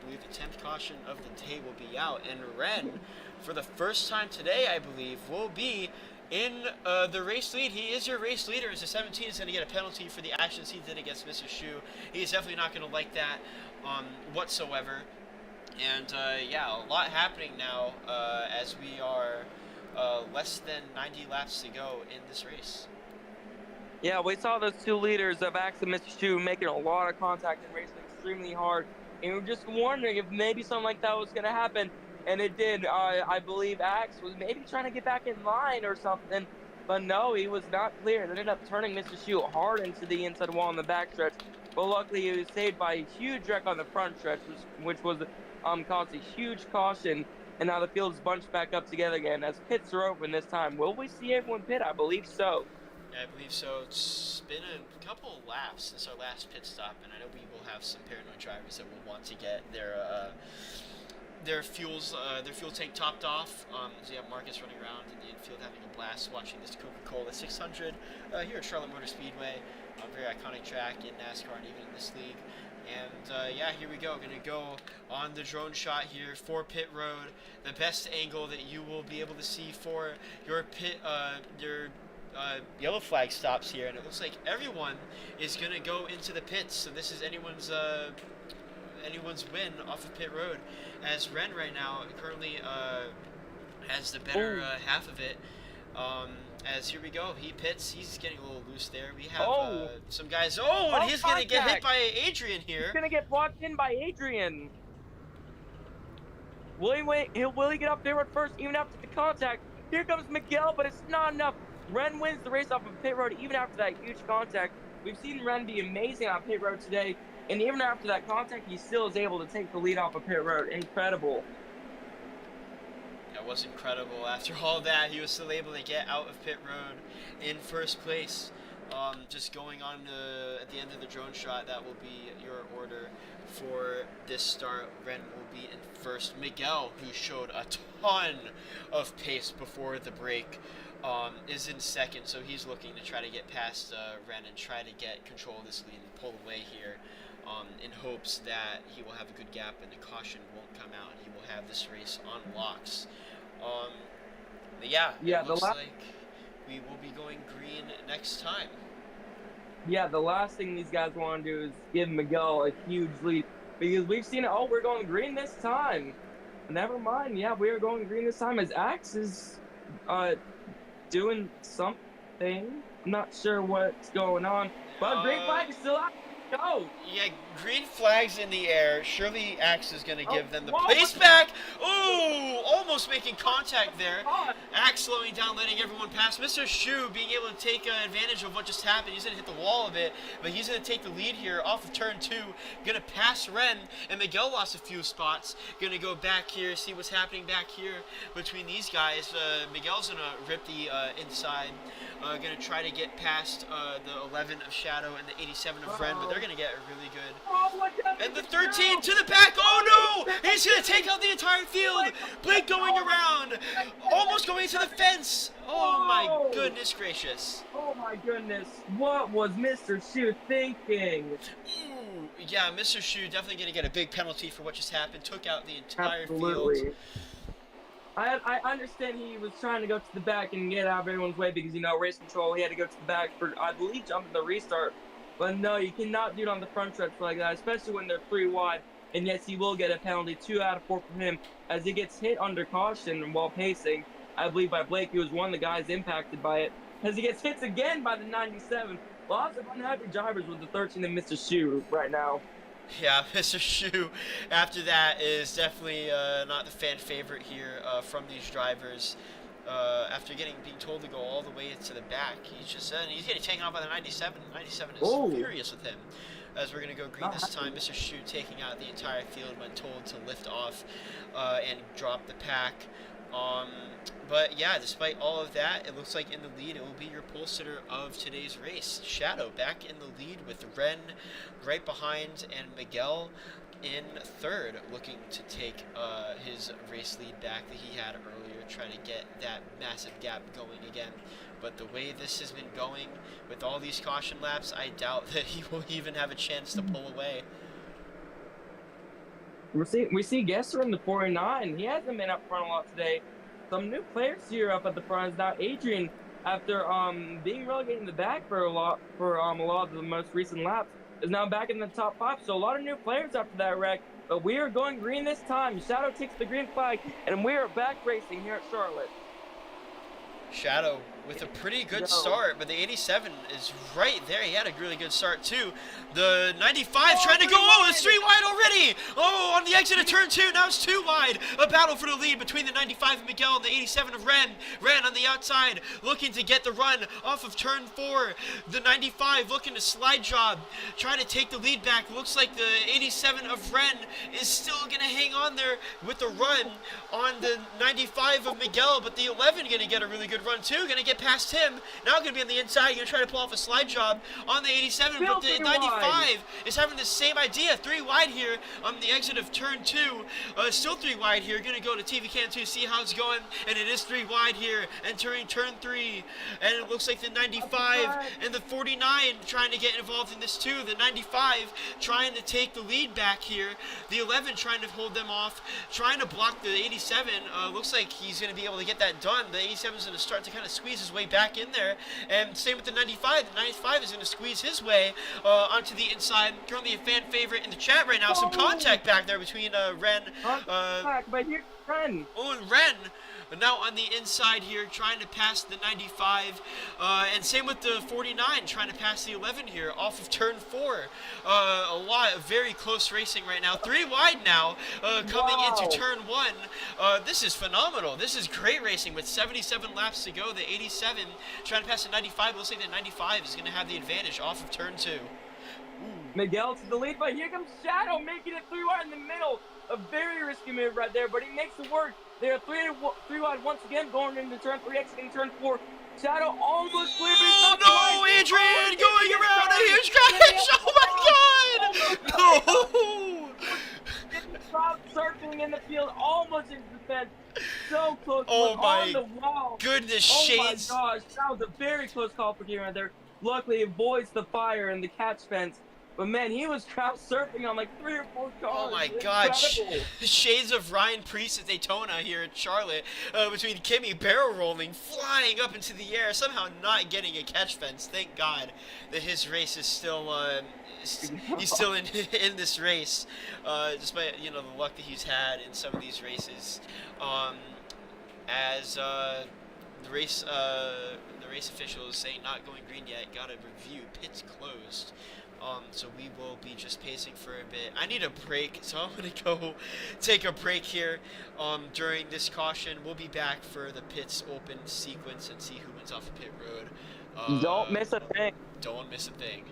believe the 10th caution of the day will be out, and Ren, for the first time today, I believe, will be in the race lead. He is your race leader, as the 17 is going to get a penalty for the actions he did against Mr. Shu. He is definitely not going to like that whatsoever. And yeah, a lot happening now as we are less than 90 laps to go in this race. Yeah, we saw those two leaders of Axe and Mr. Shu making a lot of contact and racing extremely hard. And we were just wondering if maybe something like that was going to happen. And it did. I believe Axe was maybe trying to get back in line or something. But no, he was not clear. They ended up turning Mr. Shu hard into the inside wall in the backstretch. But luckily, he was saved by a huge wreck on the front stretch, which was caused a huge caution. And now the field's bunched back up together again as pits are open this time. Will we see everyone pit? I believe so. Yeah, I believe so. It's been a couple laps since our last pit stop, and I know we will have some paranoid drivers that will want to get their fuel tank topped off. So you have Marcus running around in the infield having a blast watching this Coca-Cola 600 here at Charlotte Motor Speedway. Very iconic track in NASCAR and even in this league. And yeah, here we go. Going to go on the drone shot here for pit road. The best angle that you will be able to see for your pit, yellow flag stops here. And it looks like everyone is going to go into the pits. So this is anyone's win off of pit road. As Ren right now currently has the better half of it. As here we go, he pits. He's getting a little loose there. We have some guys. And he's going to get hit by Adrian here. He's going to get blocked in by Adrian. Will he get up there at first, even after the contact? Here comes Miguel, but it's not enough. Ren wins the race off of pit road, even after that huge contact. We've seen Ren be amazing on pit road today, and even after that contact, he still is able to take the lead off of pit road. Incredible. That was incredible. After all that, he was still able to get out of pit road in first place. Just going on at the end of the drone shot, that will be your order for this start. Ren will be in first. Miguel, who showed a ton of pace before the break, is in second, so he's looking to try to get past Ren and try to get control of this lead and pull away here. in hopes that he will have a good gap and the caution won't come out. He will have this race on locks. But yeah, Yeah, it looks like we will be going green next time. Yeah, the last thing these guys want to do is give Miguel a huge lead, because we've seen it. Oh, we're going green this time. Never mind. Yeah, we are going green this time as Axe is doing something. I'm not sure what's going on, but green flag is still out. Go. Yeah, green flag's in the air. Surely Axe is going to give them the whoa, pace back. Ooh, almost making contact there. God. Axe slowing down, letting everyone pass. Mr. Shu being able to take advantage of what just happened. He's going to hit the wall a bit, but he's going to take the lead here off of turn 2. Going to pass Ren, and Miguel lost a few spots. Going to go back here, see what's happening back here between these guys. Miguel's going to rip the inside. Going to try to get past the 11 of Shadow and the 87 of Ren, but they're going to get a really good. Oh my God. And the 13 to the back. Oh no! He's going to take out the entire field. Blake going around. Almost going to the fence. Oh my goodness gracious. Oh my goodness. What was Mr. Shu thinking? Ooh, yeah, Mr. Shu definitely going to get a big penalty for what just happened. Took out the entire Absolutely. field. I understand he was trying to go to the back and get out of everyone's way because, you know, race control, he had to go to the back for, I believe, jumping the restart. But no, you cannot do it on the front stretch like that, especially when they're 3 wide. And yes, he will get a penalty, 2 out of 4 from him, as he gets hit under caution while pacing. I believe by Blake, he was one of the guys impacted by it, as he gets hit again by the 97. Lots of unhappy drivers with the 13 and Mr. Shu right now. Yeah, Mr. Shu, after that, is definitely not the fan favorite here from these drivers. After being told to go all the way to the back, he's getting taken out by the 97. 97 is furious with him. As we're going to go green this time, Mr. Shu taking out the entire field when told to lift off and drop the pack. But yeah, despite all of that, it looks like in the lead, it will be your pole sitter of today's race. Shadow back in the lead with Ren right behind, and Miguel in third, looking to take his race lead back that he had earlier, trying to get that massive gap going again. But the way this has been going, with all these caution laps, I doubt that he will even have a chance to pull away. We see Gesser in the 49. He hasn't been up front a lot today. Some new players here up at the front is now Adrian, after being relegated in the back for a lot of the most recent laps, is now back in the top 5. So a lot of new players after that wreck. But we are going green this time. Shadow takes the green flag, and we are back racing here at Charlotte. Shadow with a pretty good start, but the 87 is right there. He had a really good start too. The 95 trying to go, it's 3 wide already. Oh, on the exit of turn 2, now it's 2 wide. A battle for the lead between the 95 of Miguel and the 87 of Ren. Ren on the outside, looking to get the run off of turn 4. The 95 looking to slide job, trying to take the lead back. Looks like the 87 of Ren is still going to hang on there with the run on the 95 of Miguel, but the 11 going to get a really good run too. Going to get past him. Now going to be on the inside. Going to try to pull off a slide job on the 87, but the 95 is having the same idea. 3 wide here on the exit of turn 2. Still 3 wide here. Going to go to TV Cam 2, see how it's going, and it is 3 wide here, entering turn 3. And it looks like the 95 and the 49 trying to get involved in this too. The 95 trying to take the lead back here. The 11 trying to hold them off, trying to block the 87. Looks like he's going to be able to get that done. The 87 is going to start to kind of squeeze his way back in there, and same with the 95. The 95 is going to squeeze his way onto the inside. Currently a fan favorite in the chat right now. Some contact back there between Ren. But here's Ren. Oh, and Ren now on the inside here, trying to pass the 95, and same with the 49, trying to pass the 11 here off of turn 4. A lot of very close racing right now. 3 wide now, coming into turn 1. This is phenomenal. This is great racing with 77 laps to go. The 87 trying to pass the 95. Looks like the 95 is going to have the advantage off of turn 2. Ooh. Miguel to the lead, but here comes Shadow making it 3 wide in the middle. A very risky move right there, but he makes it work. They are 3 wide once again, going into turn 3, exiting turn 4. Shadow almost cleared. Oh no, Adrian going around a huge crash! Oh my God! No! Circling in the field, almost into the fence. So close. Oh my on the wall. goodness, Shades! Oh my gosh, that was a very close call for Kieran right there. Luckily, it avoids the fire and the catch fence. But man, he was crowd surfing on like 3 or 4 cars. Oh my It's God! incredible. Shades of Ryan Preece at Daytona here at Charlotte. Between Kimmy barrel rolling, flying up into the air, somehow not getting a catch fence. Thank God that his race is still. He's still in in this race, despite the luck that he's had in some of these races. As the race official is saying not going green yet. Got to review. Pits closed. So we will be just pacing for a bit. I need a break, so I'm gonna go take a break here. During this caution, we'll be back for the pits open sequence and see who wins off the pit road. Don't miss a thing. Don't miss a thing.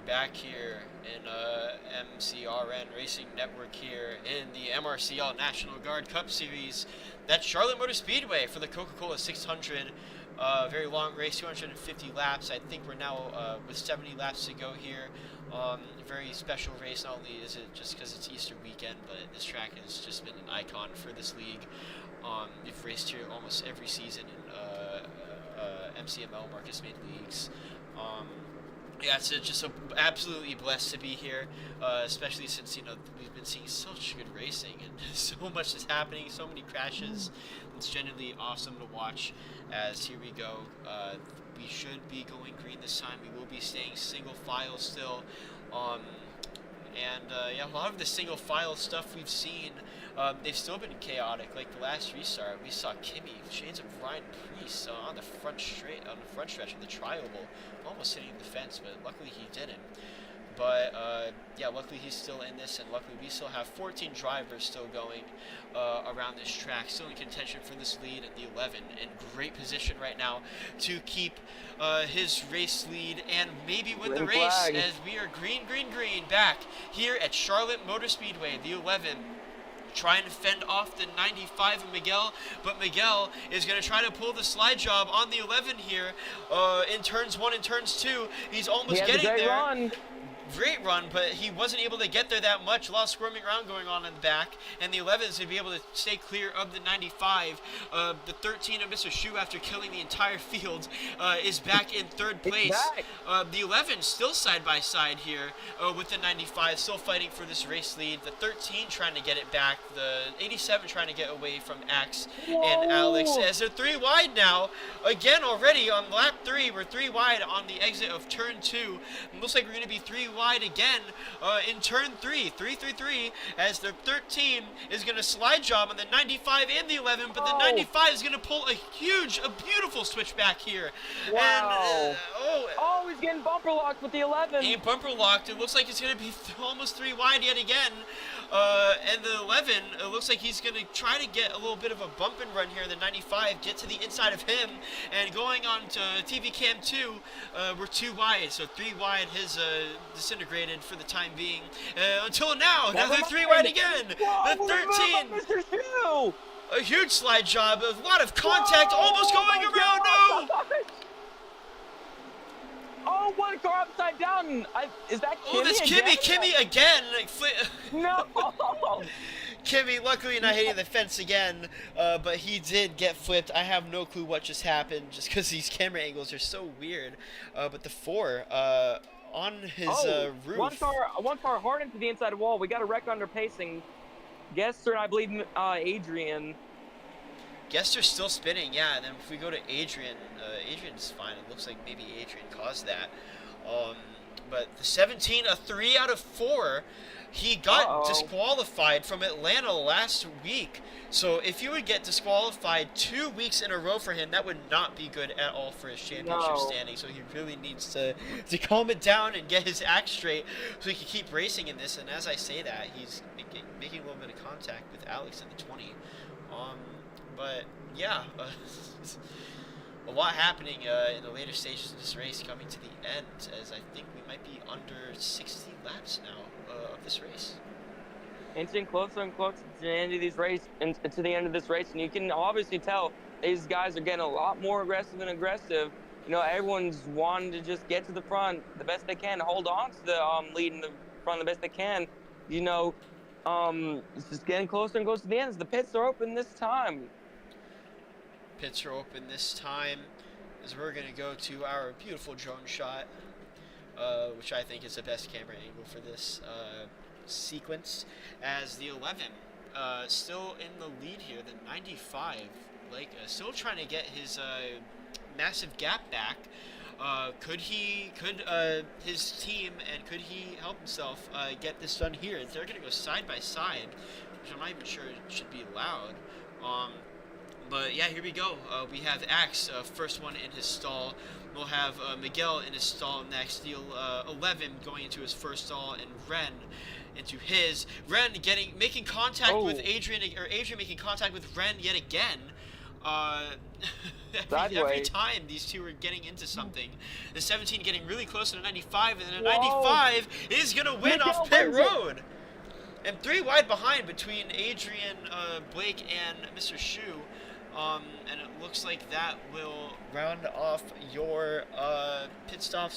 Back here in MCRN Racing Network here in the MRCL National Guard Cup Series. That's Charlotte Motor Speedway for the Coca-Cola 600. Very long race, 250 laps. I think we're now with 70 laps to go here. Very special race. Not only is it just because it's Easter weekend, but this track has just been an icon for this league. We've raced here almost every season in MCML Marcus Made leagues. Yeah, it's just absolutely blessed to be here, especially since we've been seeing such good racing and so much is happening, so many crashes. It's genuinely awesome to watch. As here we go, we should be going green this time. We will be staying single file still, yeah, a lot of the single file stuff we've seen, they've still been chaotic. Like the last restart, we saw Kimmy, shades of Ryan Preece on the front stretch of the tri-oval, almost hitting the fence, but luckily he didn't. But yeah, luckily he's still in this, and luckily we still have 14 drivers still going around this track, still in contention for this lead, and the 11 in great position right now to keep his race lead and maybe win the race, as we are green back here at Charlotte Motor Speedway. The 11 trying to fend off the 95 of Miguel, but Miguel is going to try to pull the slide job on the 11 here in turns 1 and turns 2. He's almost getting there. Run. Great run, but he wasn't able to get there that much. A lot of squirming around going on in the back, and the 11 is going to be able to stay clear of the 95. The 13 of Mr. Shu, after killing the entire field, is back in third place. The 11 still side by side here with the 95, still fighting for this race lead. The 13 trying to get it back. The 87 trying to get away from Axe and Alex, as they're 3 wide now. Again, already on lap 3, we're 3 wide on the exit of turn 2. It looks like we're going to be 3 wide again in turn 3, 3-3-3, as the 13 is going to slide job on the 95 and the 11, but the 95 is going to pull a beautiful switchback here. Wow. And, he's getting bumper locked with the 11. and bumper locked. It looks like it's going to be almost 3 wide yet again. And the 11, it looks like he's going to try to get a little bit of a bump and run here. The 95, get to the inside of him, and going on to TV Cam 2, we're 2 wide, so 3 wide has disintegrated for the time being. Until now, now they're 3 wide again. The 13, a huge slide job, a lot of contact, almost going around. No! Oh, one car upside down. Is that Kimmy? Oh, that's Kimmy. Kimmy again. No. Kimmy, luckily not hitting the fence again, but he did get flipped. I have no clue what just happened, just because these camera angles are so weird. But the 4 on his roof. One car hard into the inside wall. We got a wreck under pacing. Gester and I believe Adrian. Gester's still spinning, yeah. And then if we go to Adrian, Adrian's fine. It looks like maybe Adrian caused that. But the 17, a 3 out of 4. He got disqualified from Atlanta last week. So if you would get disqualified 2 weeks in a row for him, that would not be good at all for his championship standing. So he really needs to calm it down and get his act straight so he can keep racing in this. And as I say that, he's making a little bit of contact with Alex in the 20. But yeah, a lot happening in the later stages of this race, coming to the end, as I think we might be under 60 laps now of this race. Inching closer and closer to the end of these race, and to the end of this race, and you can obviously tell these guys are getting a lot more aggressive and aggressive. You know, everyone's wanting to just get to the front the best they can, hold on to the lead in the front the best they can. You know, it's just getting closer and closer to the end. The pits are open this time. Pits are open this time, as we're going to go to our beautiful drone shot, which I think is the best camera angle for this sequence, as the 11 still in the lead here. The 95, like, still trying to get his massive gap back. Could his team, and could he help himself get this done here? They're going to go side by side, which I'm not even sure it should be allowed. But yeah, here we go. We have Axe, first one in his stall. We'll have Miguel in his stall next. The 11 going into his first stall, and Ren into his. Ren making contact with Adrian, or Adrian making contact with Ren yet again. Every time these two are getting into something. The 17 getting really close to the 95, and then the 95 is going to win off pit road. And 3 wide behind between Adrian, Blake, and Mr. Shu. And it looks like that will round off your pit stop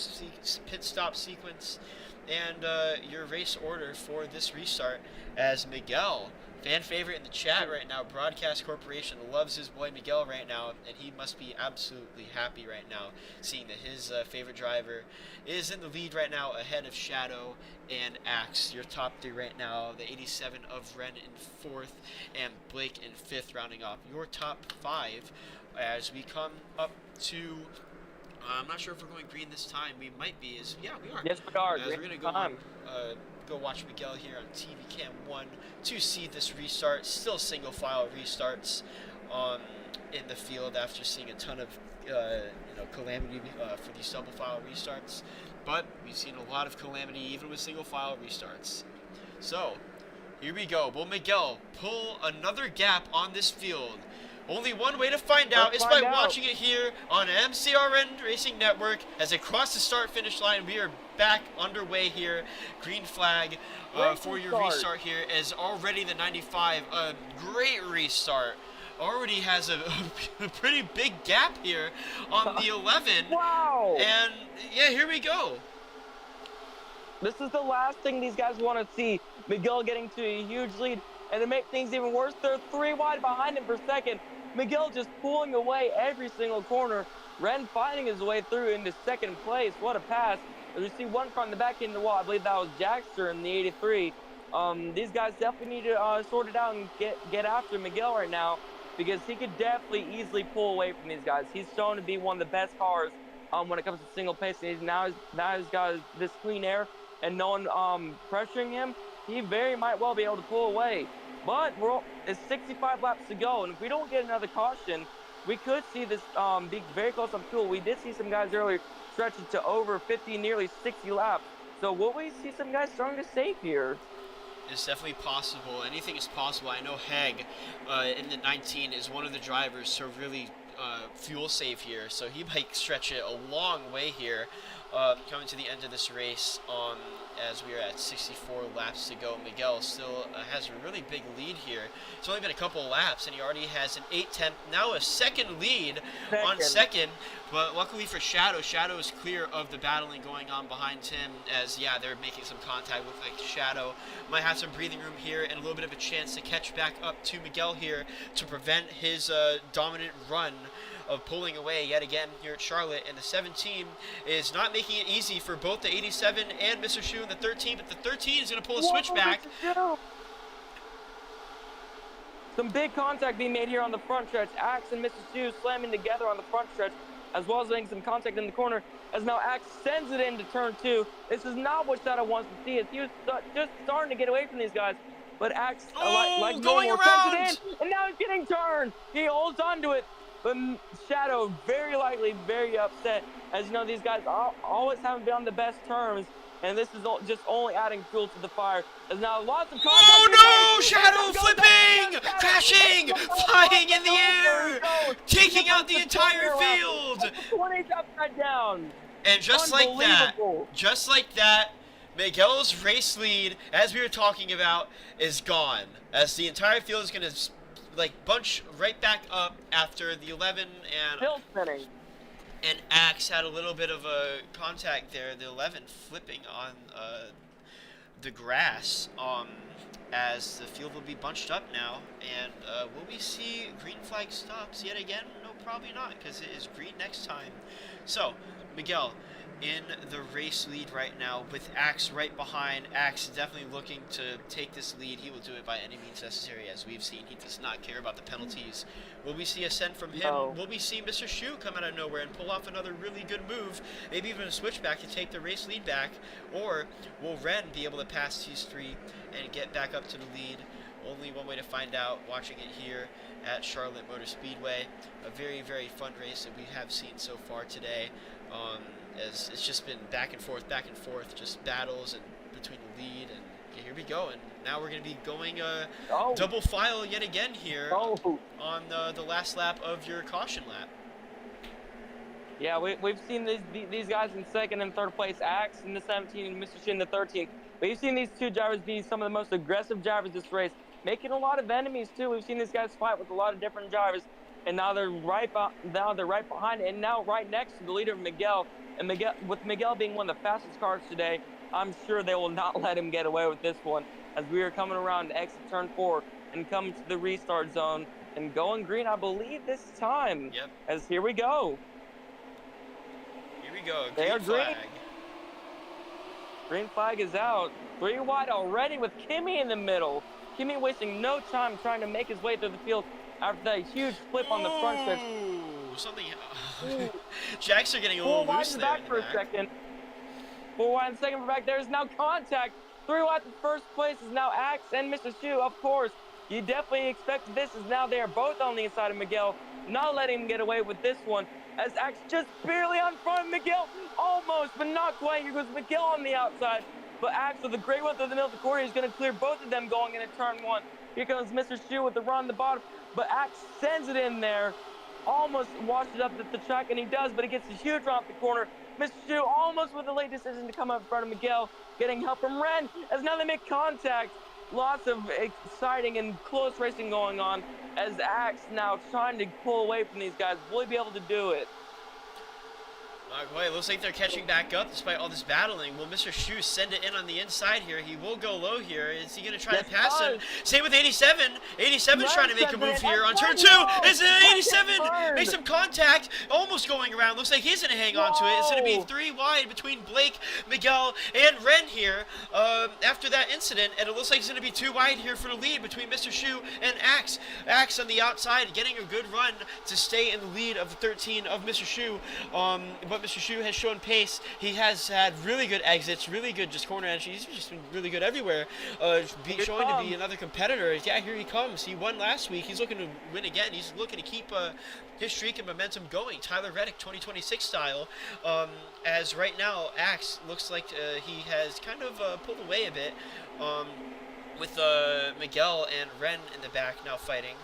sequence and your race order for this restart, as Miguel, fan favorite in the chat right now, Broadcast Corporation, loves his boy Miguel right now, and he must be absolutely happy right now seeing that his favorite driver is in the lead right now, ahead of Shadow and Axe. Your top 3 right now, the 87 of Ren in 4th and Blake in 5th, rounding off your top 5 as we come up to, I'm not sure if we're going green this time. We might be. Yeah, we are. Yes, we are. We're going to go watch Miguel here on TV Cam 1 to see this restart. Still single file restarts in the field after seeing a ton of calamity for these double file restarts. But we've seen a lot of calamity even with single file restarts. So here we go. Will Miguel pull another gap on this field? Only one way to find out is by watching it here on MCRN Racing Network. As they cross the start-finish line, we are back underway here. Green flag for your restart here is already the 95. A great restart. Already has a pretty big gap here on the 11. Wow! And yeah, here we go. This is the last thing these guys want to see. Miguel getting to a huge lead. And to make things even worse, they're 3 wide behind him for second. Miguel just pulling away every single corner. Ren finding his way through into second place. What a pass. As we see one car in the back end of the wall. I believe that was Jackster in the 83. These guys definitely need to sort it out and get after Miguel right now, because he could definitely easily pull away from these guys. He's shown to be one of the best cars when it comes to single pace. And now he's got this clean air and no one pressuring him. He very might well be able to pull away. But it's 65 laps to go, and if we don't get another caution, we could see this be very close on fuel. We did see some guys earlier stretch it to over 50, nearly 60 laps. So will we see some guys starting to save here? It's definitely possible. Anything is possible. I know Heg in the 19 is one of the drivers to really fuel save here, so he might stretch it a long way here coming to the end of this race. As we are at 64 laps to go, Miguel still has a really big lead here. It's only been a couple of laps, and he already has an 8-10, now a second lead on second. But luckily for Shadow, Shadow is clear of the battling going on behind him, as, yeah, they're making some contact with, like, Shadow. Might have some breathing room here and a little bit of a chance to catch back up to Miguel here to prevent his dominant run of pulling away yet again here at Charlotte. And the 17 is not making it easy for both the 87 and Mr. Shu in the 13, but the 13 is going to pull a switchback. Some big contact being made here on the front stretch. Axe and Mr. Shu slamming together on the front stretch, as well as making some contact in the corner, as now Axe sends it into turn 2. This is not what Shadow wants to see. He was just starting to get away from these guys, but Axe, like going normal, around! sends it in, and now he's getting turned. He holds on to it. But Shadow very likely very upset, as you know, these guys always haven't been on the best terms, and this is just only adding fuel to the fire. There's now lots of contact. Oh no! Shadow flipping, crashing, flying in the air, taking out the entire field. 20's upside down. And just like that, Miguel's race lead, as we were talking about, is gone. As the entire field is going to bunch right back up after the 11 and still spinning. And Axe had a little bit of a contact there. The 11 flipping on the grass as the field will be bunched up now. And will we see green flag stops yet again? No, probably not, because it is green next time. So Miguel in the race lead right now with Axe right behind. Axe definitely looking to take this lead. He will do it by any means necessary, as we've seen. He does not care about the penalties. Will we see a send from him? No. Will we see Mr. Shu come out of nowhere and pull off another really good move? Maybe even a switchback to take the race lead back? Or will Ren be able to pass these three and get back up to the lead? Only one way to find out, watching it here at Charlotte Motor Speedway. A very, very fun race that we have seen so far today. As it's just been back and forth, just battles and between the lead, and here we go. And now we're going to be going double file yet again here on the last lap of your caution lap. Yeah, we've seen these guys in second and third place, Axe in the 17 and Mr. Shin in the 13. We've seen these two drivers be some of the most aggressive drivers this race, making a lot of enemies too. We've seen these guys fight with a lot of different drivers, and now they're right behind it, and now right next to the leader, Miguel. And with Miguel being one of the fastest cars today, I'm sure they will not let him get away with this one, as we are coming around to exit turn 4 and coming to the restart zone and going green, I believe, this time. Yep. As here we go. Here we go. They are green flag. Green flag is out. 3 wide already with Kimmy in the middle. Kimmy wasting no time trying to make his way through the field after that huge flip on the front stretch. Something. Jacks are getting a little loose there. Back for a second. 4 wide and second for back. There's now contact. 3 wide in first place is now Axe and Mr. Shu, of course. You definitely expect this is now they are both on the inside of Miguel. Not letting him get away with this one, as Axe just barely on front of Miguel. Almost, but not quite. Here goes Miguel on the outside. But Axe with a great one through the middle of the corner, he's going to clear both of them going into turn one. Here comes Mr. Shu with the run on the bottom, but Axe sends it in there. Almost washed it up at the track, and he does, but he gets a huge run off the corner. Mr. Shu almost with a late decision to come up in front of Miguel, getting help from Ren, as now they make contact. Lots of exciting and close racing going on, as Axe now trying to pull away from these guys. Will he be able to do it? Boy, it looks like they're catching back up despite all this battling. Will Mr. Shu send it in on the inside here? He will go low here. Is he going to try to pass him? Same with 87. 87's trying to make a move here on turn 2. Is it 87? Makes some contact. Almost going around. Looks like he's going to hang on to it. It's going to be 3 wide between Blake, Miguel, and Ren here after that incident. And it looks like it's going to be 2 wide here for the lead between Mr. Shu and Axe. Axe on the outside getting a good run to stay in the lead of the 13 of Mr. Shu. But Mr. Shu has shown pace. He has had really good exits, really good just corner entry. He's just been really good everywhere. Showing to be another competitor. Yeah, here he comes. He won last week. He's looking to win again. He's looking to keep his streak and momentum going. Tyler Reddick 2026 style. As right now, Axe looks like he has kind of pulled away a bit with Miguel and Ren in the back now fighting.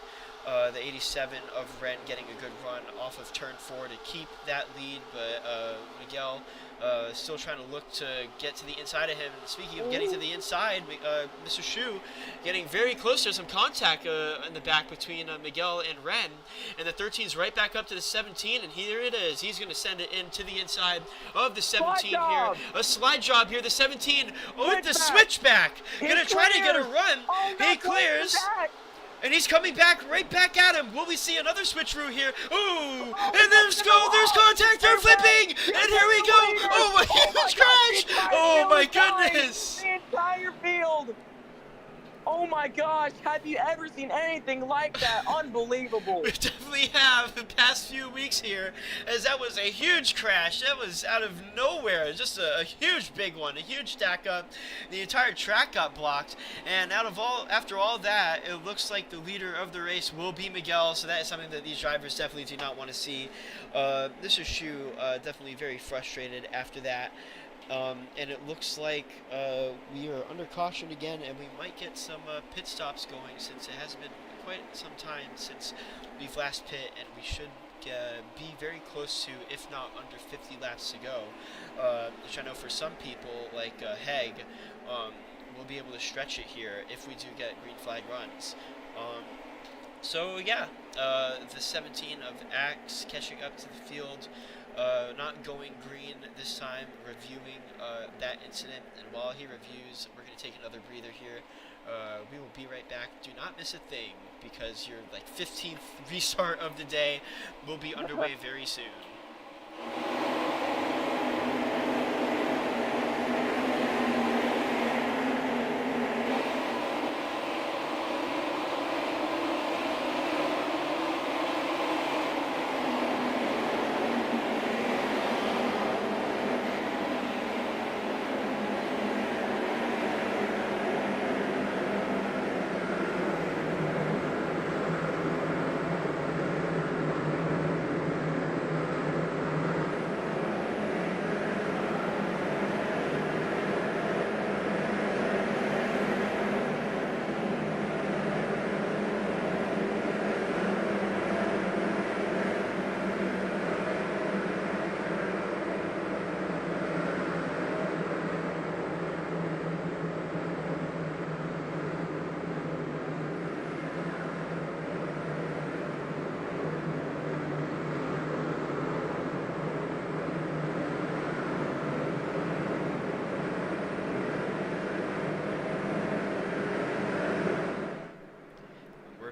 The 87 of Ren getting a good run off of turn 4 to keep that lead, but Miguel still trying to look to get to the inside of him. And speaking of getting to the inside, Mr. Shu getting very close. There's some contact in the back between Miguel and Ren, and the 13's right back up to the 17, and here it is. He's going to send it into the inside of the 17 here. A slide job here. The 17 with the switchback. Going to try to get a run. He clears. And he's coming back, right back at him. Will we see another switcheroo here? Ooh! And there's contact, they're flipping! And here we go! Oh, my huge crash! Oh, my goodness! The entire field! Oh my gosh, have you ever seen anything like that? Unbelievable. We definitely have the past few weeks here, as that was a huge crash. That was out of nowhere. Just a huge big one, a huge stack up. The entire track got blocked, and after all that, it looks like the leader of the race will be Miguel, so that is something that these drivers definitely do not want to see. Mr. Shu definitely very frustrated after that. And it looks like we are under caution again, and we might get some pit stops going, since it has been quite some time since we've last pit, and we should be very close to, if not under 50 laps to go, which I know for some people, like Heg, we'll be able to stretch it here if we do get green flag runs. So yeah, the 17 of Axe catching up to the field. Not going green this time, reviewing that incident, and while he reviews, we're going to take another breather here. We will be right back. Do not miss a thing, because your 15th restart of the day will be underway very soon.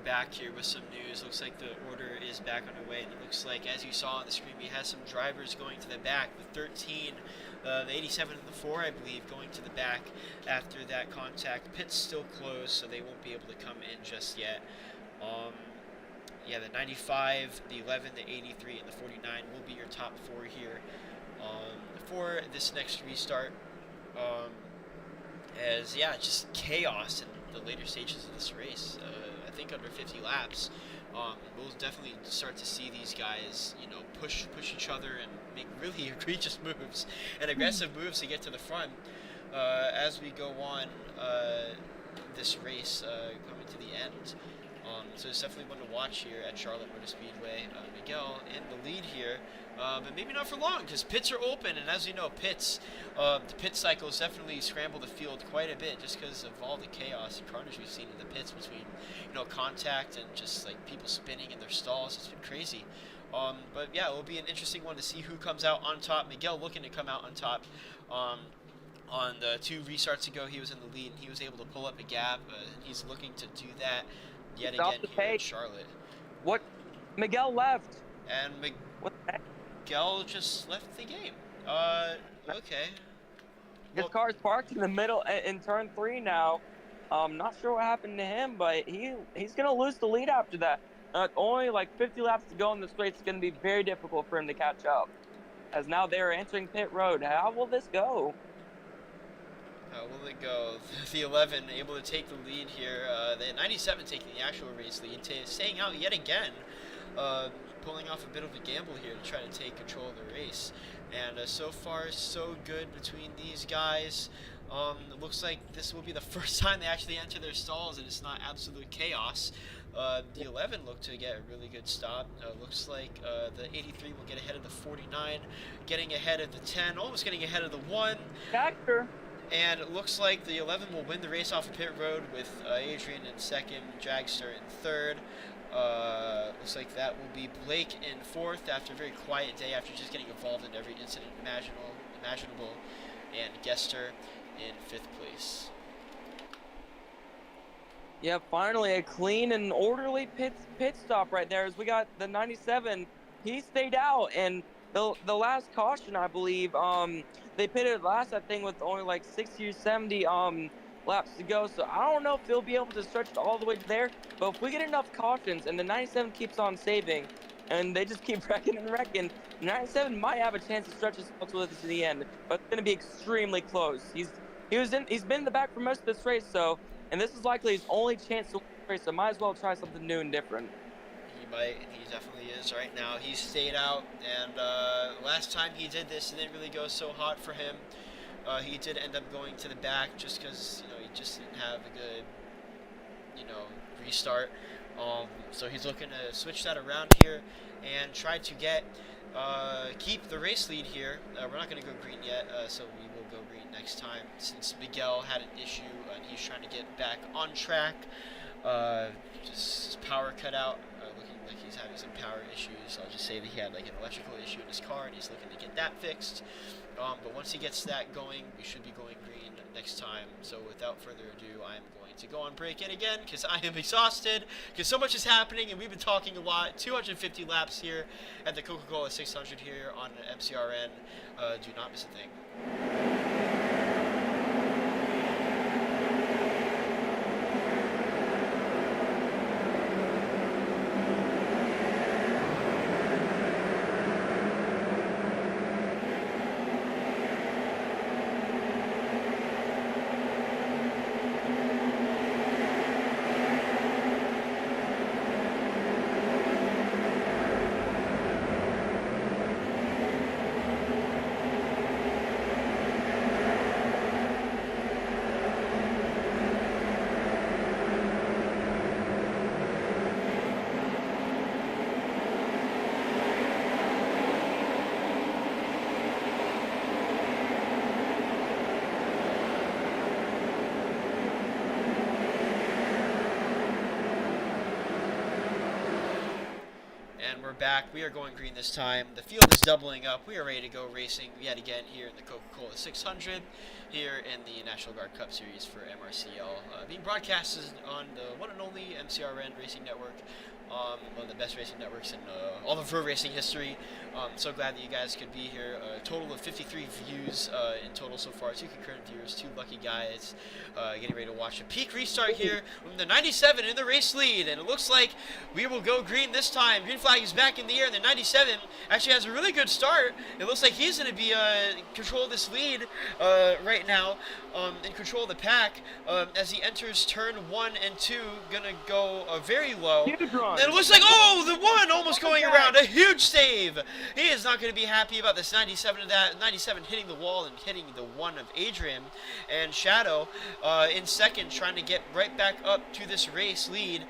Back here with some news. Looks like the order is back underway, and it looks like, as you saw on the screen, we have some drivers going to the back. The 13, the 87 and the 4, I believe, going to the back after that contact. Pit's still closed, so they won't be able to come in just yet. Yeah, the 95, the 11, the 83, and the 49 will be your top 4 here for this next restart. As, yeah, just chaos in the later stages of this race. I think under 50 laps, we'll definitely start to see these guys, push each other and make really egregious moves and aggressive moves to get to the front. as we go on this race coming to the end. So it's definitely one to watch here at Charlotte Motor Speedway. Miguel in the lead here, but maybe not for long because pits are open, and as you know, the pit cycles definitely scramble the field quite a bit just because of all the chaos and carnage we've seen in the pits between, contact and just like people spinning in their stalls. It's been crazy. But yeah, it will be an interesting one to see who comes out on top. Miguel looking to come out on top. On the 2 restarts ago, he was in the lead, and he was able to pull up a gap. He's looking to do that yet Stop again the here in pace. Charlotte. What? Miguel left. And What the heck? Miguel just left the game. Okay. His Well, car's parked in the middle in turn 3 now. Not sure what happened to him, but he's gonna lose the lead after that. Only like 50 laps to go in this race. It's gonna be very difficult for him to catch up, as now they're entering pit road. How will this go? How will it go? The 11 able to take the lead here. The 97 taking the actual race lead, staying out yet again. Pulling off a bit of a gamble here to try to take control of the race. And so far, so good between these guys. It looks like this will be the first time they actually enter their stalls and it's not absolute chaos. The 11 looked to get a really good stop. Looks like the 83 will get ahead of the 49, getting ahead of the 10, almost getting ahead of the 1. Factor. And it looks like the 11 will win the race off of pit road with Adrian in second, Dragster in third. Looks like that will be Blake in fourth after a very quiet day after just getting involved in every incident imaginable, and Gester in 5th place. Yeah, finally a clean and orderly pit stop right there. As we got the 97, he stayed out, and the last caution, I believe, they pitted last, I think, with only like 60 or 70 laps to go. So I don't know if they'll be able to stretch it all the way there. But if we get enough cautions and the 97 keeps on saving, and they just keep wrecking and wrecking, the 97 might have a chance to stretch his with us to the end. But it's going to be extremely close. He's been in the back for most of this race, and this is likely his only chance to win the race. So might as well try something new and different. He definitely is right now. He stayed out, and last time he did this, it didn't really go so hot for him. He did end up going to the back just because he just didn't have a good restart. So he's looking to switch that around here and try to keep the race lead here. We're not going to go green yet, so we will go green next time since Miguel had an issue and he's trying to get back on track. Just his power cut out, looking like he's having some power issues. I'll just say that he had like an electrical issue in his car and he's looking to get that fixed. But once he gets that going, we should be going green next time. So without further ado, I'm going to go on break yet again because I am exhausted because so much is happening and we've been talking a lot. 250 laps here at the Coca-Cola 600 here on MCRN. Do not miss a thing. And we're back. We are going green this time. The field is doubling up. We are ready to go racing yet again here in the Coca-Cola 600, here in the National Guard Cup Series for MRCL, being broadcasted on the one and only MCRN Racing Network, one of the best racing networks in all of pro racing history. So glad that you guys could be here. A total of 53 views in total so far. 2 concurrent viewers, 2 lucky guys getting ready to watch a peak restart here with the 97 in the race lead. And it looks like we will go green this time. Green flag is back in the air, and the 97 actually has a really good start. It looks like he's going to be control of this lead right now, in control of the pack as he enters turn 1 and 2. Going to go very low. Huge run. one. And it looks like, oh, the one almost going around. A huge save. He is not going to be happy about this 97 of that. 97 hitting the wall and hitting the one of Adrian. And Shadow in second, trying to get right back up to this race lead.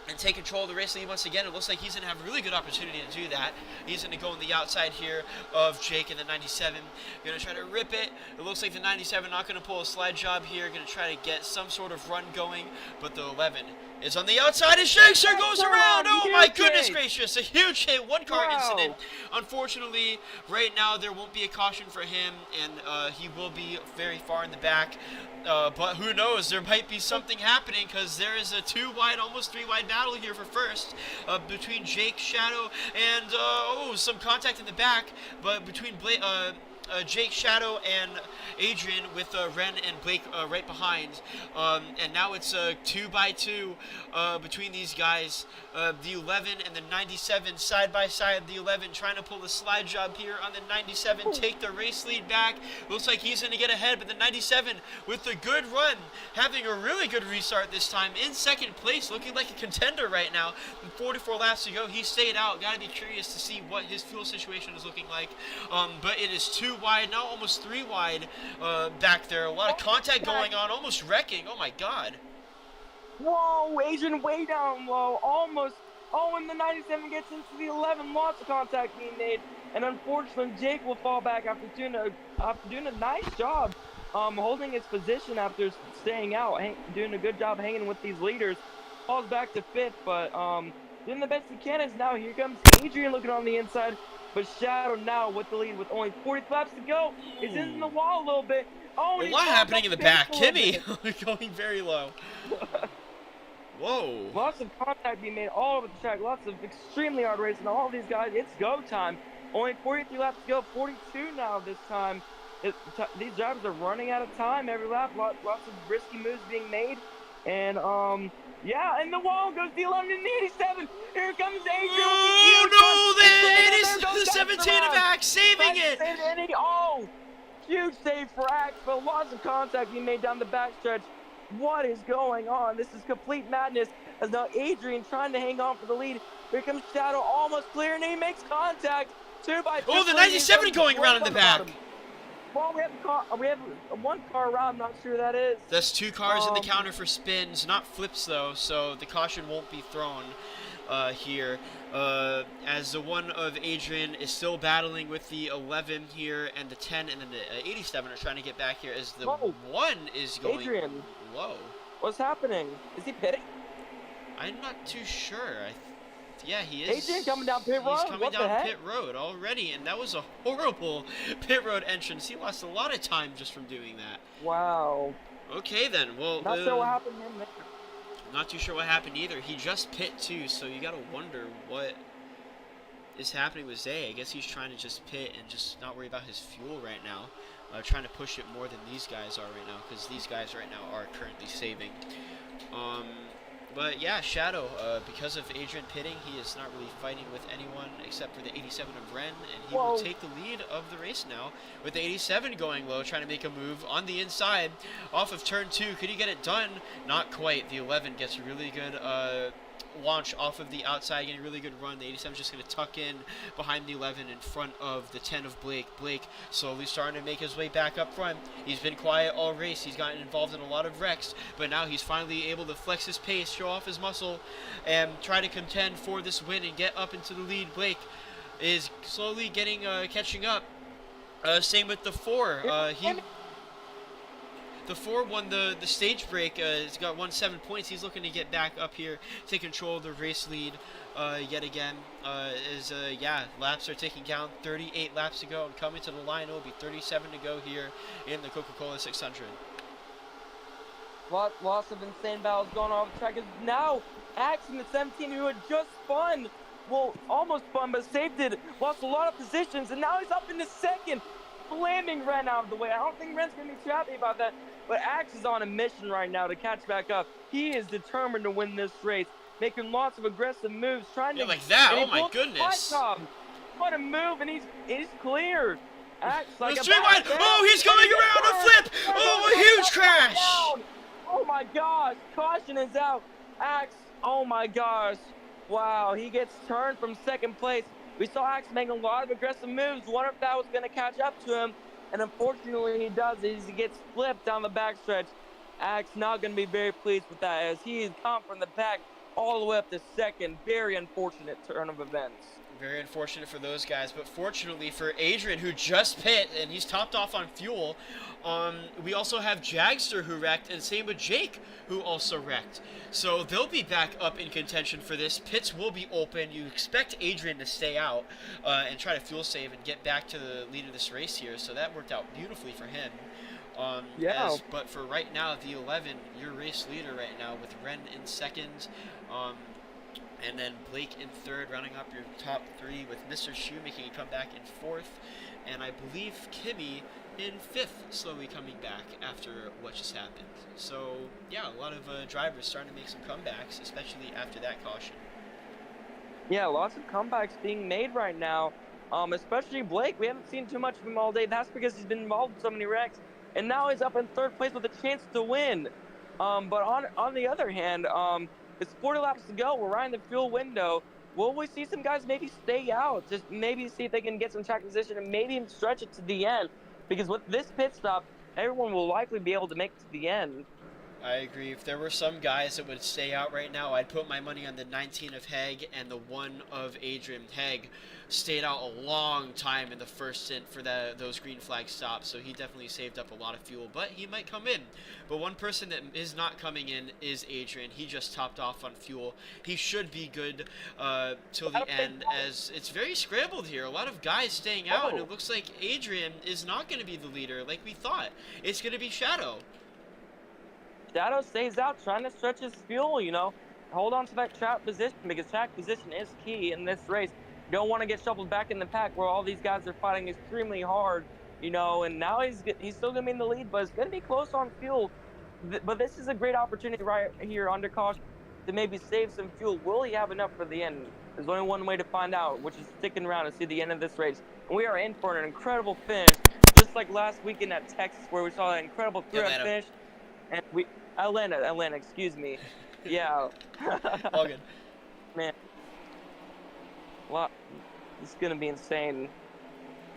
And take control of the race lead once again. It looks like he's going to have a really good opportunity to do that. He's going to go on the outside here of Jake in the 97. Going to try to rip it. It looks like the 97 not going to pull a slide job here. Going to try to get some sort of run going. But the 11 is on the outside. And Shakespeare goes around. Oh my goodness gracious. A huge hit. One car incident. Unfortunately, right now there won't be a caution for him. And he will be very far in the back. But who knows? There might be something happening because there is a 2 wide, almost 3 wide battle here for first between Jake, Shadow, and some contact in the back. But between Jake, Shadow, and Adrian with Ren and Blake right behind. And now it's a 2-by-2 between these guys. The 11 and the 97 side by side. The 11 trying to pull the slide job here on the 97. Take the race lead back. Looks like he's going to get ahead, but the 97 with a good run. Having a really good restart this time. In second place, looking like a contender right now. With 44 laps to go, he stayed out. Got to be curious to see what his fuel situation is looking like. But it is 2 wide, now almost 3 wide back there. A lot of contact going on, almost wrecking. Oh my god. Whoa, Adrian way down low, almost. Oh, and the 97 gets into the 11. Lots of contact being made, and unfortunately, Jake will fall back after doing a nice job, holding his position after staying out, doing a good job hanging with these leaders. Falls back to 5th, but doing the best he can. Is now here comes Adrian looking on the inside, but Shadow now with the lead with only 40 laps to go. It's in the wall a little bit. Oh, a lot happening in the back. Kimmy going very low. Whoa. Lots of contact being made all over the track. Lots of extremely hard racing. All of these guys, it's go time. Only 43 laps to go. 42 now this time. These drivers are running out of time every lap. Lots of risky moves being made. And, yeah, and the wall goes the 11 and the 87. Here comes Adrian. Oh, no, the 17 of Axe saving it. Oh, huge save for Axe, but lots of contact being made down the backstretch. What is going on? This is complete madness. As now Adrian trying to hang on for the lead. Here comes Shadow, almost clear, and he makes contact. 2-by-2. Oh, the 97 going around in the back. Well, we have one car around. I'm not sure who that is. That's 2 cars in the counter for spins, not flips though, so the caution won't be thrown here. As the one of Adrian is still battling with the 11 here, and the 10 and then the 87 are trying to get back here as the 1 is going. Adrian. Whoa. What's happening? Is he pitting? I'm not too sure. Yeah, he is. Adrian coming down pit road? He's coming down pit road already, and that was a horrible pit road entrance. He lost a lot of time just from doing that. Wow. Okay then, well. Not sure what happened to him there. Not too sure what happened either. He just pit too, so you gotta wonder what is happening with Zay. I guess he's trying to just pit and just not worry about his fuel right now. Trying to push it more than these guys are right now, because these guys right now are currently saving. But yeah, Shadow, because of Adrian pitting, he is not really fighting with anyone except for the 87 of Ren, and he will take the lead of the race now, with the 87 going low, trying to make a move on the inside, off of turn 2. Could he get it done? Not quite. The 11 gets a really good launch off of the outside, getting a really good run. The 87 is just going to tuck in behind the 11 in front of the 10 of Blake. Blake slowly starting to make his way back up front. He's been quiet all race. He's gotten involved in a lot of wrecks, but now he's finally able to flex his pace, show off his muscle, and try to contend for this win and get up into the lead. Blake is slowly getting catching up. Same with the 4. The 4 won the stage break. He's got 7 points. He's looking to get back up here, take control of the race lead yet again. Laps are ticking down. 38 laps to go, and coming to the line, it will be 37 to go here in the Coca-Cola 600. Lots of insane battles going on the track. Is now Axe in the 17, who had just spun, well, almost spun, but saved it. Lost a lot of positions, and now he's up in the second, slamming Ren out of the way. I don't think Ren's gonna be too happy about that. But Axe is on a mission right now to catch back up. He is determined to win this race, making lots of aggressive moves, trying to like that. Oh my goodness! What a move, and he's clear. Axe like a straight wide. Oh, he's going around a flip. Oh, a huge crash. Oh my gosh! Caution is out. Axe, oh my gosh. Wow, he gets turned from second place. We saw Axe make a lot of aggressive moves. Wonder if that was going to catch up to him. And unfortunately, he does. He gets flipped down the backstretch. Axe not going to be very pleased with that, as he is come from the back all the way up to second. Very unfortunate turn of events. Very unfortunate for those guys, but fortunately for Adrian, who just pit, and he's topped off on fuel. We also have Jagster, who wrecked, and same with Jake, who also wrecked. So they'll be back up in contention for this. Pits will be open. You expect Adrian to stay out and try to fuel save and get back to the lead of this race here, so that worked out beautifully for him. But for right now, the 11, your race leader right now, with Ren in second, and then Blake in third, rounding up your top three, with Mr. Shu making a comeback in fourth, and I believe Kimmy in fifth, slowly coming back after what just happened. So yeah, a lot of drivers starting to make some comebacks, especially after that caution. Yeah, lots of comebacks being made right now, especially Blake. We haven't seen too much of him all day. That's because he's been involved in so many wrecks, and now he's up in third place with a chance to win. But on the other hand, it's 40 laps to go. We're right in the fuel window. Will we see some guys maybe stay out? Just maybe see if they can get some track position and maybe even stretch it to the end. Because with this pit stop, everyone will likely be able to make it to the end. I agree. If there were some guys that would stay out right now, I'd put my money on the 19 of Heg and the 1 of Adrian. Heg stayed out a long time in the first stint for those green flag stops, so he definitely saved up a lot of fuel, but he might come in. But one person that is not coming in is Adrian. He just topped off on fuel. He should be good till the end, as it's very scrambled here. A lot of guys staying out, and it looks like Adrian is not going to be the leader like we thought. It's going to be Shadow. Shadow stays out, trying to stretch his fuel, you know. Hold on to that track position, because track position is key in this race. You don't want to get shuffled back in the pack where all these guys are fighting extremely hard, you know. And now he's still going to be in the lead, but it's going to be close on fuel. But this is a great opportunity right here under caution to maybe save some fuel. Will he have enough for the end? There's only one way to find out, which is sticking around and see the end of this race. And we are in for an incredible finish, just like last weekend at Texas, where we saw that incredible finish. And Atlanta, excuse me. Yeah. All good. Man. Well, it's going to be insane.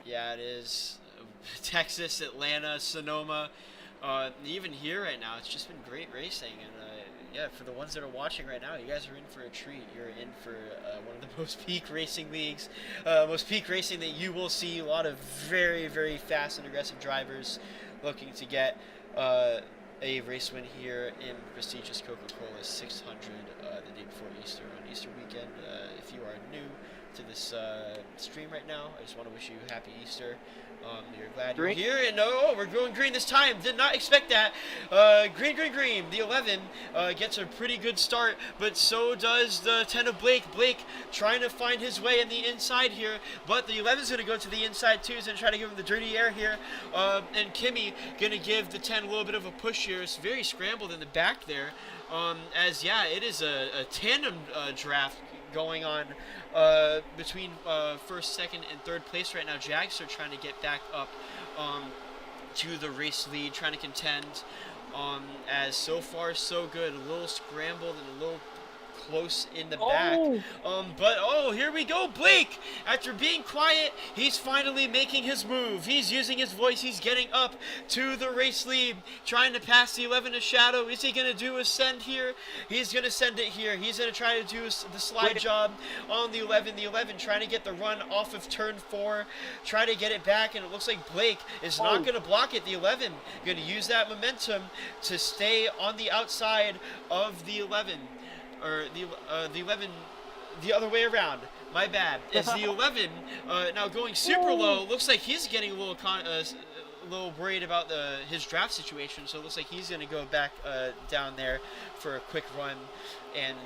Yeah, it is. Texas, Atlanta, Sonoma. Even here right now, it's just been great racing. And yeah, for the ones that are watching right now, you guys are in for a treat. You're in for one of the most peak racing leagues. Most peak racing that you will see. A lot of very, very fast and aggressive drivers looking to get a race win here in prestigious Coca-Cola 600 the day before Easter on Easter weekend. If you are new to this stream right now, I just want to wish you happy Easter. You're glad you're here, and we're going green this time. Did not expect that. Green. The 11 gets a pretty good start, but so does the 10 of Blake. Blake trying to find his way in the inside here, but the 11's going to go to the inside too. He's going to try to give him the dirty air here, and Kimmy going to give the 10 a little bit of a push here. It's very scrambled in the back there, as yeah, it is a tandem draft going on between first, second, and third place right now. Jags are trying to get back up to the race lead, trying to contend, as so far so good. A little scrambled and a little close in the back. But here we go. Blake, after being quiet, he's finally making his move. He's using his voice. He's getting up to the race lead, trying to pass the 11 to Shadow. Is he going to do a send here? He's going to send it here. He's going to try to do the slide job on the 11. The 11 trying to get the run off of turn 4, try to get it back, and it looks like Blake is not going to block it. The 11 going to use that momentum to stay on the outside of the 11. Or the 11, the other way around. My bad. Is the 11 now going super low? Looks like he's getting a little worried about his draft situation. So it looks like he's going to go back down there for a quick run and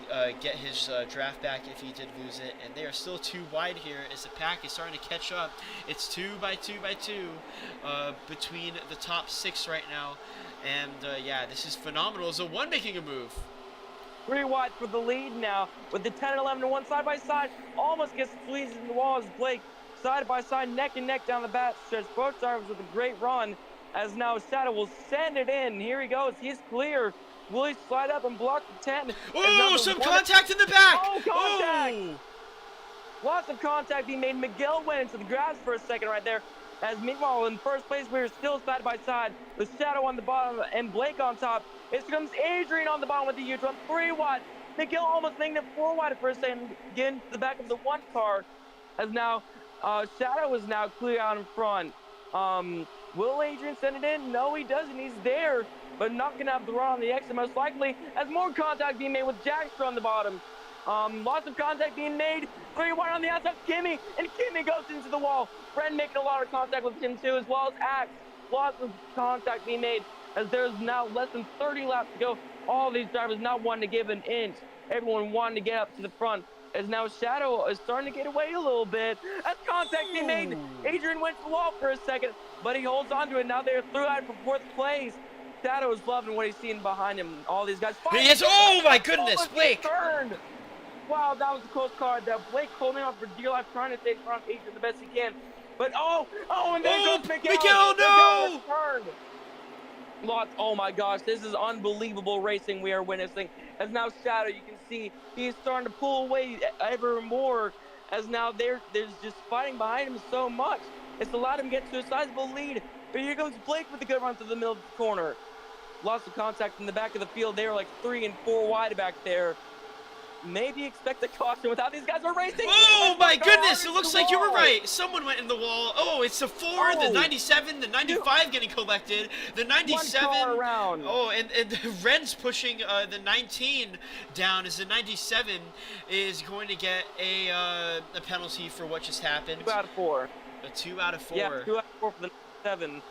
get his draft back if he did lose it. And they are still too wide here as the pack is starting to catch up. It's 2 by 2 by 2 between the top 6 right now. And yeah, this is phenomenal. Is the 1 making a move? 3 wide for the lead now, with the 10 and 11 to 1 side by side. Almost gets squeezed in the wall as Blake side by side, neck and neck down the back stretch. Both drivers with a great run as now Shadow will send it in. Here he goes. He's clear. Will he slide up and block the 10? Oh, some contact in the back. Oh, contact. Oh. Lots of contact being made. Miguel went into the grass for a second right there. As meanwhile, in first place, we are still side by side with Shadow on the bottom and Blake on top. It comes Adrian on the bottom with the huge one, 3 wide. Miguel almost making it 4 wide for a second, getting to the back of the 1 car. As now, Shadow is now clear out in front. Will Adrian send it in? No, he doesn't. He's there, but not going to have the run on the exit most likely. As more contact being made with Jackster on the bottom. Lots of contact being made. 3 wide on the outside. Kimmy, and Kimmy goes into the wall. Ren making a lot of contact with him too, as well as Axe. Lots of contact being made, as there's now less than 30 laps to go. All these drivers not wanting to give an inch. Everyone wanting to get up to the front. As now Shadow is starting to get away a little bit. As contact being made. Adrian went to the wall for a second, but he holds on to it. Now they're through out for 4th place. Shadow is loving what he's seeing behind him. All these guys. He is. Oh my goodness, Blake. Turned. Wow, that was a close card. That Blake holding on for dear life, trying to stay in front of Adrian the best he can. But and there goes Miguel. Miguel, no! Lots. Oh my gosh, this is unbelievable racing we are witnessing. As now Shadow, you can see he's starting to pull away ever more. As now there's just fighting behind him so much. It's allowed him to get to a sizable lead. But here comes Blake with a good run to the middle of the corner. Lots of contact in the back of the field. They were like 3 and 4 wide back there. Maybe expect a caution with how these guys are racing. Oh my goodness, it looks like you were right. Someone went in the wall. Oh, it's the 4, the 97, the 95 getting collected, the 97. 1 car around. Oh, and Ren's pushing the 19 down as the 97 is going to get a penalty for what just happened. 2 out of 4. A 2 out of 4. Yeah, 2 out of 4 for the 97.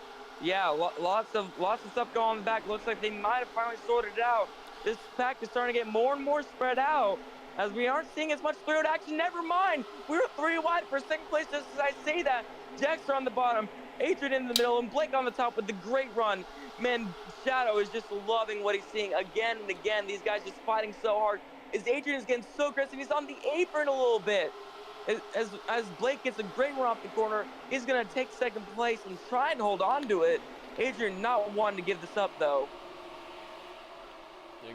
Yeah, lots of stuff going on in the back. Looks like they might have finally sorted it out. This pack is starting to get more and more spread out, as we aren't seeing as much through action. Never mind, we were 3 wide for 2nd place. Just as I say that, Jackster on the bottom, Adrian in the middle, and Blake on the top with the great run. Man, Shadow is just loving what he's seeing again and again. These guys just fighting so hard. As Adrian is getting so aggressive, he's on the apron a little bit. As Blake gets a great run off the corner, he's gonna take 2nd place and try and hold on to it. Adrian not wanting to give this up though.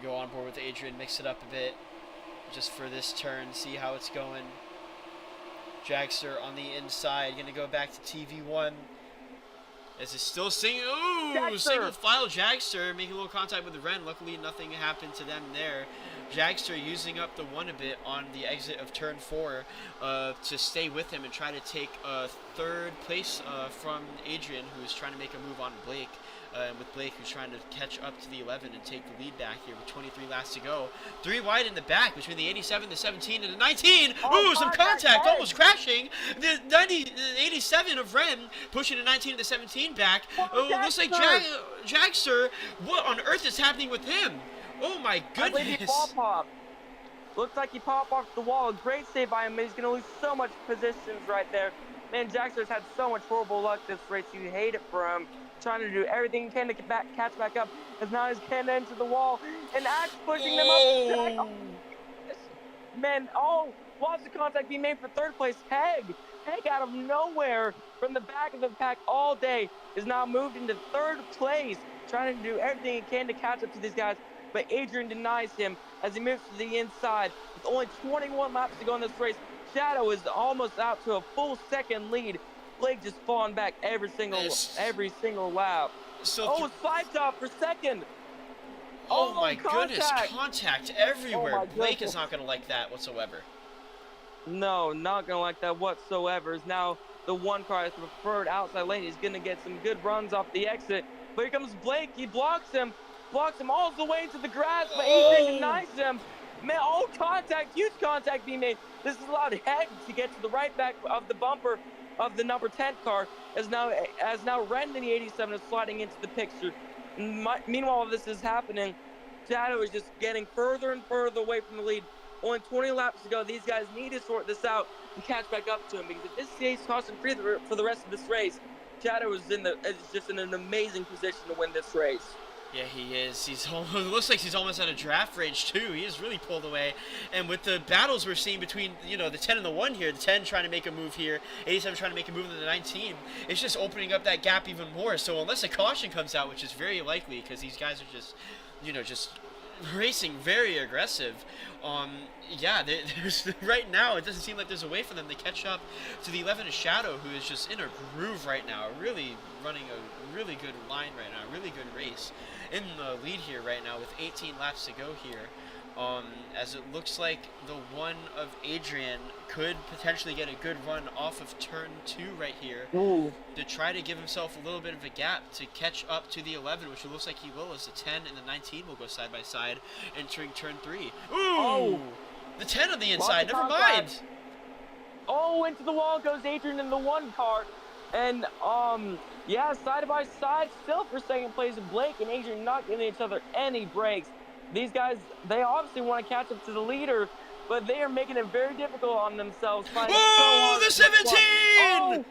Go on board with Adrian, mix it up a bit just for this turn, see how it's going. Jagster on the inside, gonna go back to TV1 as it's still singing. Ooh, Jagster. Single file Jagster making a little contact with the Ren. Luckily nothing happened to them there. Jagster using up the 1 a bit on the exit of turn 4 to stay with him and try to take 3rd place from Adrian, who's trying to make a move on Blake. With Blake, who's trying to catch up to the 11 and take the lead back here with 23 laps to go. 3 wide in the back between the 87, the 17, and the 19. Ooh, some contact, almost crashing. The 87 of Ren pushing the 19 and the 17 back. Oh, looks like Jagster. What on earth is happening with him? Oh my I believe he goodness. ball popped. Looks like he popped off the wall. Great save by him, but he's going to lose so much positions right there. Man, Jagster's had so much horrible luck this race. You hate it for him. Trying to do everything he can to catch back up, as now he's getting into the wall, and Axe pushing them up. Man, lots of contact being made for 3rd place. Heg out of nowhere from the back of the pack all day is now moved into 3rd place, trying to do everything he can to catch up to these guys, but Adrian denies him as he moves to the inside. With only 21 laps to go in this race, Shadow is almost out to a full 2nd lead. Blake just falling back every single lap. So slide top for 2nd. Oh my goodness, contact. Contact everywhere. Oh my Blake goodness. is not going to like that whatsoever. No, not going to like that whatsoever. Is now the 1 car is the preferred outside lane. He's going to get some good runs off the exit. But here comes Blake. He blocks him all the way into the grass, but Adrian denies him. Man, contact, huge contact being made. This has allowed Heg to get to the right back of the bumper of the number 10 car, as now Ren in the 87 is sliding into the picture. Meanwhile, this is happening. Shadow is just getting further and further away from the lead. Only 20 laps to go. These guys need to sort this out and catch back up to him, because if this stays caution-free for the rest of this race, Shadow is just in an amazing position to win this race. Yeah, he is. He's almost, it looks like he's almost out of draft range too. He is really pulled away. And with the battles we're seeing between, you know, the 10 and the 1 here, the 10 trying to make a move here, 87 trying to make a move in the 19, it's just opening up that gap even more. So unless a caution comes out, which is very likely because these guys are just, you know, just racing very aggressive. Yeah, there's right now it doesn't seem like there's a way for them to catch up to the 11 of Shadow, who is just in a groove right now, really running a really good line right now, a really good race in the lead here right now with 18 laps to go here. As it looks like the 1 of Adrian could potentially get a good run off of turn 2 right here. Ooh. To try to give himself a little bit of a gap to catch up to the 11, which it looks like he will, as the 10 and the 19 will go side by side entering turn 3. Ooh! Oh. The 10 on the inside, Lots of never contact. mind! Oh, into the wall goes Adrian in the 1 car. And, yeah, side by side, still for second place, Blake and Adrian not giving each other any breaks. These guys, they obviously want to catch up to the leader, but they are making it very difficult on themselves. Oh, the 17!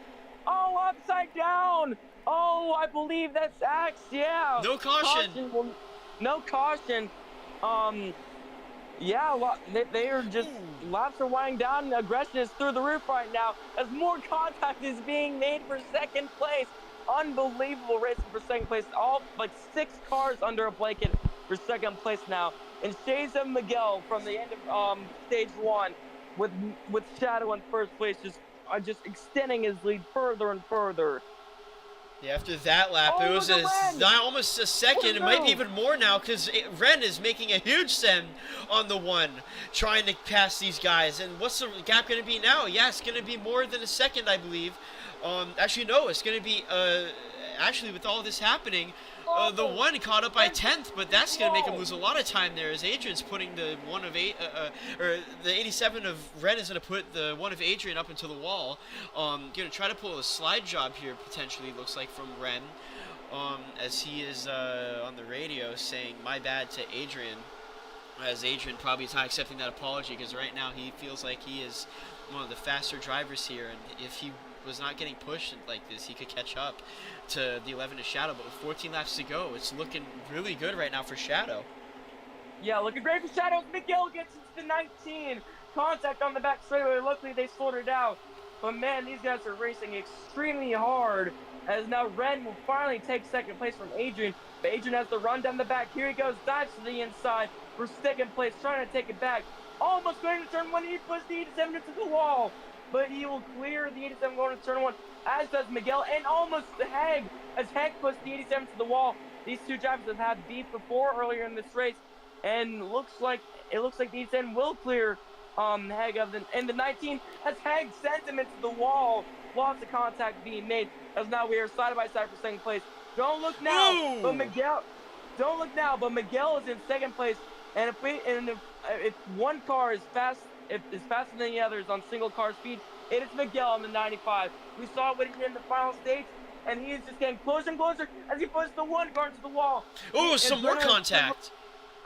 Oh, upside down! Oh, I believe that's Axe, yeah. No caution. No caution. Yeah, they are just, laps are winding down, and aggression is through the roof right now as more contact is being made for second place. Unbelievable racing for second place. All like 6 cars under a blanket for second place now. And Shades of Miguel from the end of stage 1 with Shadow in first place just extending his lead further and further. Yeah, after that lap, it was almost a second. It might be even more now because Ren is making a huge send on the 1, trying to pass these guys. And what's the gap going to be now? Yeah, it's going to be more than a second, I believe. Actually, no, it's going to be, actually, with all this happening, the 1 caught up by 10th, but that's going to make him lose a lot of time there as Adrian's putting the 1 of or the 87 of Ren is going to put the 1 of Adrian up into the wall. Going to try to pull a slide job here, potentially, looks like, from Ren, as he is on the radio saying, "My bad" to Adrian, as Adrian probably is not accepting that apology because right now he feels like he is one of the faster drivers here, and if he was not getting pushed like this, he could catch up to the 11 of Shadow. But with 14 laps to go, it's looking really good right now for Shadow. Yeah, looking great for Shadow. Miguel gets into the 19. Contact on the back straightaway. Luckily, they sorted it out. But man, these guys are racing extremely hard. As now Ren will finally take second place from Adrian. But Adrian has the run down the back. Here he goes, dives to the inside for second place, trying to take it back. Almost going to turn 1. He puts the 87 into the wall. But he will clear the 87 going to turn 1, as does Miguel, and almost the Heg, as Heg puts the 87 to the wall. These two drivers have had beef before earlier in this race, and it looks like the 87 will clear Heg of the 19, as Heg sends him into the wall. Lots of contact being made, as now we are side by side for second place. Don't look now, but Miguel. Don't look now, but Miguel is in second place, and if one car is fast. If it's faster than the others on single car speed, it is Miguel on the 95. We saw what he did in the final stage, and he is just getting closer and closer as he puts the 1 car into the wall. Oh, some more contact.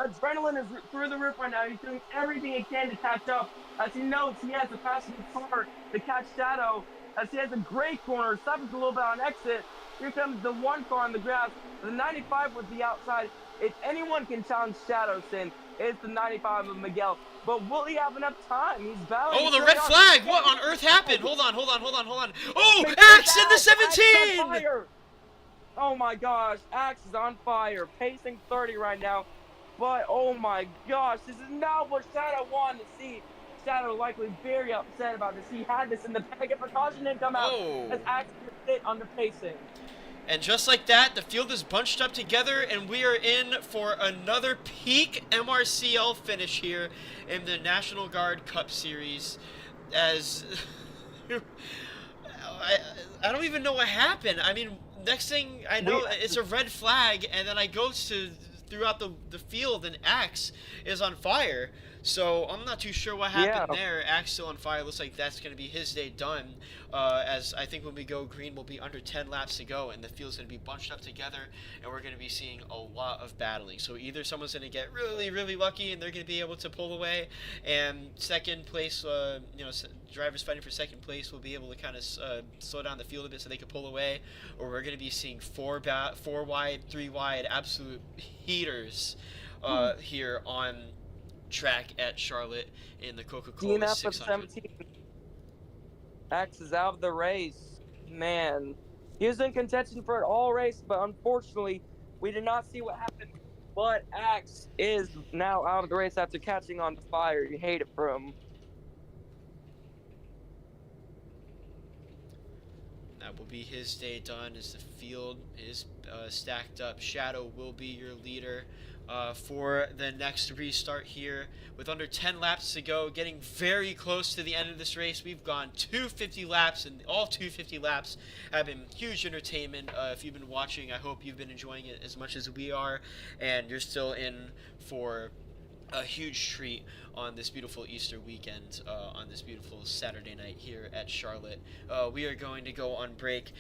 Adrenaline is through the roof right now. He's doing everything he can to catch up, as he knows he has the fastest car to catch Shadow, as he has a great corner, suffers a little bit on exit. Here comes the 1 car on the grass. The 95 was the outside. If anyone can challenge Shadow, Sin, it's the 95 of Miguel. But will he have enough time? He's battling. Oh, the red flag! What on earth happened? Hold on. Oh, Axe in the 17! Oh my gosh, Axe is on fire, pacing 30 right now. But oh my gosh, this is not what Shadow wanted to see. Shadow likely very upset about this. He had this in the bag if precaution didn't come out. As Axe hit under pacing. And just like that, the field is bunched up together, and we are in for another peak MRCL finish here in the National Guard Cup Series. As I don't even know what happened. I mean, next thing I know, it's a red flag, and then I go throughout the field, and Axe is on fire. So I'm not too sure what happened Yeah. there. Axe still on fire. Looks like that's going to be his day done. As I think when we go green, we'll be under 10 laps to go, and the field's going to be bunched up together, and we're going to be seeing a lot of battling. So either someone's going to get really, really lucky, and they're going to be able to pull away, and second place, drivers fighting for second place will be able to kind of slow down the field a bit so they can pull away, or we're going to be seeing four wide, 3 wide, absolute heaters here on track at Charlotte in the Coca-Cola DNF of 600. 17. Axe is out of the race. Man, he was in contention for it all race, but unfortunately, we did not see what happened. But Axe is now out of the race after catching on fire. You hate it for him. That will be his day done as the field is stacked up. Shadow will be your leader for the next restart here with under 10 laps to go, getting very close to the end of this race. We've gone 250 laps, and all 250 laps have been huge entertainment. If you've been watching, I hope you've been enjoying it as much as we are, and you're still in for a huge treat on this beautiful Easter weekend, on this beautiful Saturday night here at Charlotte. We are going to go on break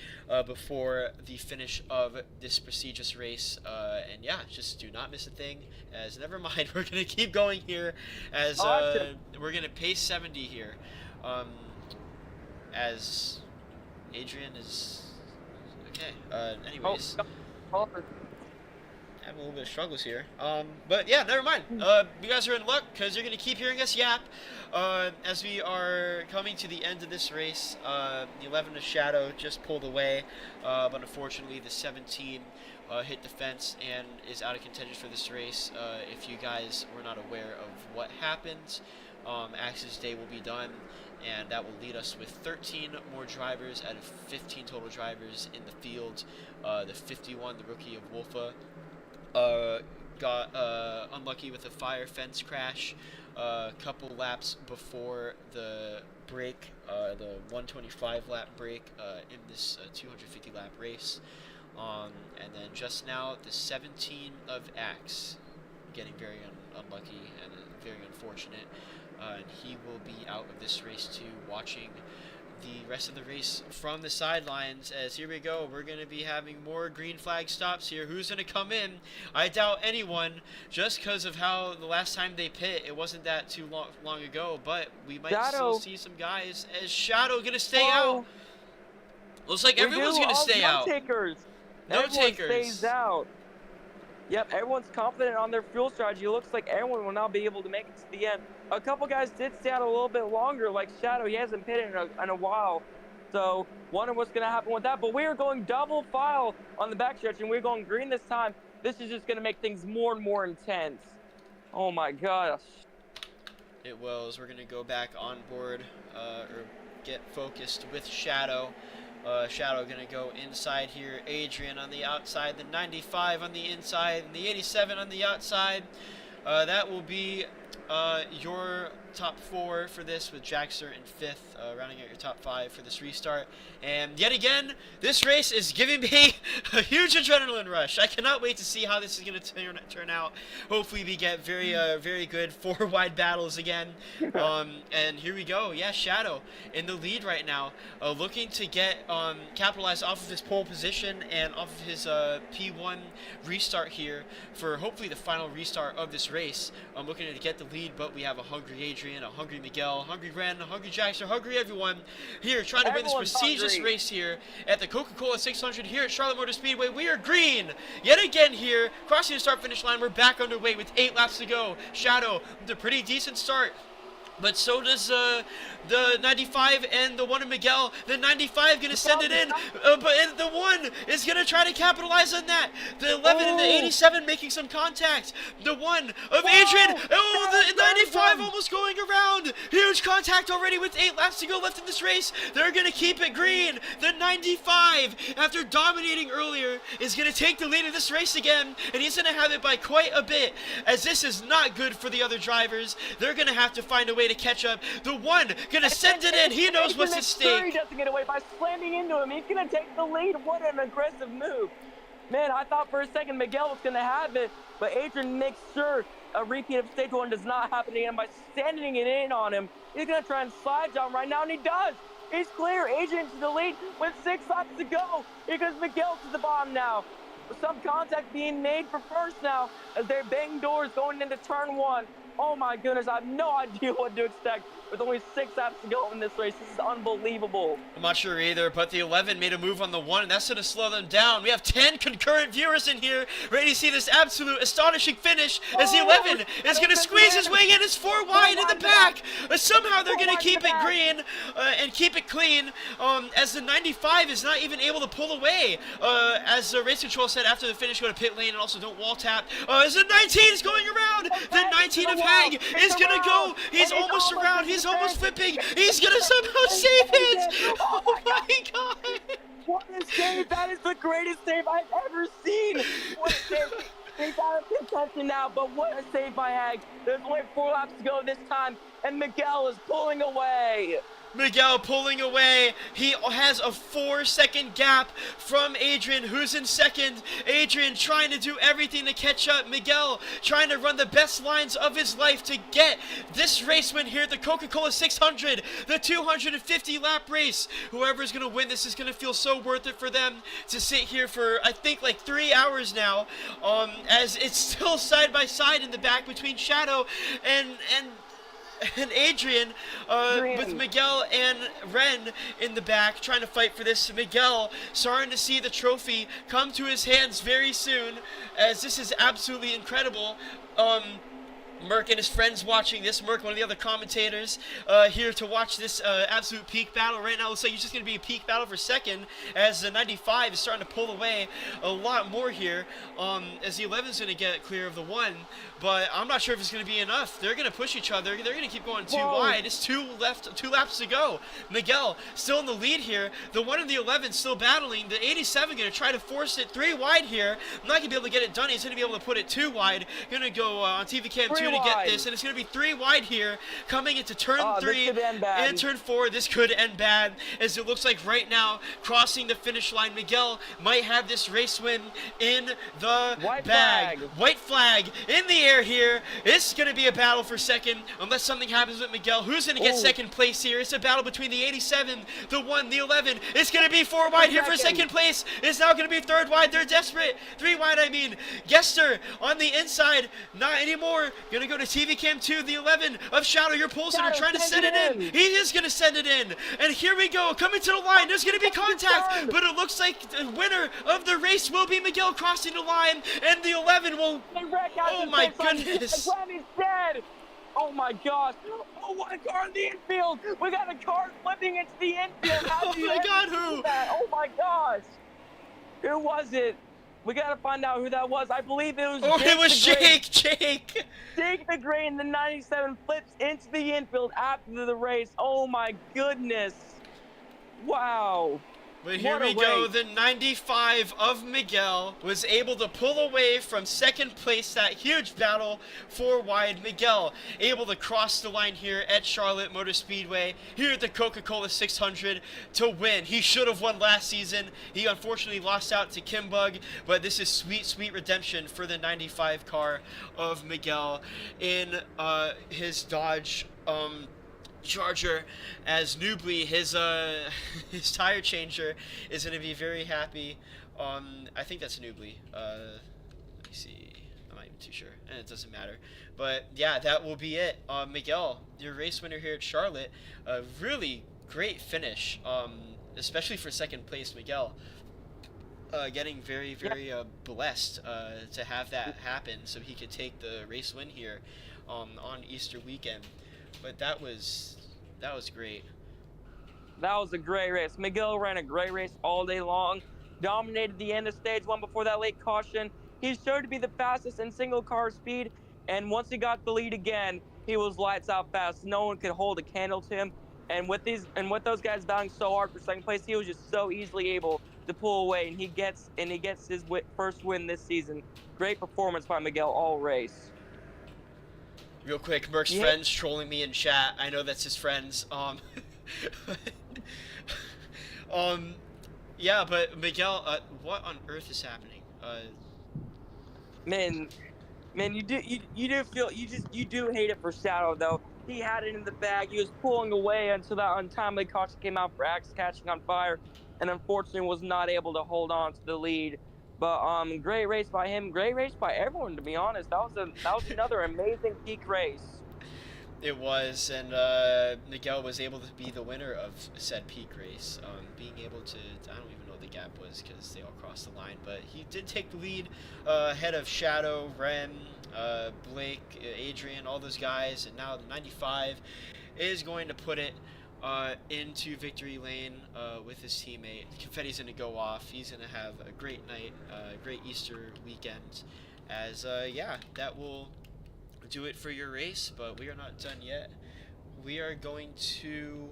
before the finish of this prestigious race, and yeah, just do not miss a thing, as never mind, we're going to keep going here, as we're going to pace 70 here, as Adrian is, okay, anyways. Having a little bit of struggles here. But yeah, never mind. You guys are in luck because you're going to keep hearing us yap as we are coming to the end of this race. The 11 of Shadow just pulled away, but unfortunately the 17 hit the fence and is out of contention for this race. If you guys were not aware of what happened, Axe's day will be done, and that will lead us with 13 more drivers out of 15 total drivers in the field. The 51, the rookie of Wolfa, got unlucky with a fire fence crash a couple laps before the break, the 125 lap break in this 250 lap race, and then just now the 17 of Axe getting very unlucky and very unfortunate, and he will be out of this race too, watching the rest of the race from the sidelines. As here we go, we're going to be having more green flag stops here. Who's going to come in? I doubt anyone, just because of how the last time they pit, it wasn't that too long ago, but we might still see some guys. As Shadow going to stay out? Looks like everyone's going to stay out. No takers. Stays out. Yep, everyone's confident on their fuel strategy. It looks like everyone will now be able to make it to the end. A couple guys did stay out a little bit longer, like Shadow. He hasn't pitted in a while. So, wonder what's going to happen with that. But we are going double file on the backstretch, and we're going green this time. This is just going to make things more and more intense. Oh, my gosh. It will, as we're going to go back on board, or get focused with Shadow. Shadow going to go inside here. Adrian on the outside, the 95 on the inside, and the 87 on the outside. That will be your top 4 for this, with Jaxer in 5th, rounding out your top 5 for this restart. And yet again, this race is giving me a huge adrenaline rush. I cannot wait to see how this is going to turn out. Hopefully we get very good 4 wide battles again. And here we go. Yeah, Shadow in the lead right now, looking to get capitalize off of his pole position and off of his P1 restart here for hopefully the final restart of this race. I'm looking to get the lead, but we have a hungry Adrian, a hungry Miguel, a hungry Ren, a hungry Jackson, hungry everyone here trying to win this prestigious race here at the Coca-Cola 600 here at Charlotte Motor Speedway. We are green yet again here, crossing the start-finish line. We're back underway with 8 laps to go. Shadow with a pretty decent start, but so does the 95 and the 1 of Miguel. The 95 going to send it in, but the 1 is going to try to capitalize on that. The 11 and the 87 making some contact. The 1 of Adrian. Oh, the 95 almost going around. Huge contact already with 8 laps to go left in this race. They're going to keep it green. The 95, after dominating earlier, is going to take the lead of this race again, and he's going to have it by quite a bit, as this is not good for the other drivers. They're going to have to find a way to catch up. The 1 gonna send it in. He knows what's at stake. He doesn't get away by slamming into him. He's gonna take the lead. What an aggressive move. Man, I thought for a second Miguel was going to have it, but Adrian makes sure a repeat of stage 1 does not happen again by standing it in on him. He's going to try and slide jump right now, and he does. He's clear. Adrian to the lead with 6 laps to go. Here goes Miguel to the bottom now. Some contact being made for first now as they're banging doors going into turn 1. Oh my goodness, I have no idea what to expect with only 6 laps to go in this race. This is unbelievable. I'm not sure either, but the 11 made a move on the 1, and that's going to slow them down. We have 10 concurrent viewers in here ready to see this absolute astonishing finish as the 11 is going to squeeze his way in. It's 4 wide in the back. Somehow they're going to keep it green and keep it clean as the 95 is not even able to pull away. As the race control said after the finish, go to pit lane and also don't wall tap. As the 19 is going around, the 19 of Hag is going to go. He's almost around. He's almost flipping. He's going to somehow save it. Oh my god. What a save. That is the greatest save I've ever seen. What a save. He's out of contention now, but what a save by Hag. There's only 4 laps to go this time, and Miguel is pulling away. Miguel pulling away. He has a 4-second gap from Adrian, who's in second. Adrian trying to do everything to catch up. Miguel trying to run the best lines of his life to get this race win here at the Coca-Cola 600, the 250-lap race. Whoever's going to win this is going to feel so worth it for them to sit here for, I think, like 3 hours now, as it's still side by side in the back between Shadow and Adrian, with Miguel and Ren in the back trying to fight for this. Miguel starting to see the trophy come to his hands very soon, as this is absolutely incredible. Merc and his friends watching this. Merc, one of the other commentators, here to watch this absolute peak battle right now. Looks like it's just going to be a peak battle for second, as the 95 is starting to pull away a lot more here, as the 11 is going to get clear of the 1, but I'm not sure if it's going to be enough. They're going to push each other. They're going to keep going too wide. It's 2 laps to go. Miguel still in the lead here. The 1 and the 11 still battling. The 87 going to try to force it 3 wide here. I'm not going to be able to get it done. He's going to be able to put it 2 wide. Going to go on TV Cam 2 to get this, and it's going to be 3 wide here coming into turn 3 and turn 4. This could end bad, as it looks like right now crossing the finish line. Miguel might have this race win in the bag. White flag in the air here. It's going to be a battle for second unless something happens with Miguel. Who's going to get second place here? It's a battle between the 87, the 1, the 11. It's going to be 4 wide here for second place. It's now going to be 3rd wide. They're desperate. 3 wide, I mean. Gester on the inside. Not anymore. Going to go to TV Cam 2, the 11 of Shadow. Your Poulsen are trying to send it in. He is going to send it in. And here we go. Coming to the line. There's going to be contact. But it looks like the winner of the race will be Miguel crossing the line. And the 11 will... Oh my goodness. He's dead. Oh my gosh. Oh, what a car in the infield. We got a car flipping into the infield. How Oh my god, who? Oh my gosh. Who was it? We gotta find out who that was. I believe it was it was Jake. Jake the Green, the 97 flips into the infield after the race. Oh my goodness. Wow. But here we go, the 95 of Miguel was able to pull away from second place, that huge battle, 4 wide. Miguel able to cross the line here at Charlotte Motor Speedway, here at the Coca-Cola 600 to win. He should have won last season. He unfortunately lost out to Kimbug, but this is sweet, sweet redemption for the 95 car of Miguel in his Dodge Charger, as Nubly, his tire changer, is going to be very happy. I think that's Nubly. Let me see. I'm not even too sure, and it doesn't matter. But yeah, that will be it. Miguel, your race winner here at Charlotte. A really great finish, especially for second place, Miguel. Getting very, very blessed to have that happen, so he could take the race win here on Easter weekend. But that was great. That was a great race. Miguel ran a great race all day long. Dominated the end of stage 1 before that late caution. He showed to be the fastest in single car speed. And once he got the lead again, he was lights out fast. No one could hold a candle to him. And with those guys battling so hard for second place, he was just so easily able to pull away. And he gets his first win this season. Great performance by Miguel all race. Real quick, Merc's friends trolling me in chat. I know that's his friends. Yeah, but Miguel, what on earth is happening? Man, man, you do feel you do hate it for Shadow though. He had it in the bag. He was pulling away until that untimely caution came out for Axe catching on fire, and unfortunately was not able to hold on to the lead. But great race by him. Great race by everyone. To be honest, that was another amazing peak race. It was, and Miguel was able to be the winner of said peak race, being able to, I don't even know what the gap was because they all crossed the line, but he did take the lead ahead of Shadow, Ren, Blake, Adrian, all those guys, and now the 95 is going to put it into victory lane with his teammate. The confetti's going to go off. He's going to have a great night, great Easter weekend, as, yeah, that will do it for your race, but we are not done yet. We are going to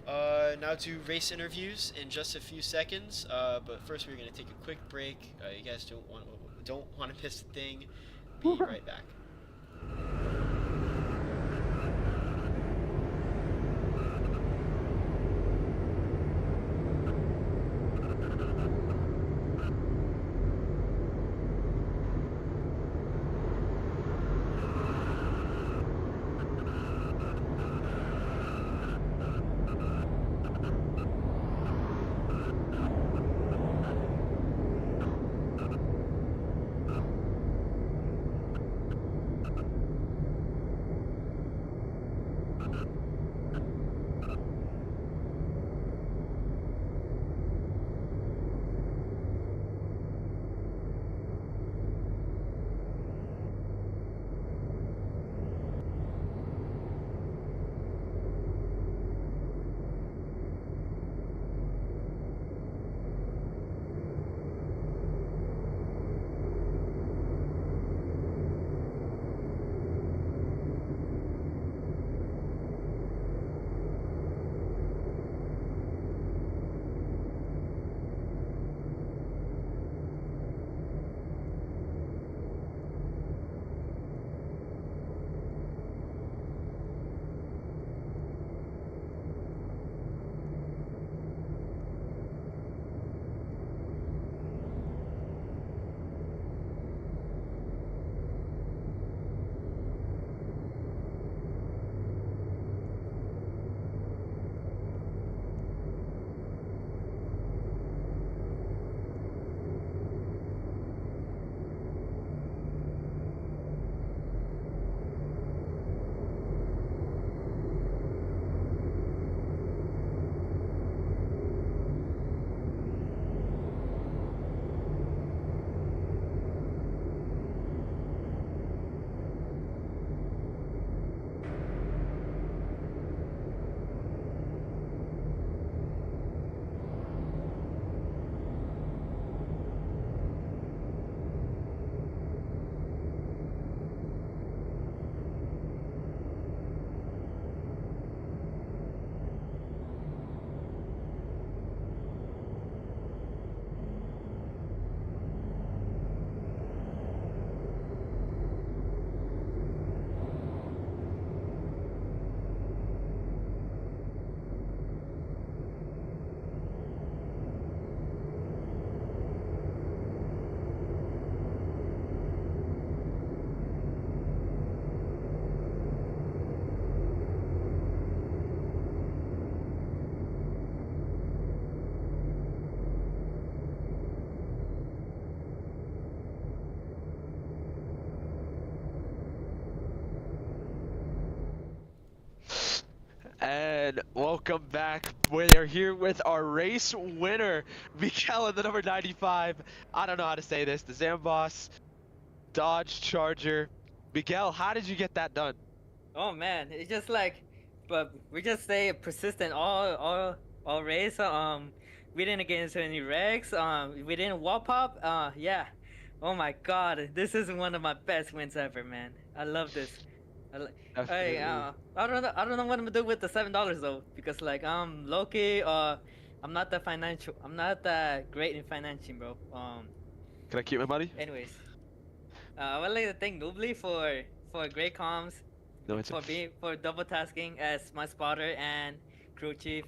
now do race interviews in just a few seconds, but first we're going to take a quick break. You guys don't want to miss a thing. Be right back. And welcome back. We are here with our race winner, Miguel in the number 95. I don't know how to say this. The Zambos Dodge Charger. Miguel, how did you get that done? Oh man, it's just like, but we just stay persistent all race. We didn't get into any wrecks. We didn't wall pop. Yeah. Oh my God, this is one of my best wins ever, man. I love this. Definitely. I don't know. I don't know what I'm gonna do with the $7 though, because like Loki. I'm not that great in financing, bro. Can I keep my money? Anyways, I would like to thank Nubly for great comms. No, it's For double tasking as my spotter and crew chief.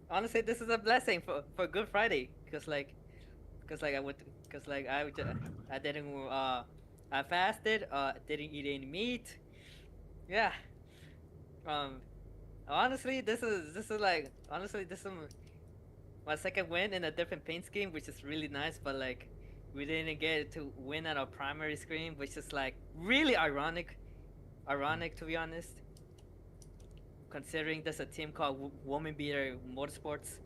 Honestly, this is a blessing for Good Friday, because like cause like I didn't I fasted, didn't eat any meat. Yeah. Um, honestly, this is my second win in a different paint scheme, which is really nice. But like, we didn't get to win at our primary screen, which is like really ironic. Ironic, to be honest, considering there's a team called Woman Beater Motorsports.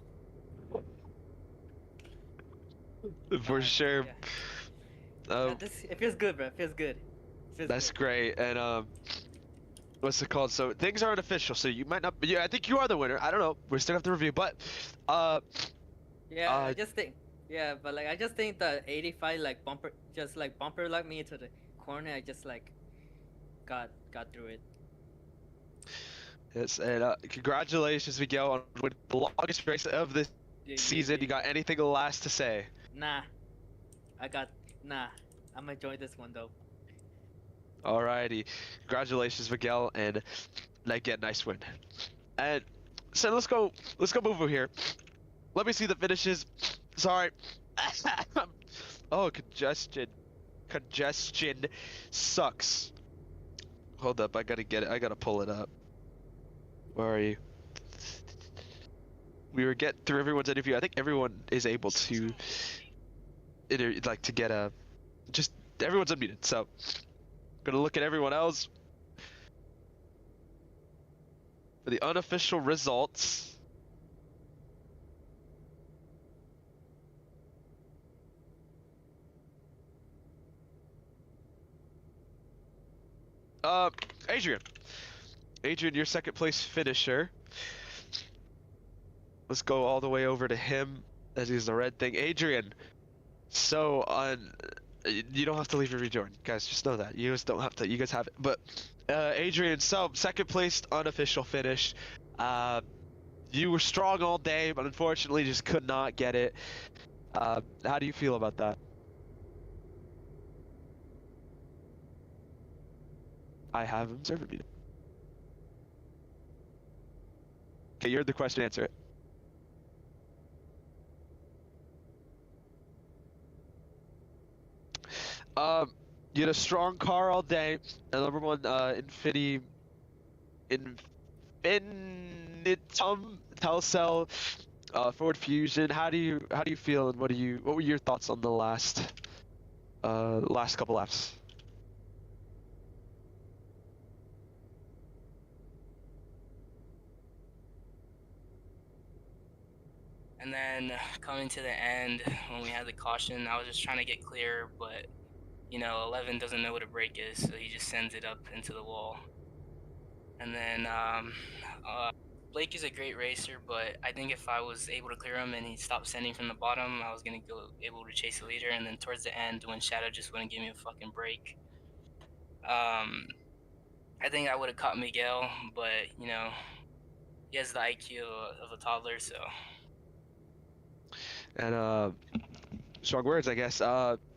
For sure. Yeah. Uh, It feels good, bro. It feels good. that's great. And what's it called? So things aren't official, so you might not. Yeah, I think you are the winner. I don't know. We still have to review, but Yeah, Uh, I just think. Yeah, but like I just think the 85 like bumper like me to the corner. I just like got through it. yes, and congratulations, Miguel, on winning the longest race of this season. You got anything last to say? Nah, nah. I'm gonna enjoy this one though. Alrighty, congratulations, Miguel, and again, nice win. And so let's go move over here. Let me see the finishes. Sorry. Oh, congestion sucks. Hold up, I gotta get it. I gotta pull it up. Where are you? We were getting through everyone's interview. I think everyone is able to to get a just everyone's unmuted. So gonna look at everyone else for the unofficial results. Adrian. Adrian, your second place finisher. Let's go all the way over to him as he's the red thing. Adrian, so you don't have to leave your rejoin, guys. Just know that you guys don't have to. You guys have it. But Adrian, so second place unofficial finish. You were strong all day, but unfortunately just could not get it. How do you feel about that? I have him server meeting. Okay, you're the question. Answer it. You had a strong car all day. And number one, Infinitum Telcel, Ford Fusion. How do you feel, and what were your thoughts on the last couple laps? And then coming to the end, when we had the caution, I was just trying to get clear, but 11 doesn't know what a brake is, so he just sends it up into the wall. And then Blake is a great racer, but I think if I was able to clear him and he stopped sending from the bottom, I was gonna go able to chase the leader. And then towards the end, when Shadow just wouldn't give me a fucking break, I think I would have caught Miguel, but he has the IQ of a toddler, so. And strong words, I guess.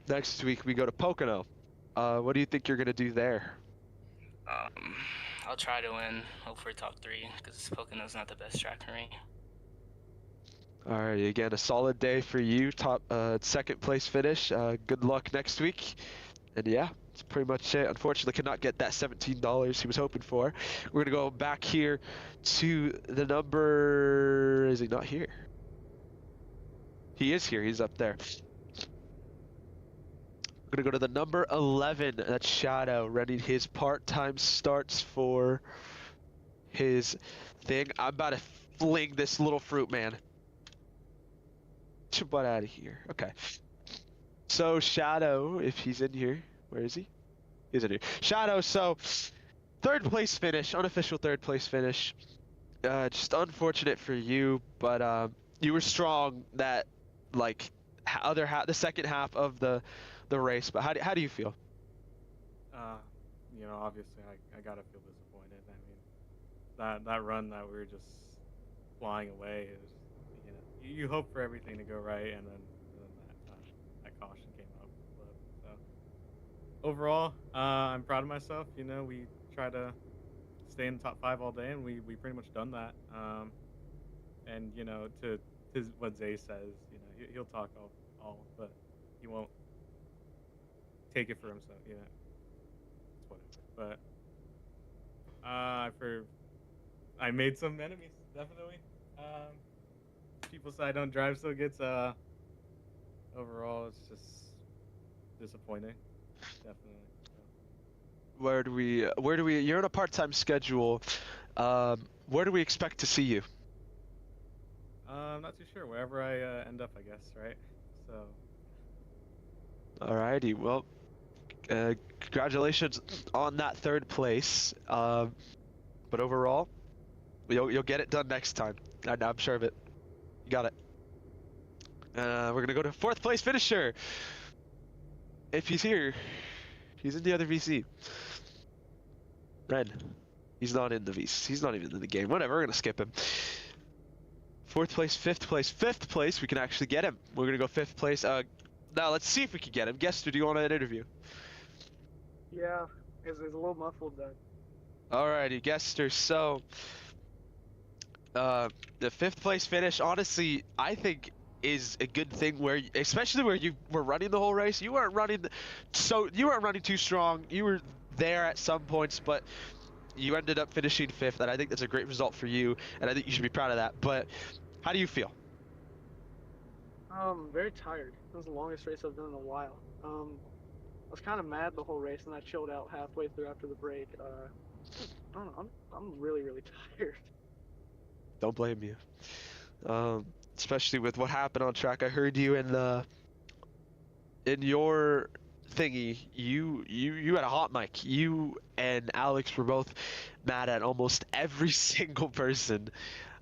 Next week we go to Pocono. What do you think you're gonna do there? I'll try to win, hope for top 3, because Pocono's not the best track for me. Alright, again, a solid day for you. Top second place finish. Good luck next week. And yeah, that's pretty much it. Unfortunately, could not get that $17 he was hoping for. We're gonna go back here to the number. Is he not here? He is here. He's up there. We're gonna go to the number 11. That's Shadow, running his part-time starts for his thing. I'm about to fling this little fruit man. Get your butt out of here. Okay. So Shadow, if he's in here, where is he? He's in here. Shadow. So third place finish, unofficial third place finish. Just unfortunate for you, but you were strong that the second half of the race. But how do you feel? Obviously I gotta feel disappointed. I mean, that run that we were just flying away is, you hope for everything to go right, and then that caution came up. So overall, I'm proud of myself. We try to stay in the top 5 all day, and we pretty much done that. And to what Zay says, he'll talk all all, but he won't take it for himself. Yeah, it's whatever. But I made some enemies, definitely. People say I don't drive so good, so overall it's just disappointing, definitely. Where do we, you're on a part-time schedule. Where do we expect to see you? I'm not too sure. Wherever I end up, I guess, right? So. Alrighty, well, congratulations on that third place. But overall, you'll get it done next time. I'm sure of it. You got it. We're gonna go to fourth place finisher. If he's here, he's in the other VC. Ren. He's not in the VC. He's not even in the game. Whatever, we're gonna skip him. Fourth place, fifth place, fifth place. We can actually get him. We're gonna go fifth place. Now let's see if we can get him. Guester, do you want an interview? Yeah, it's a little muffled though. Alrighty, Guester. So, the fifth place finish, honestly, I think is a good thing. Where, especially where you were running the whole race, you weren't running too strong. You were there at some points, but you ended up finishing fifth, and I think that's a great result for you, and I think you should be proud of that. But how do you feel? Very tired. It was the longest race I've done in a while. I was kind of mad the whole race, and I chilled out halfway through after the break. I don't know. I'm really tired. Don't blame you. Especially with what happened on track. I heard you in your thingy. You had a hot mic. You and Alex were both mad at almost every single person.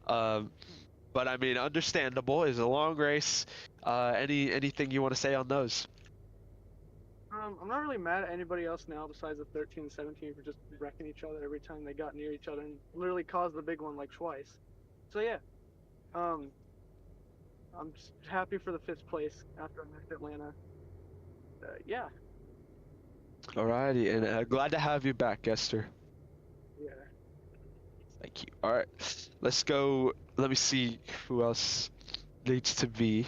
But I mean, understandable. It's a long race. Anything you want to say on those? I'm not really mad at anybody else now besides the 13 and 17 for just wrecking each other every time they got near each other and literally caused the big one like twice. So yeah, I'm just happy for the fifth place after I missed Atlanta. Yeah. Alrighty, and glad to have you back, Esther. Yeah. Thank you. Alright, let's go. Let me see who else needs to be.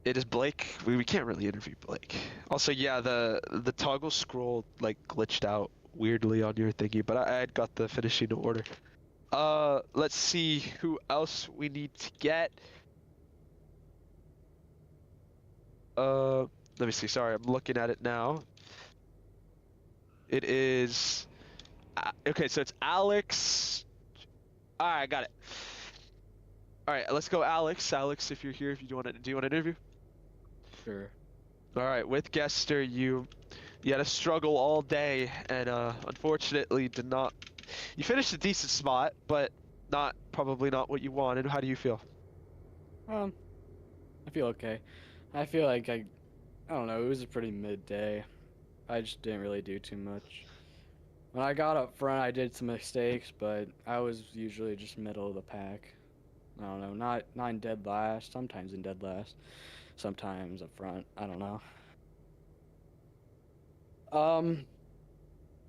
It is Blake. We can't really interview Blake. Also, yeah, the toggle scroll like glitched out weirdly on your thingy, but I had got the finishing order. Let's see who else we need to get. Let me see. Sorry, I'm looking at it now. It is okay. So it's Alex. All right, I got it. All right, let's go, Alex. Alex, if you're here, if you want to an interview? Sure. All right, with Guester, you had to struggle all day, and unfortunately did not. You finished a decent spot, but probably not what you wanted. How do you feel? I feel okay. I feel like I don't know. It was a pretty midday. I just didn't really do too much. When I got up front, I did some mistakes, but I was usually just middle of the pack. I don't know, not in dead last. Sometimes in dead last. Sometimes up front. I don't know.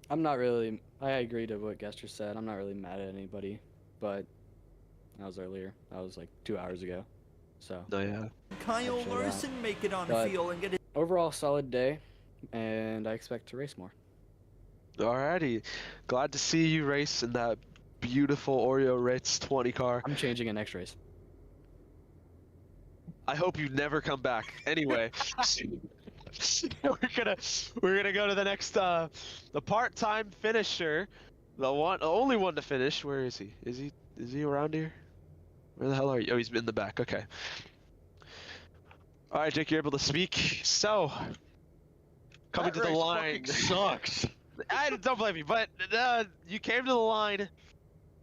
I'm not really. I agree to what Guester said. I'm not really mad at anybody, but that was earlier. That was like 2 hours ago. So. Oh yeah. Kyle Larson make it on the field and get it. Overall, solid day, and I expect to race more. Alrighty, glad to see you race in that beautiful Oreo Ritz 20 car. I'm changing it next race. I hope you never come back. Anyway, we're gonna go to the next the part-time finisher, the only one to finish. Where is he? Is he around here? Where the hell are you? Oh, he's in the back. Okay. All right, Jake, you're able to speak. So, coming to the line. Sucks. I don't blame you, but you came to the line,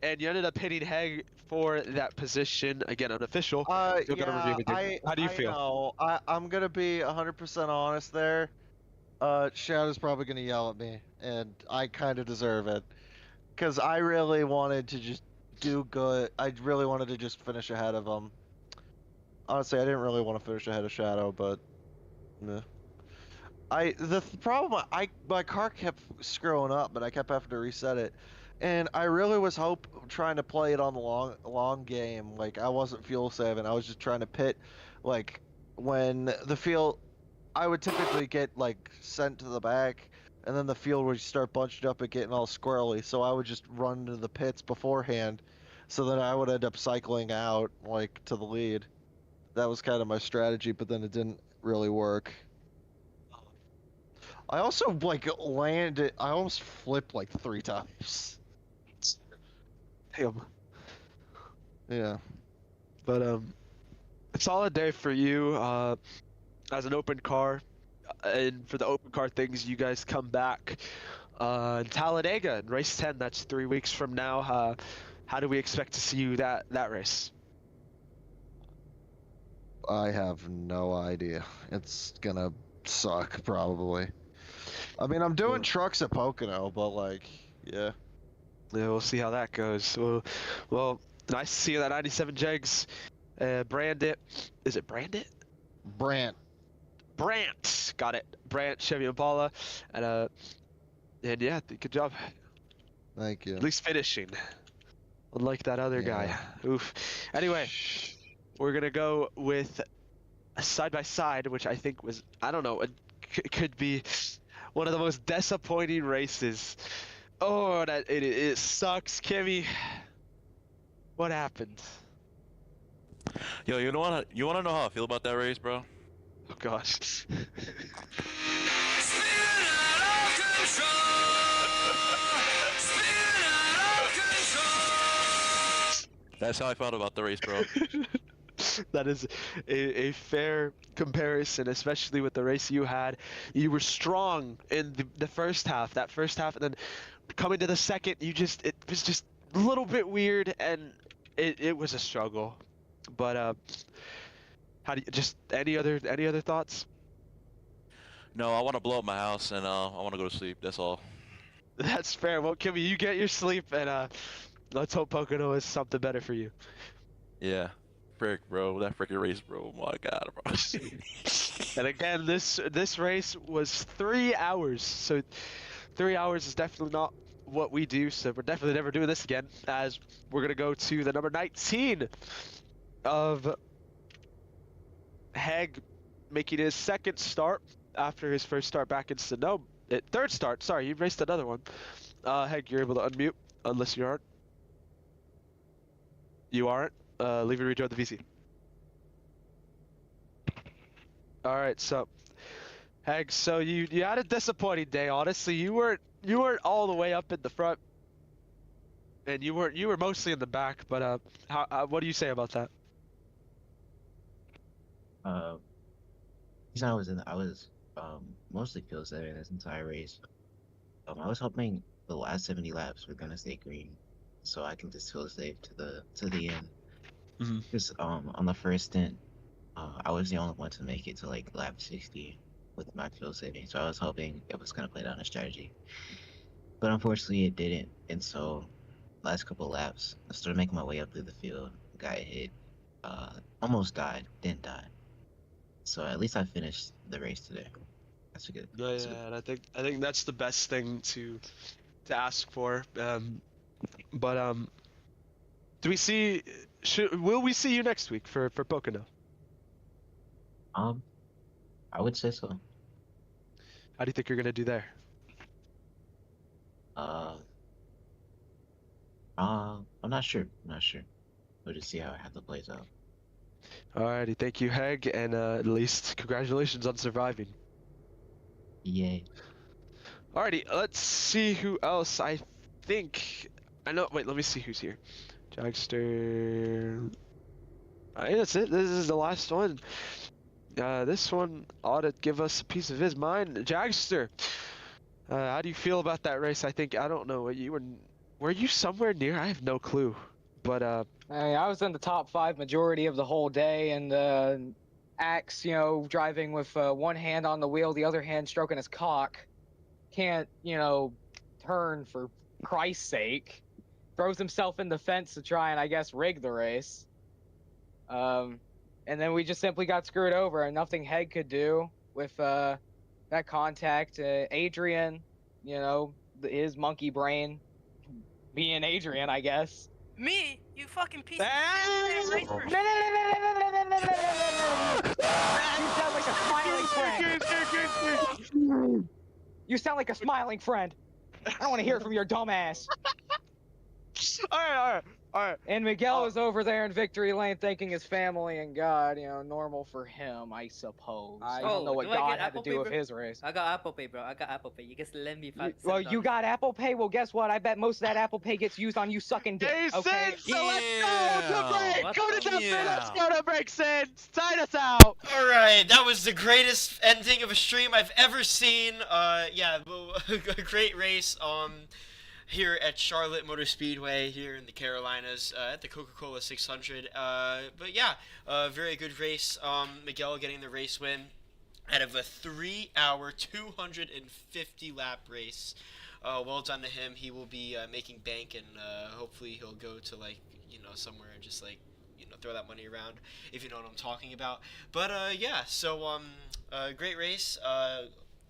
and you ended up hitting Heg for that position. Again, unofficial. How do you feel? I'm gonna be 100% honest there. Shadow's probably gonna yell at me, and I kind of deserve it, because I really wanted to just do good. I really wanted to just finish ahead of him. Honestly, I didn't really want to finish ahead of Shadow, but meh. My car kept screwing up, but I kept having to reset it, And I really was trying to play it on the long game. Like I wasn't fuel saving. I was just trying to pit, like when the field, I would typically get like sent to the back, and then the field would start bunching up and getting all squirrely. So I would just run into the pits beforehand, so that I would end up cycling out like to the lead. That was kind of my strategy, but then it didn't really work. I also like landed. I almost flipped like 3 times. Damn. Yeah. But a solid day for you as an open car, and for the open car things, you guys come back in Talladega in race 10. That's 3 weeks from now. How do we expect to see you that race? I have no idea. It's gonna suck probably. I mean, I'm doing trucks at Pocono, but like, yeah. Yeah, we'll see how that goes. Well, nice to see you that 97 Jegs. Brand it. Is it Brand it? Brant. Got it. Brant, Chevy Impala, and yeah, good job. Thank you. At least finishing. Unlike that other guy. Oof. Anyway, we're gonna go with a side-by-side, which I think was, I don't know, it could be one of the most disappointing races. Oh, that it sucks, Kimmy. What happened? Yo, you wanna know how I feel about that race, bro? Oh gosh. That's how I felt about the race, bro. That is a fair comparison, especially with the race you had. You were strong in the first half, and then coming to the second, it was just a little bit weird, and it was a struggle. But how do you, just any other thoughts? No, I want to blow up my house, and I want to go to sleep. That's all. That's fair. Well, Kimmy, you get your sleep, and let's hope Pocono is something better for you. Yeah. Frick, bro. That freaking race, bro. Oh my god, bro. And again, this race was 3 hours. So 3 hours is definitely not what we do. So we're definitely never doing this again, as we're going to go to the number 19 of Heg, making his second start after his first start back in Sonoma. Third start, sorry, you raced another one. Heg, you're able to unmute, unless you aren't. You aren't? Leave and rejoin the VC. Alright, so Heg, so you had a disappointing day, honestly. You weren't all the way up in the front, and you were mostly in the back, but what do you say about that? I was mostly field saving this entire race. I was hoping the last 70 laps were gonna stay green, so I can just field save to the end. Because on the first stint, I was the only one to make it to like lap 60 with my field saving, so I was hoping it was gonna play down a strategy. But unfortunately, it didn't, and so last couple laps, I started making my way up through the field, got hit, almost died, didn't die. So at least I finished the race today. That's a good. Yeah, and I think that's the best thing to ask for. But will we see you next week for Pocono? I would say so. How do you think you're gonna do there? I'm not sure. We'll just see how it plays out. Alrighty, thank you, Heg, and at least congratulations on surviving. Yay. Alrighty, let's see who else. I think I know. Wait, let me see who's here. Jagster. Alright, that's it. This is the last one. This one ought to give us a piece of his mind. Jagster, how do you feel about that race? I don't know. Were you somewhere near? I have no clue. But I mean, I was in the top 5 majority of the whole day, and Axe, driving with one hand on the wheel, the other hand stroking his cock, can't, turn for Christ's sake. Throws himself in the fence to try and, I guess, rig the race. And then we just simply got screwed over, and nothing Heg could do with that contact. Adrian, his monkey brain Me and Adrian, I guess. Me? You fucking piece of No, shit. Race no, for no, no, no, no, no, no, no, no, no, no. You sound like a smiling friend. You sound like a smiling friend. I don't want to hear it from your dumb ass. All right. And Miguel is over there in victory lane thanking his family and God, normal for him, I suppose. I don't know what do I God get had to Apple do Pay, with bro? his race. I got Apple Pay, bro. I got Apple Pay. You guys lend me Well, you $7. got Apple Pay? Well, guess what? I bet most of that Apple Pay gets used on you sucking dick, Hey, okay? Sid, so let's go to break. What Go to the- the Yeah. Let's go to break, Sid. Sign us out. All right, that was the greatest ending of a stream I've ever seen. Yeah, a great race. Here at Charlotte Motor Speedway here in the Carolinas at the Coca-Cola 600. But yeah, very good race. Miguel getting the race win out of a 3-hour, 250 lap race. Well done to him. He will be making bank, and hopefully he'll go to somewhere and just throw that money around, if you know what I'm talking about. But yeah, so great race.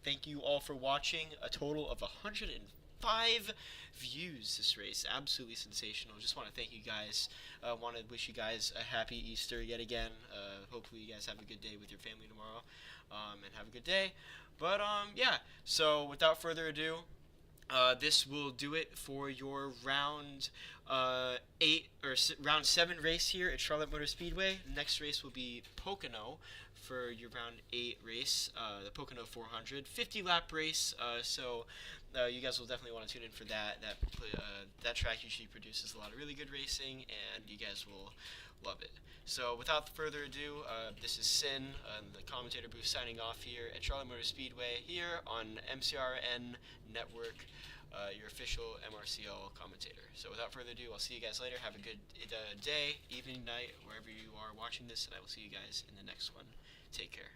Thank you all for watching. A total of 105 views this race. Absolutely sensational. Just want to thank you guys. Want to wish you guys a happy Easter yet again. Hopefully you guys have a good day with your family tomorrow, and have a good day. But yeah, so without further ado, this will do it for your round 7 race here at Charlotte Motor Speedway. Next race will be Pocono for your round 8 race, the Pocono 400 50 lap race. So you guys will definitely want to tune in for that. That track usually produces a lot of really good racing, and you guys will love it. So without further ado, this is Sin, the commentator booth, signing off here at Charlotte Motor Speedway here on MCRN Network, your official MRCL commentator. So without further ado, I'll see you guys later. Have a good day, evening, night, wherever you are watching this, and I will see you guys in the next one. Take care.